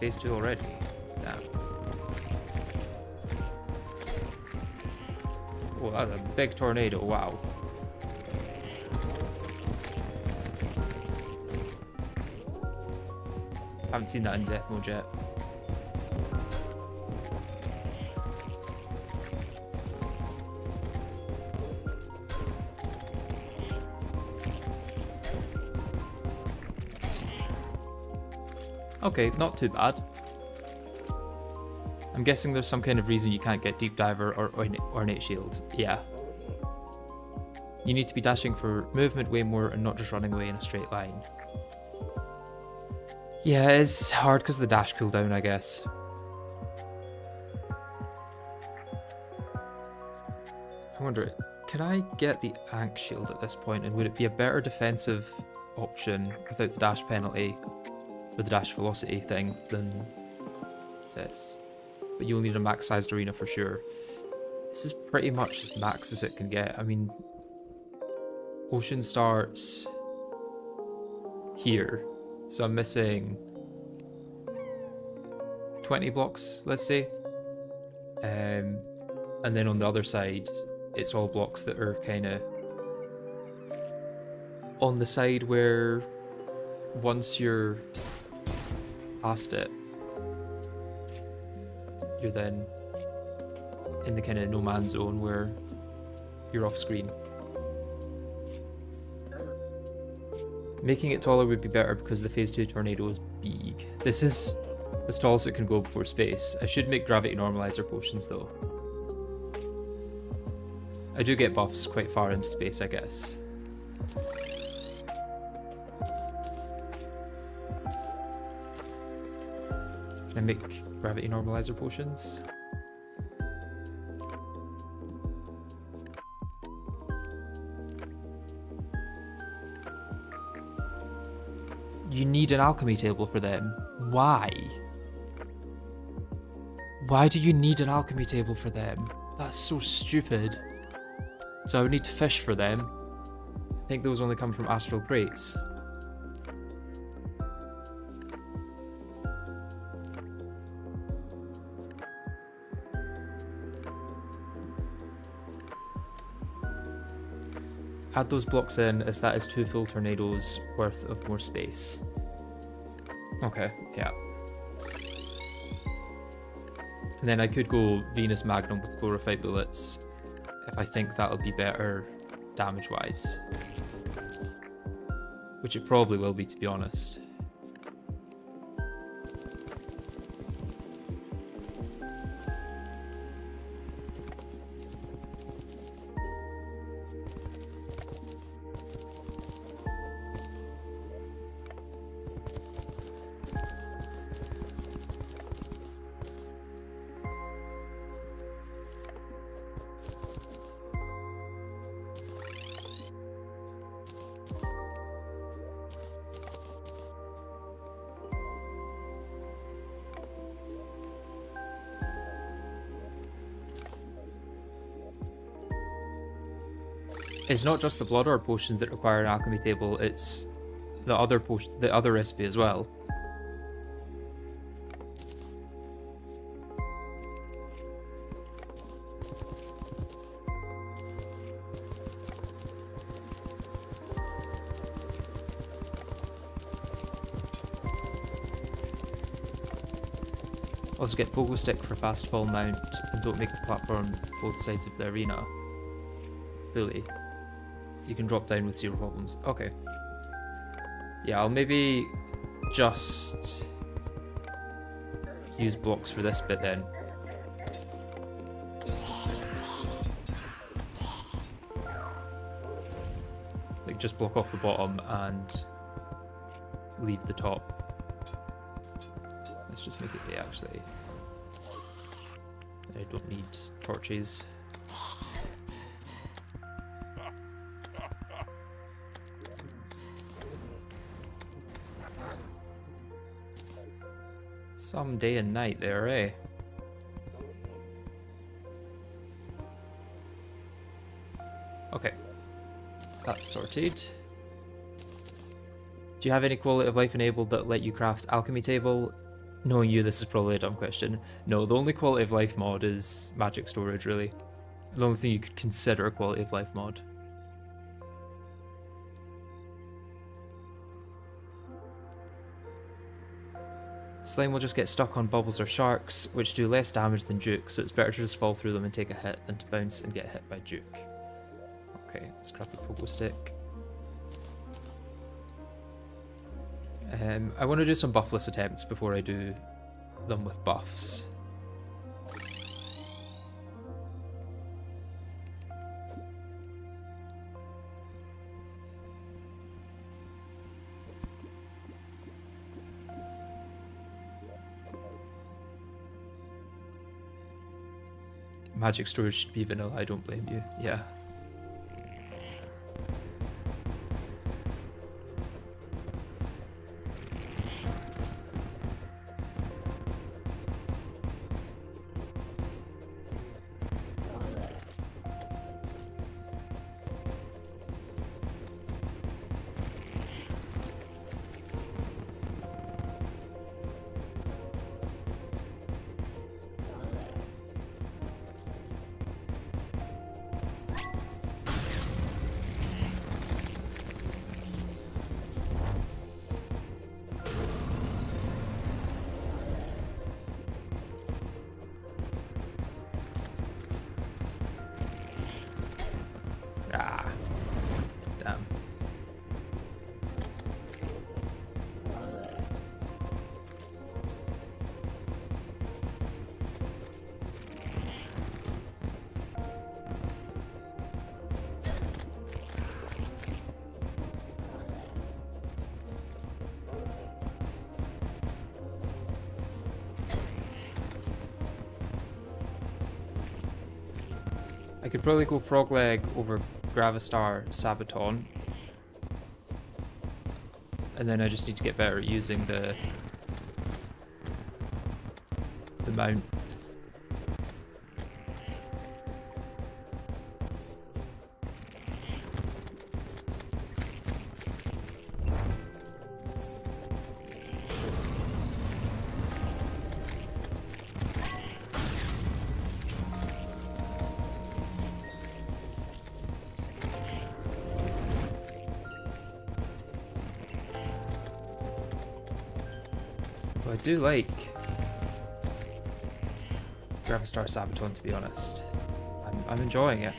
phase 2 already. Damn. Oh, that's a big tornado, wow. Haven't seen that in death mode yet. Okay, not too bad. I'm guessing there's some kind of reason you can't get Deep Diver or Ornate Shield. Yeah. You need to be dashing for movement way more and not just running away in a straight line. Yeah, it's hard because of the dash cooldown, I guess. I wonder, can I get the Ankh Shield at this point, and would it be a better defensive option without the dash penalty, with the dash velocity thing, than this? But you'll need a max-sized arena for sure. This is pretty much as max as it can get. I mean, Ocean starts here, so I'm missing 20 blocks, let's say. And then on the other side, it's all blocks that are kind of on the side where once you're past it, you're then in the kind of no man's zone where you're off screen. Making it taller would be better because the phase 2 tornado is big. This is as tall as it can go before space. I should make gravity normalizer potions though. I do get buffs quite far into space, I guess. Can I make gravity normalizer potions? You need an alchemy table for them. Why? Why do you need an alchemy table for them? That's so stupid. So I would need to fish for them. I think those only come from astral crates. Add those blocks in, as that is 2 full tornadoes worth of more space. Okay, yeah. And then I could go Venus Magnum with Chlorophyte bullets if I think that'll be better damage-wise. Which it probably will be, to be honest. It's not just the Blood Orb potions that require an alchemy table, it's the other recipe as well. Also get Pogo Stick for fast fall mount, and don't make the platform both sides of the arena fully. So you can drop down with 0 problems. Okay. Yeah, I'll maybe just use blocks for this bit then. Like, just block off the bottom and leave the top. Let's just make it day, actually. I don't need torches. Some day and night there, eh? Okay. That's sorted. Do you have any quality of life enabled that let you craft alchemy table? Knowing you, this is probably a dumb question. No, the only quality of life mod is magic storage, really. The only thing you could consider a quality of life mod. Slime will just get stuck on bubbles or sharks, which do less damage than Duke, so it's better to just fall through them and take a hit than to bounce and get hit by Duke. Okay, let's grab the pogo stick. I want to do some buffless attempts before I do them with buffs. Magic storage should be vanilla, I don't blame you. Yeah. Ah, damn. I could probably go Frogleg over Gravistar Sabaton. And then I just need to get better at using the mount. So I do like Gravistar Sabaton, to be honest. I'm enjoying it.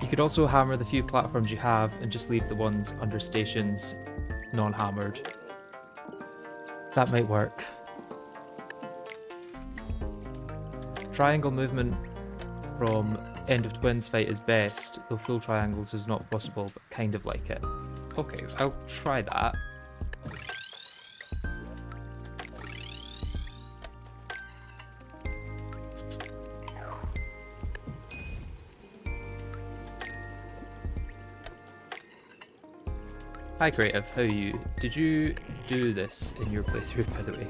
You could also hammer the few platforms you have and just leave the ones under stations non-hammered. That might work. Triangle movement from End of Twins fight is best, though full triangles is not possible, but kind of like it. Okay, I'll try that. Hi Creative, how are you? Did you do this in your playthrough, by the way?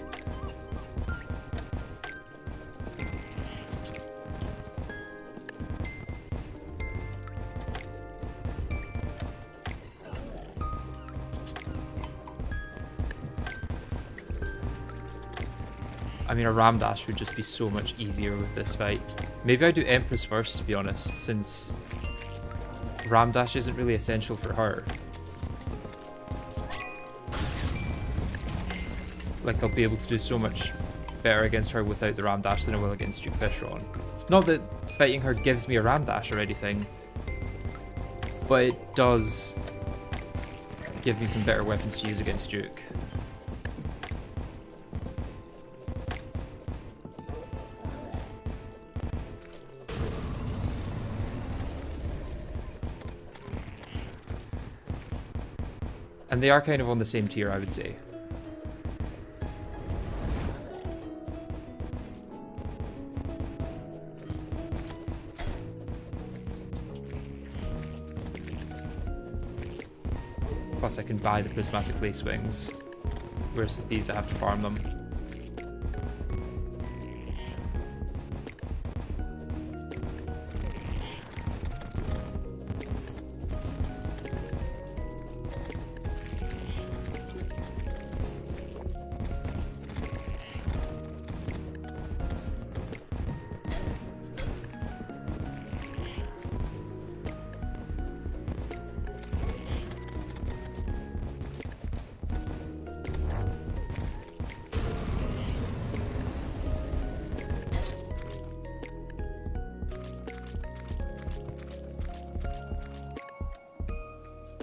I mean, a ram dash would just be so much easier with this fight. Maybe I do Empress first, to be honest, since ram dash isn't really essential for her. Like, I'll be able to do so much better against her without the ram dash than I will against Duke Fishron. Not that fighting her gives me a ram dash or anything, but it does give me some better weapons to use against Duke. And they are kind of on the same tier, I would say. Plus I can buy the prismatic lace wings, whereas with these I have to farm them.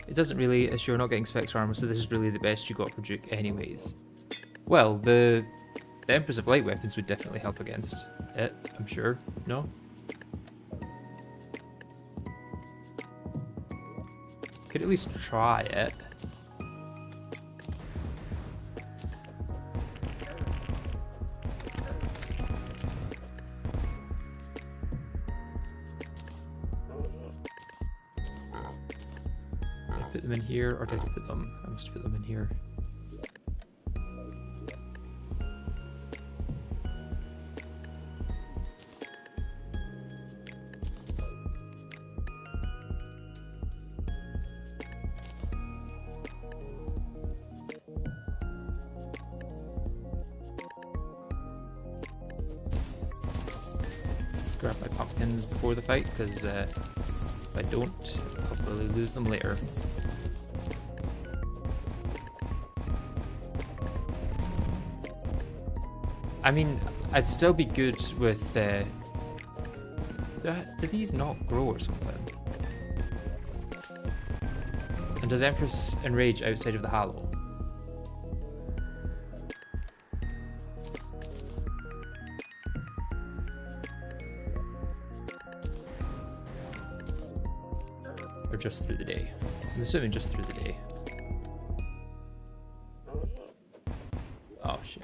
It doesn't really, as you're not getting Spectre armor, so this is really the best you got per Duke anyways. Well, the Empress of light weapons would definitely help against it, I'm sure. No? Could at least try it. Put them in here, or did I put them? I must put them in here. Grab my pumpkins before the fight, because if I don't, I'll probably lose them later. I mean, I'd still be good with... do these not grow or something? And does Empress enrage outside of the Hallow? Or just through the day? I'm assuming just through the day. Oh shit.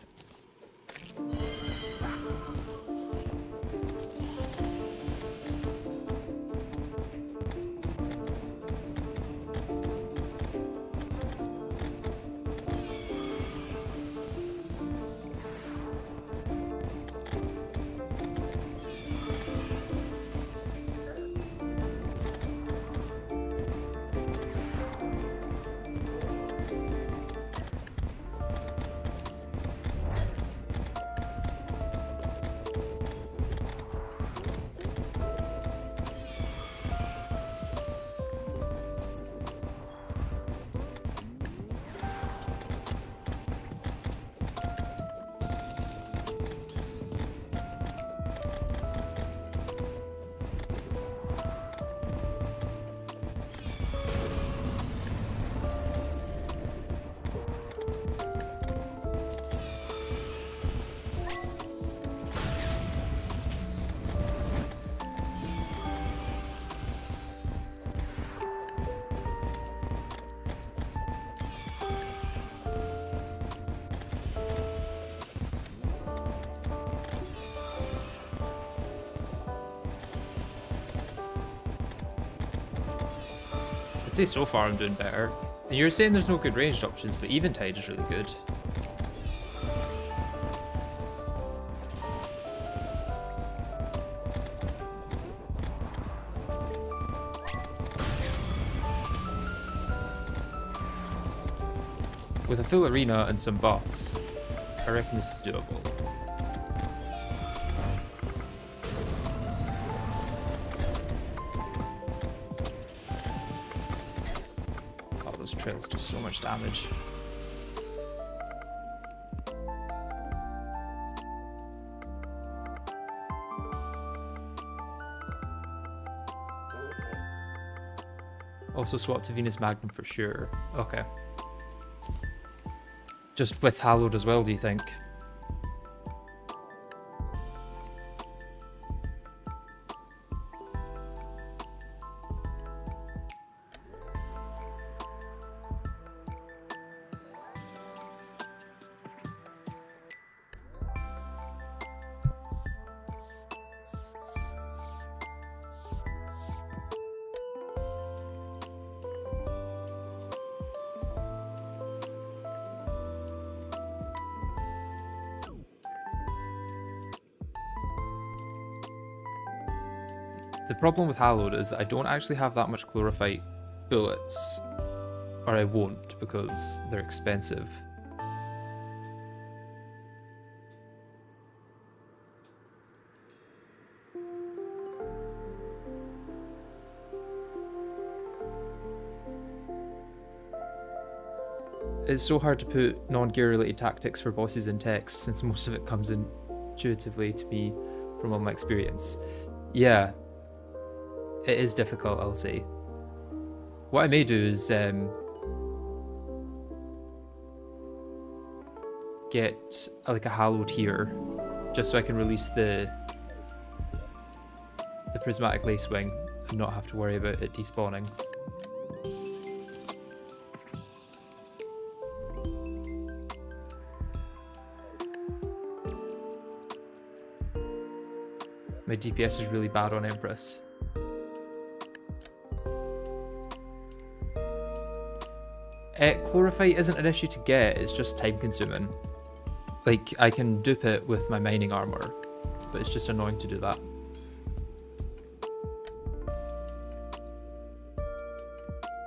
I'd say so far I'm doing better. And you're saying there's no good ranged options, but Eventide is really good. With a full arena and some buffs, I reckon this is doable. Oh, those trails do so much damage. Also swap to Venus Magnum for sure. Okay. Just with Hallowed as well, do you think? The problem with hallowed is that I don't actually have that much chlorophyte bullets. Or I won't, because they're expensive. It's so hard to put non-gear related tactics for bosses in text, since most of it comes intuitively to me from all my experience. Yeah, it is difficult, I'll say. What I may do is get like a hallowed here, just so I can release the prismatic lacewing and not have to worry about it despawning. My DPS is really bad on Empress. Chlorophyte isn't an issue to get, it's just time consuming. Like, I can dupe it with my mining armor, but it's just annoying to do that.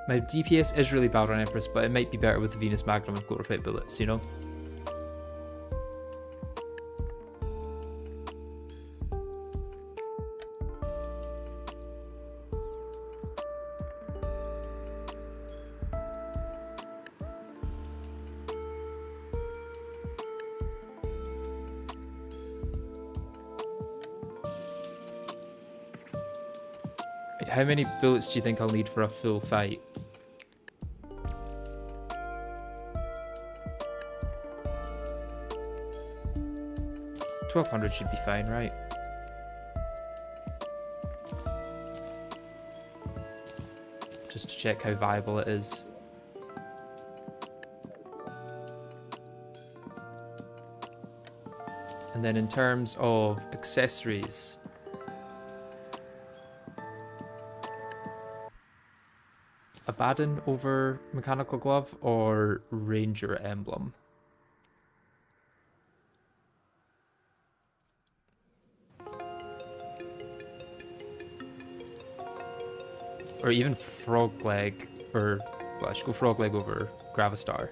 My DPS is really bad on Empress, but it might be better with the Venus Magnum and Chlorophyte bullets, you know? How many bullets do you think I'll need for a full fight? 1200 should be fine, right? Just to check how viable it is. And then in terms of accessories, Abaddon over Mechanical Glove or Ranger Emblem? Or even Frog Leg, or, well, I should go Frog Leg over Gravistar.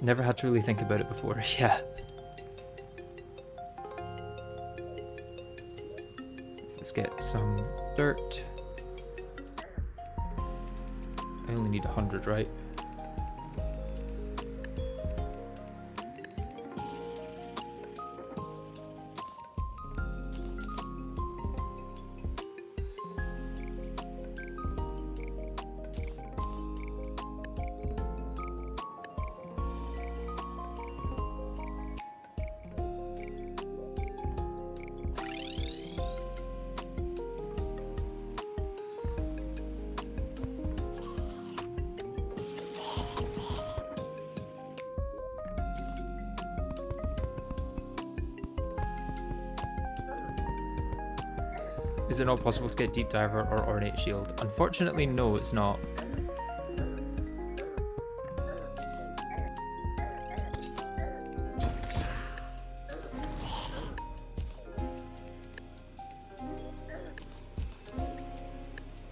Never had to really think about it before, yeah. Let's get some dirt. I only need 100, right? Is it not possible to get Deep Diver or Ornate Shield? Unfortunately, no, it's not.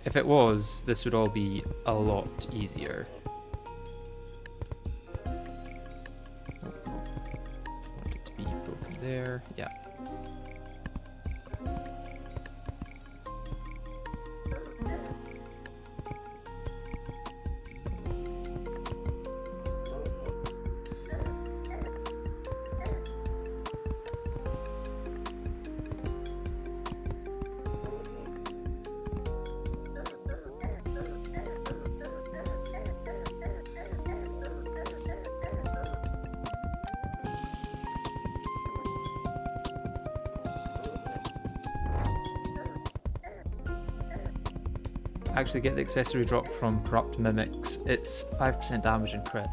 If it was, this would all be a lot easier. I want it to be broken there, yeah. Actually get the accessory drop from Corrupt Mimics. It's 5% damage and crit.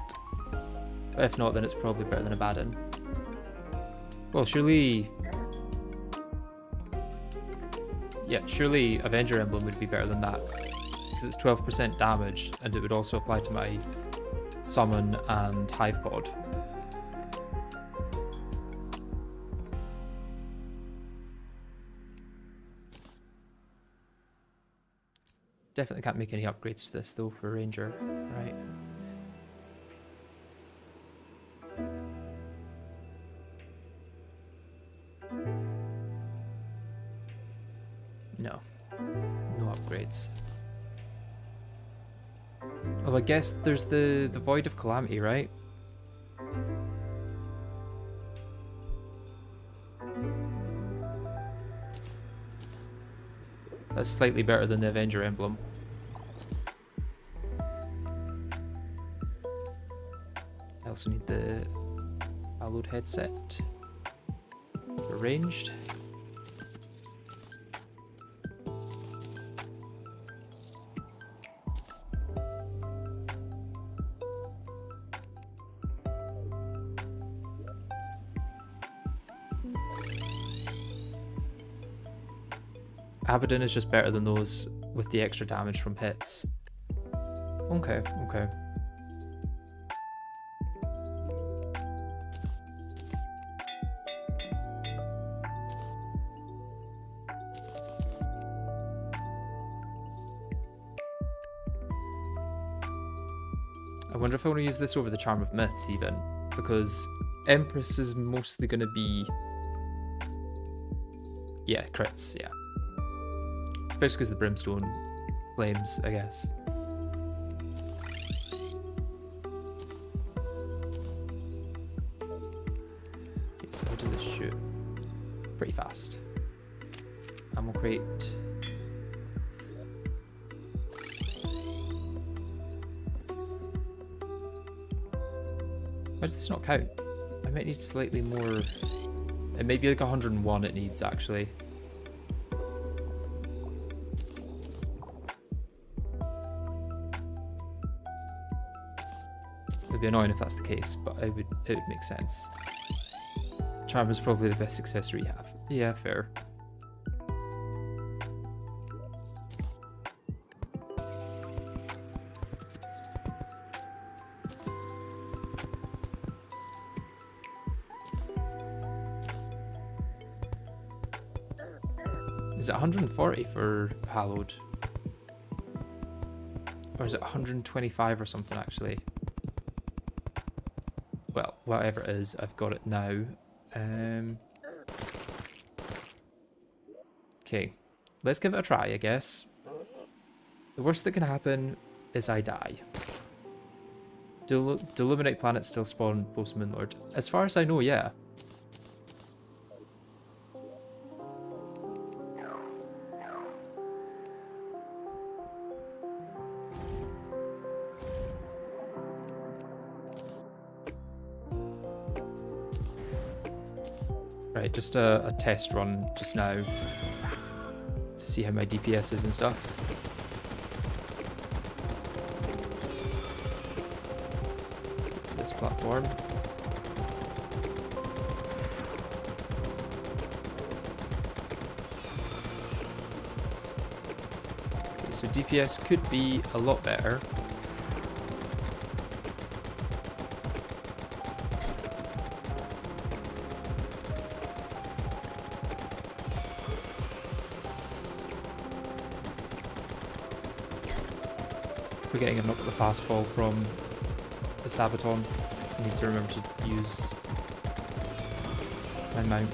But if not, then it's probably better than Abaddon. Well, surely... yeah, surely Avenger Emblem would be better than that. Because it's 12% damage, and it would also apply to my Summon and Hive Pod. Definitely can't make any upgrades to this though for Ranger. Right. No. No upgrades. Well, I guess there's the Void of Calamity, right? That's slightly better than the Avenger emblem. I also need the hallowed headset. Arranged. Abaddon is just better than those with the extra damage from hits. Okay, okay. I wonder if I want to use this over the Charm of Myths even, because Empress is mostly going to be... yeah, crits, yeah. Especially because the Brimstone flames, I guess. Okay, so how does this shoot? Pretty fast. Ammo crate. Why does this not count? I might need slightly more... it may be like 101 it needs, actually. It'd be annoying if that's the case, but it would make sense. Charm is probably the best accessory you have. Yeah, fair. Is it 140 for hallowed? Or is it 125 or something actually? Well, whatever it is, I've got it now. Okay, let's give it a try, I guess. The worst that can happen is I die. Do Illuminate planets still spawn post Moonlord? As far as I know, yeah. Right, just a test run just now to see how my DPS is and stuff. Let's get to this platform. Okay, so DPS could be a lot better. Forgetting I've not got the fast fall from the Sabaton. I need to remember to use my mount.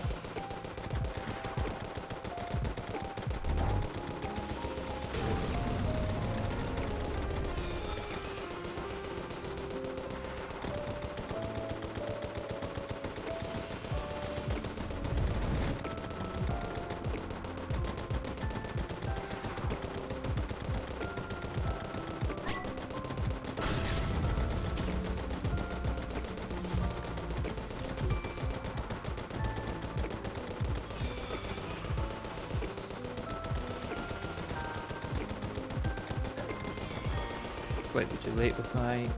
Slightly too late with my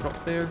drop there.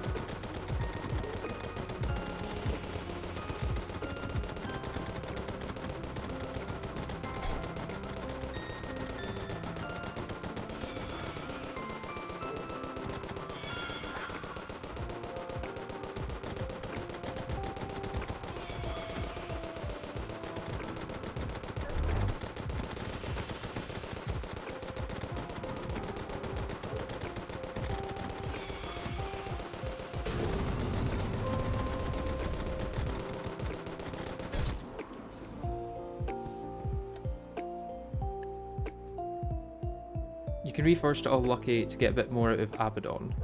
can reforge to all lucky to get a bit more out of Abaddon.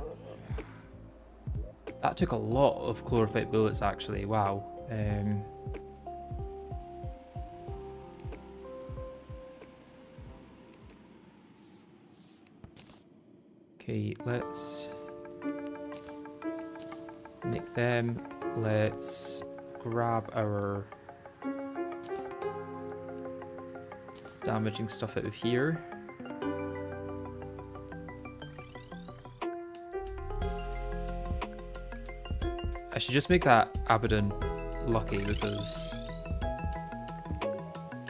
That took a lot of Chlorophyte bullets actually, wow. Okay, let's make them. Let's grab our damaging stuff out of here. I should just make that Abaddon lucky because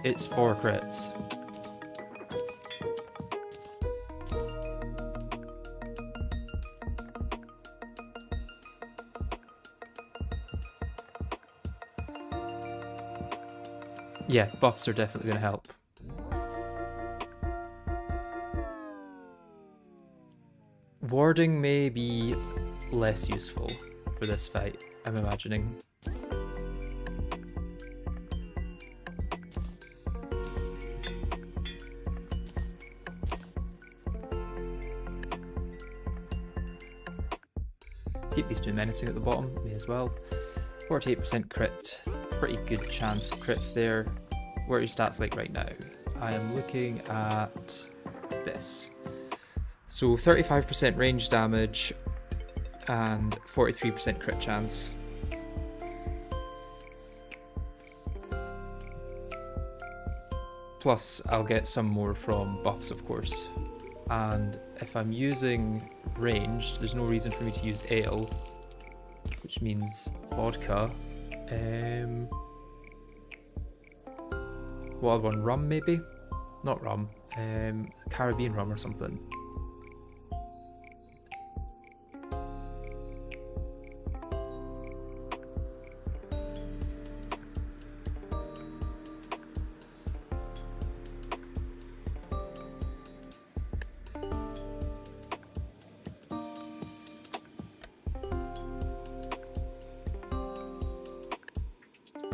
it's 4 crits. Yeah, buffs are definitely going to help. Warding may be less useful for this fight, I'm imagining. Keep these two menacing at the bottom, may as well. 48% crit, pretty good chance of crits there. What are your stats like right now? I am looking at this. So 35% range damage and 43% crit chance. Plus I'll get some more from buffs, of course. And if I'm using ranged, there's no reason for me to use ale, which means vodka. What other one? Rum, maybe? Not rum. Caribbean rum or something.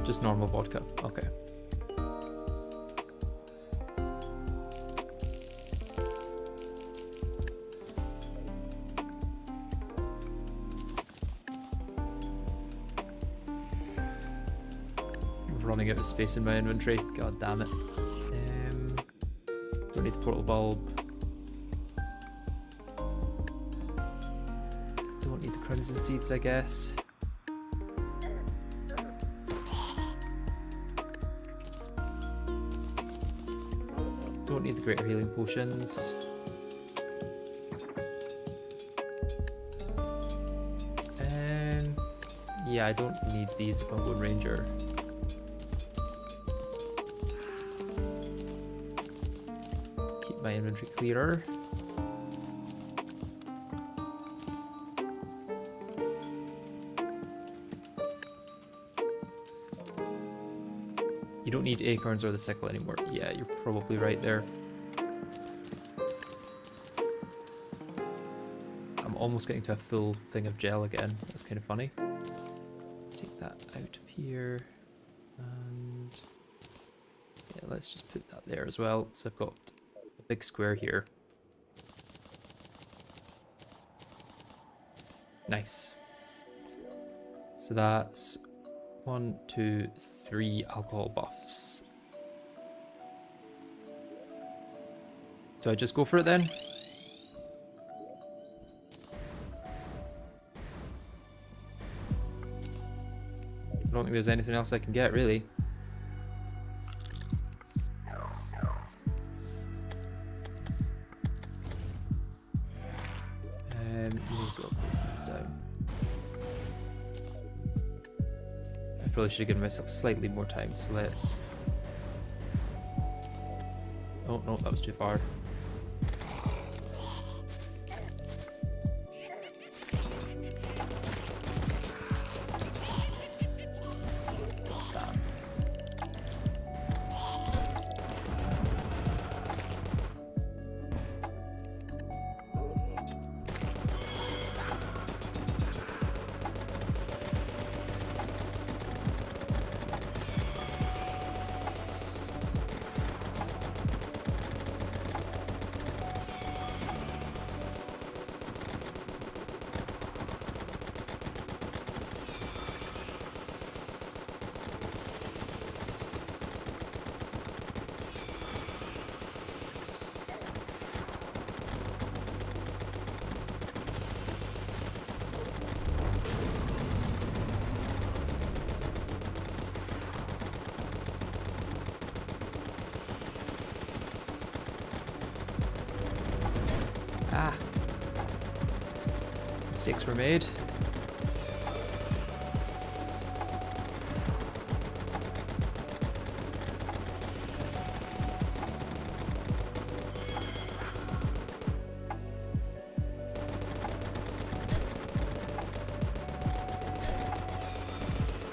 Just normal vodka. Okay. Running out of space in my inventory. God damn it. Don't need the portal bulb. Don't need the crimson seeds, I guess. Don't need the greater healing potions. Yeah, I don't need these if I'm going ranger. Keep my inventory clearer. You don't need acorns or the sickle anymore. Yeah, you're probably right there. I'm almost getting to a full thing of gel again. That's kind of funny. Take that out of here. And yeah, let's just put that there as well. So I've got a big square here. Nice. So that's 1, 2, 3 alcohol buffs. Do I just go for it then? I don't think there's anything else I can get, really. May as well place these down. I probably should have given myself slightly more time, so let's... Oh, no, that was too far. Ah. Mistakes were made.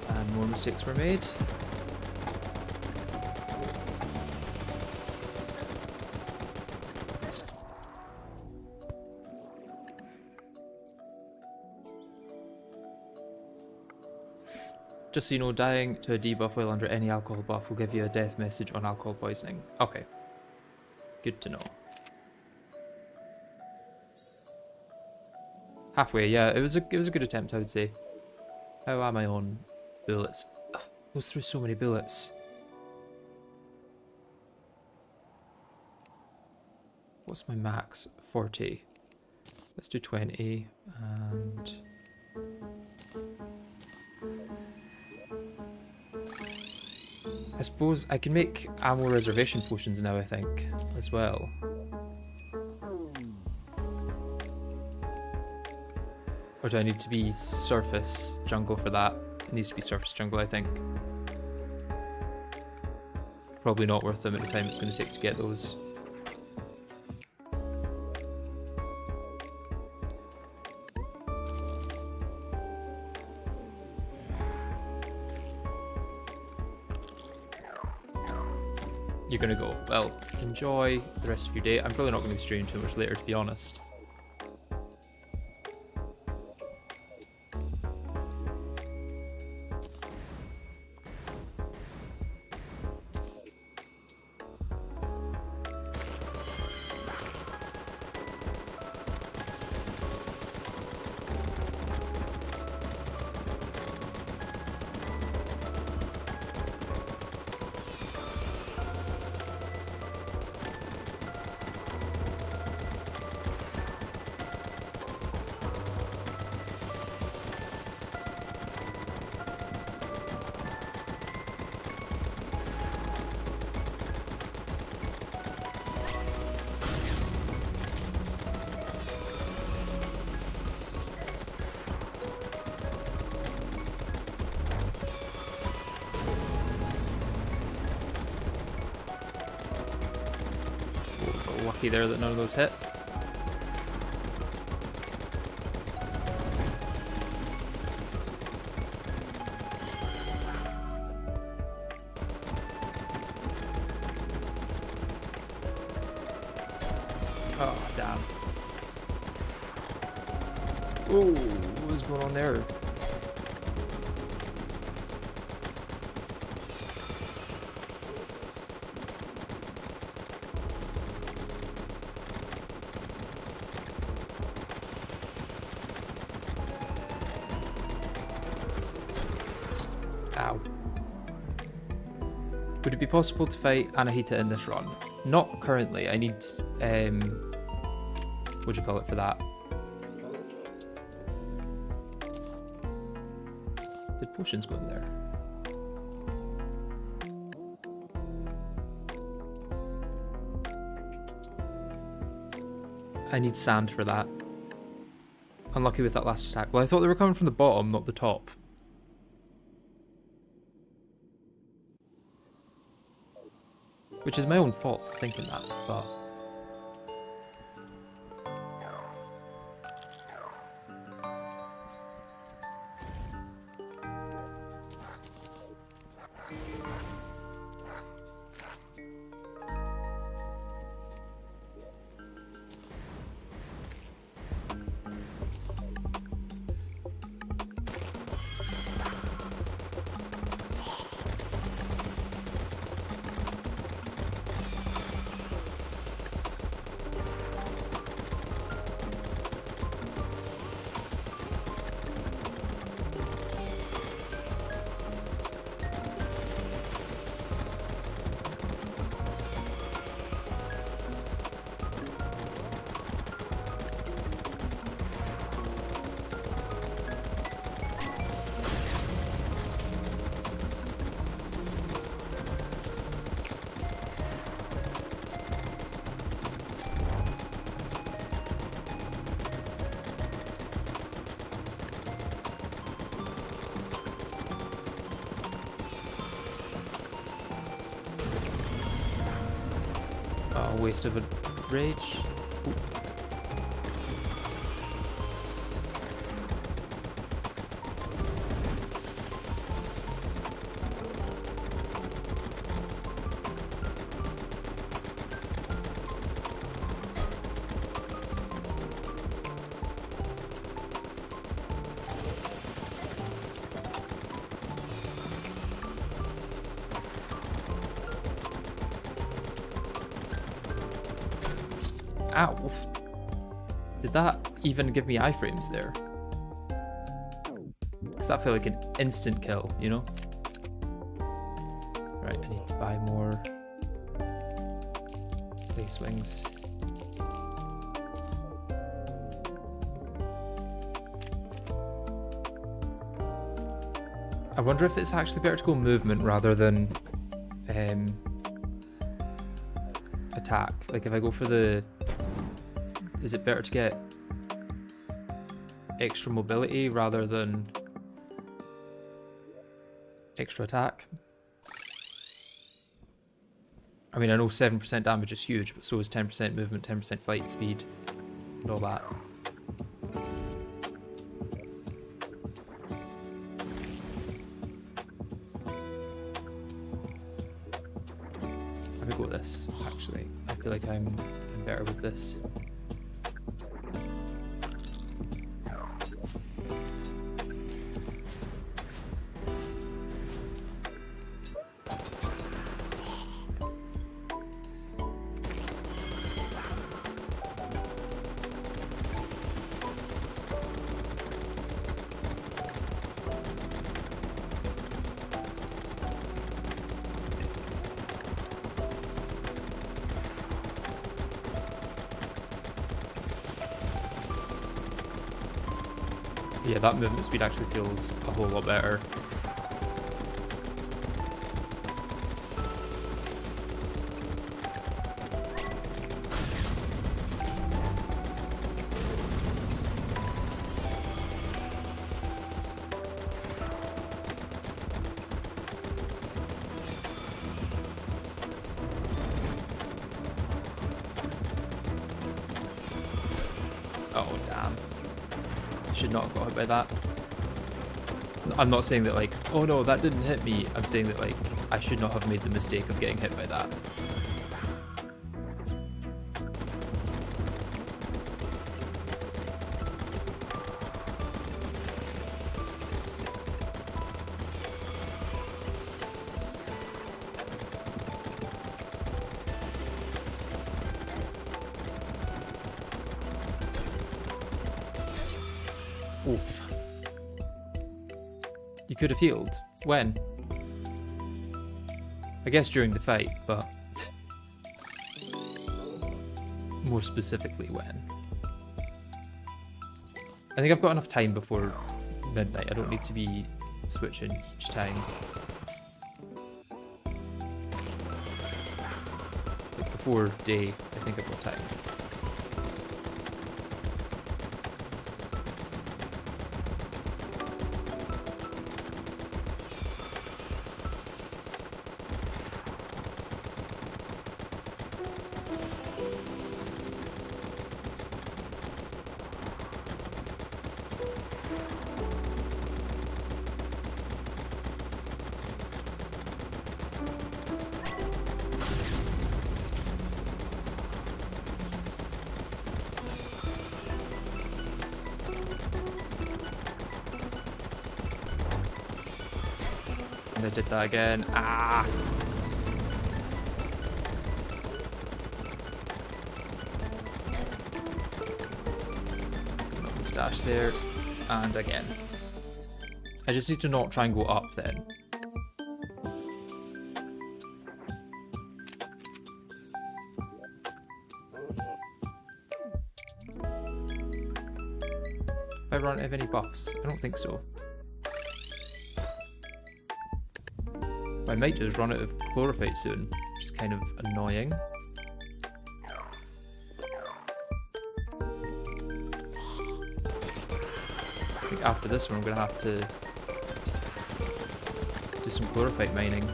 And more mistakes were made. Just so you know, dying to a debuff while under any alcohol buff will give you a death message on alcohol poisoning. Okay. Good to know. Halfway, yeah, it was a good attempt, I would say. How am I on bullets? Ugh, goes through so many bullets. What's my max? 40. Let's do 20 and I suppose I can make ammo reservation potions now, I think, as well. Or do I need to be surface jungle for that? It needs to be surface jungle, I think. Probably not worth the amount of time it's going to take to get those. You're gonna go. Well, enjoy the rest of your day. I'm probably not going to be streaming too much later, to be honest. Lucky there that none of those hit. Oh, damn. Oh, what was going on there? Ow. Would it be possible to fight Anahita in this run? Not currently. I need, what do you call it for that? Did potions go in there? I need sand for that. Unlucky with that last attack. Well, I thought they were coming from the bottom, not the top. Which is my own fault for thinking that, but... waste of a rage. Ooh. Ow. Did that even give me iframes there? Because that felt like an instant kill, you know? Right, I need to buy more lace wings. I wonder if it's actually better to go movement rather than attack. Like if I go for the... Is it better to get extra mobility rather than extra attack? I mean, I know 7% damage is huge, but so is 10% movement, 10% flight speed, and all that. I could go with this, actually. I feel like I'm better with this. Yeah, that movement speed actually feels a whole lot better. Oh, damn. Should not have got hit by that. I'm not saying that like, oh no, that didn't hit me. I'm saying that like, I should not have made the mistake of getting hit by that. Oof. You could have healed. When? I guess during the fight, but more specifically when. I think I've got enough time before midnight. I don't need to be switching each time. Like before day, I think I've got time. And I did that again. Ah! Dash there. And again. I just need to not try and go up then. If I run out of any buffs? I don't think so. I might just run out of Chlorophyte soon, which is kind of annoying. I think after this one I'm gonna have to do some Chlorophyte mining.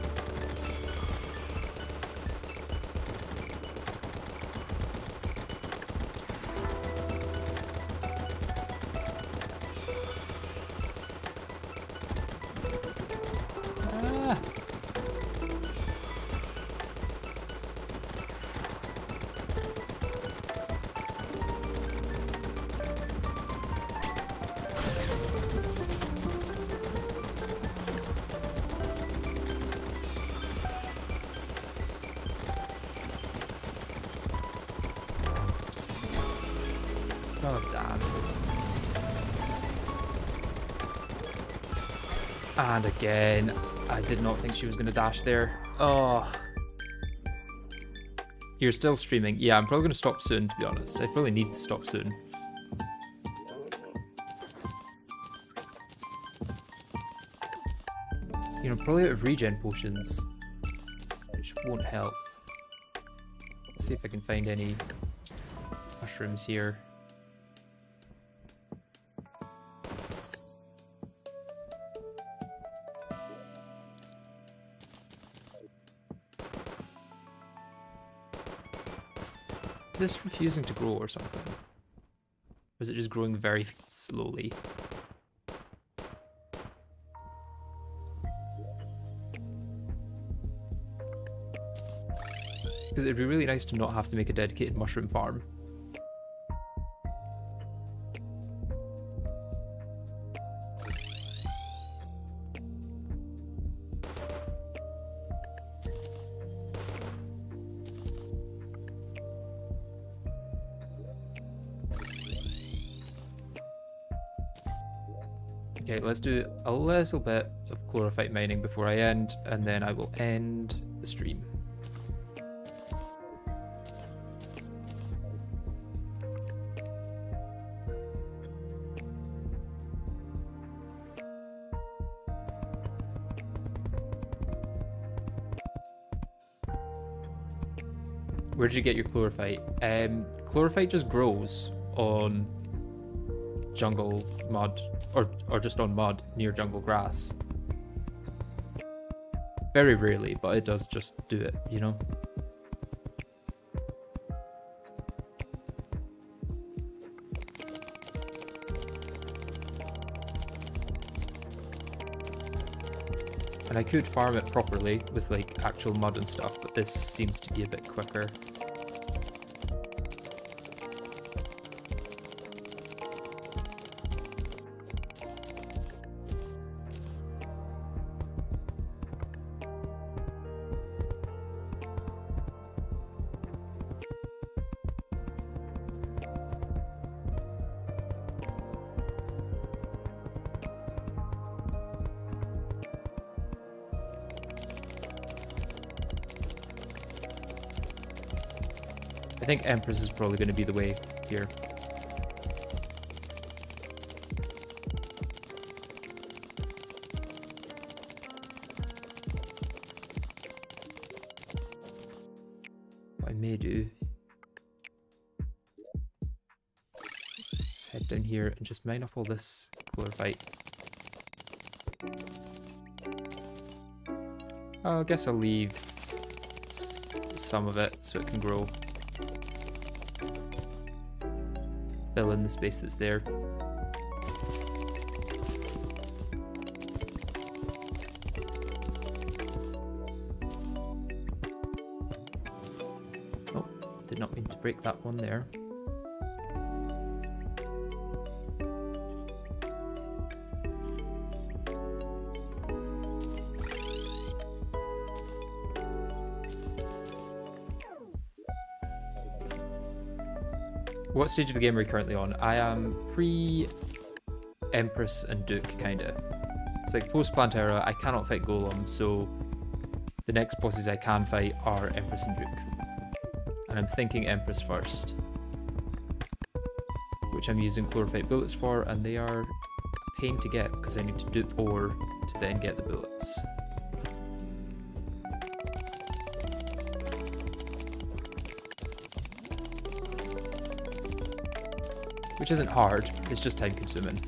Oh, damn. And again, I did not think she was going to dash there. Oh. You're still streaming. Yeah, I'm probably going to stop soon, to be honest. I probably need to stop soon. You know, I'm probably out of regen potions, which won't help. Let's see if I can find any mushrooms here. Is this refusing to grow or something? Or is it just growing very slowly? Because it'd be really nice to not have to make a dedicated mushroom farm. Okay, let's do a little bit of chlorophyte mining before I end, and then I will end the stream. Where did you get your chlorophyte? Chlorophyte just grows on jungle mud, or just on mud near jungle grass. Very rarely, but it does just do it, you know? And I could farm it properly with like actual mud and stuff, but this seems to be a bit quicker. I think Empress is probably going to be the way here. What I may do, let's head down here and just mine up all this chlorophyte. I guess I'll leave some of it so it can grow. Fill in the space that's there. Oh, did not mean to break that one there. What stage of the game are you currently on? I am pre-Empress and Duke, kinda. It's like post-Plantera, I cannot fight Golem, so the next bosses I can fight are Empress and Duke. And I'm thinking Empress first, which I'm using Chlorophyte bullets for, and they are a pain to get because I need to dupe ore to then get the bullets. Which isn't hard, it's just time consuming.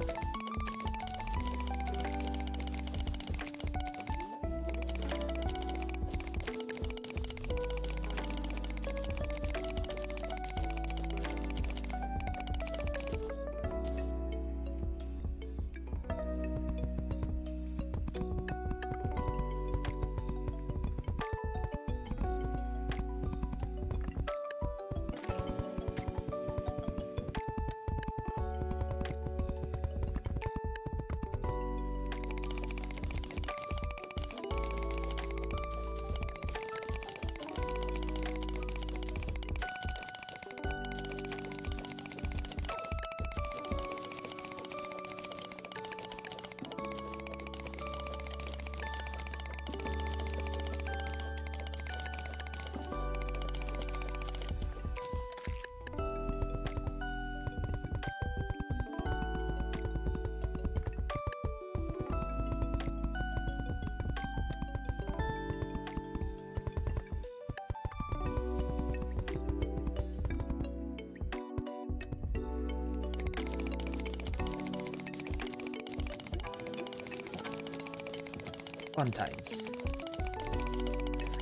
Fun times.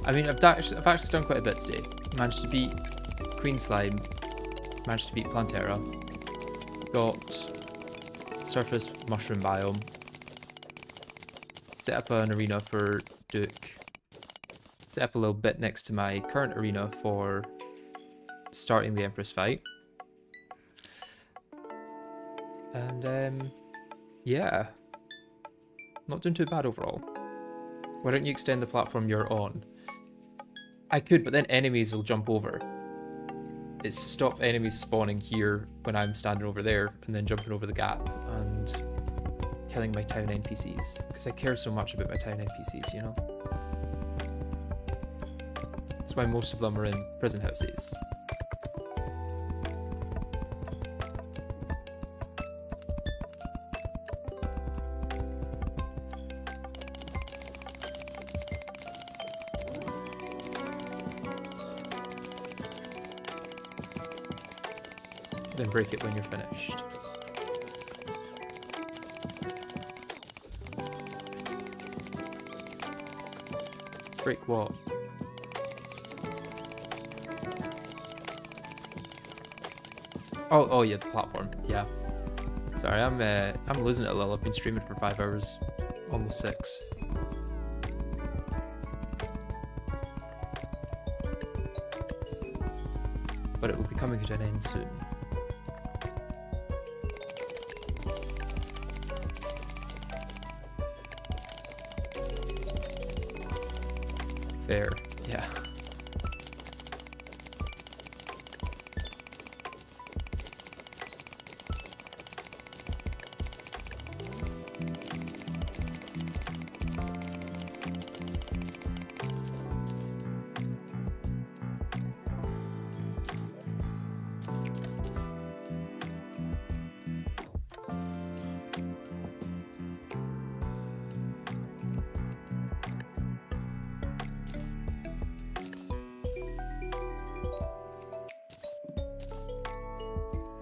I mean, I've actually done quite a bit today. Managed to beat Queen Slime. Managed to beat Plantera. Got surface mushroom biome. Set up an arena for Duke. Set up a little bit next to my current arena for starting the Empress fight. And yeah, not doing too bad overall. Why don't you extend the platform you're on? I could, but then enemies will jump over. It's to stop enemies spawning here when I'm standing over there and then jumping over the gap and killing my town NPCs. Because I care so much about my town NPCs, you know? That's why most of them are in prison houses. Then break it when you're finished. Break what? Oh yeah, the platform. Yeah. Sorry, I'm losing it a little. I've been streaming for 5 hours, almost 6. But it will be coming to an end soon. Fair, yeah.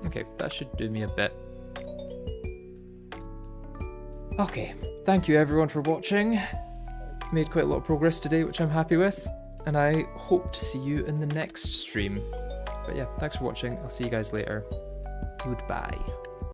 Okay, that should do me a bit. Okay, thank you everyone for watching. Made quite a lot of progress today, which I'm happy with, and I hope to see you in the next stream. But yeah, thanks for watching. I'll see you guys later. Goodbye.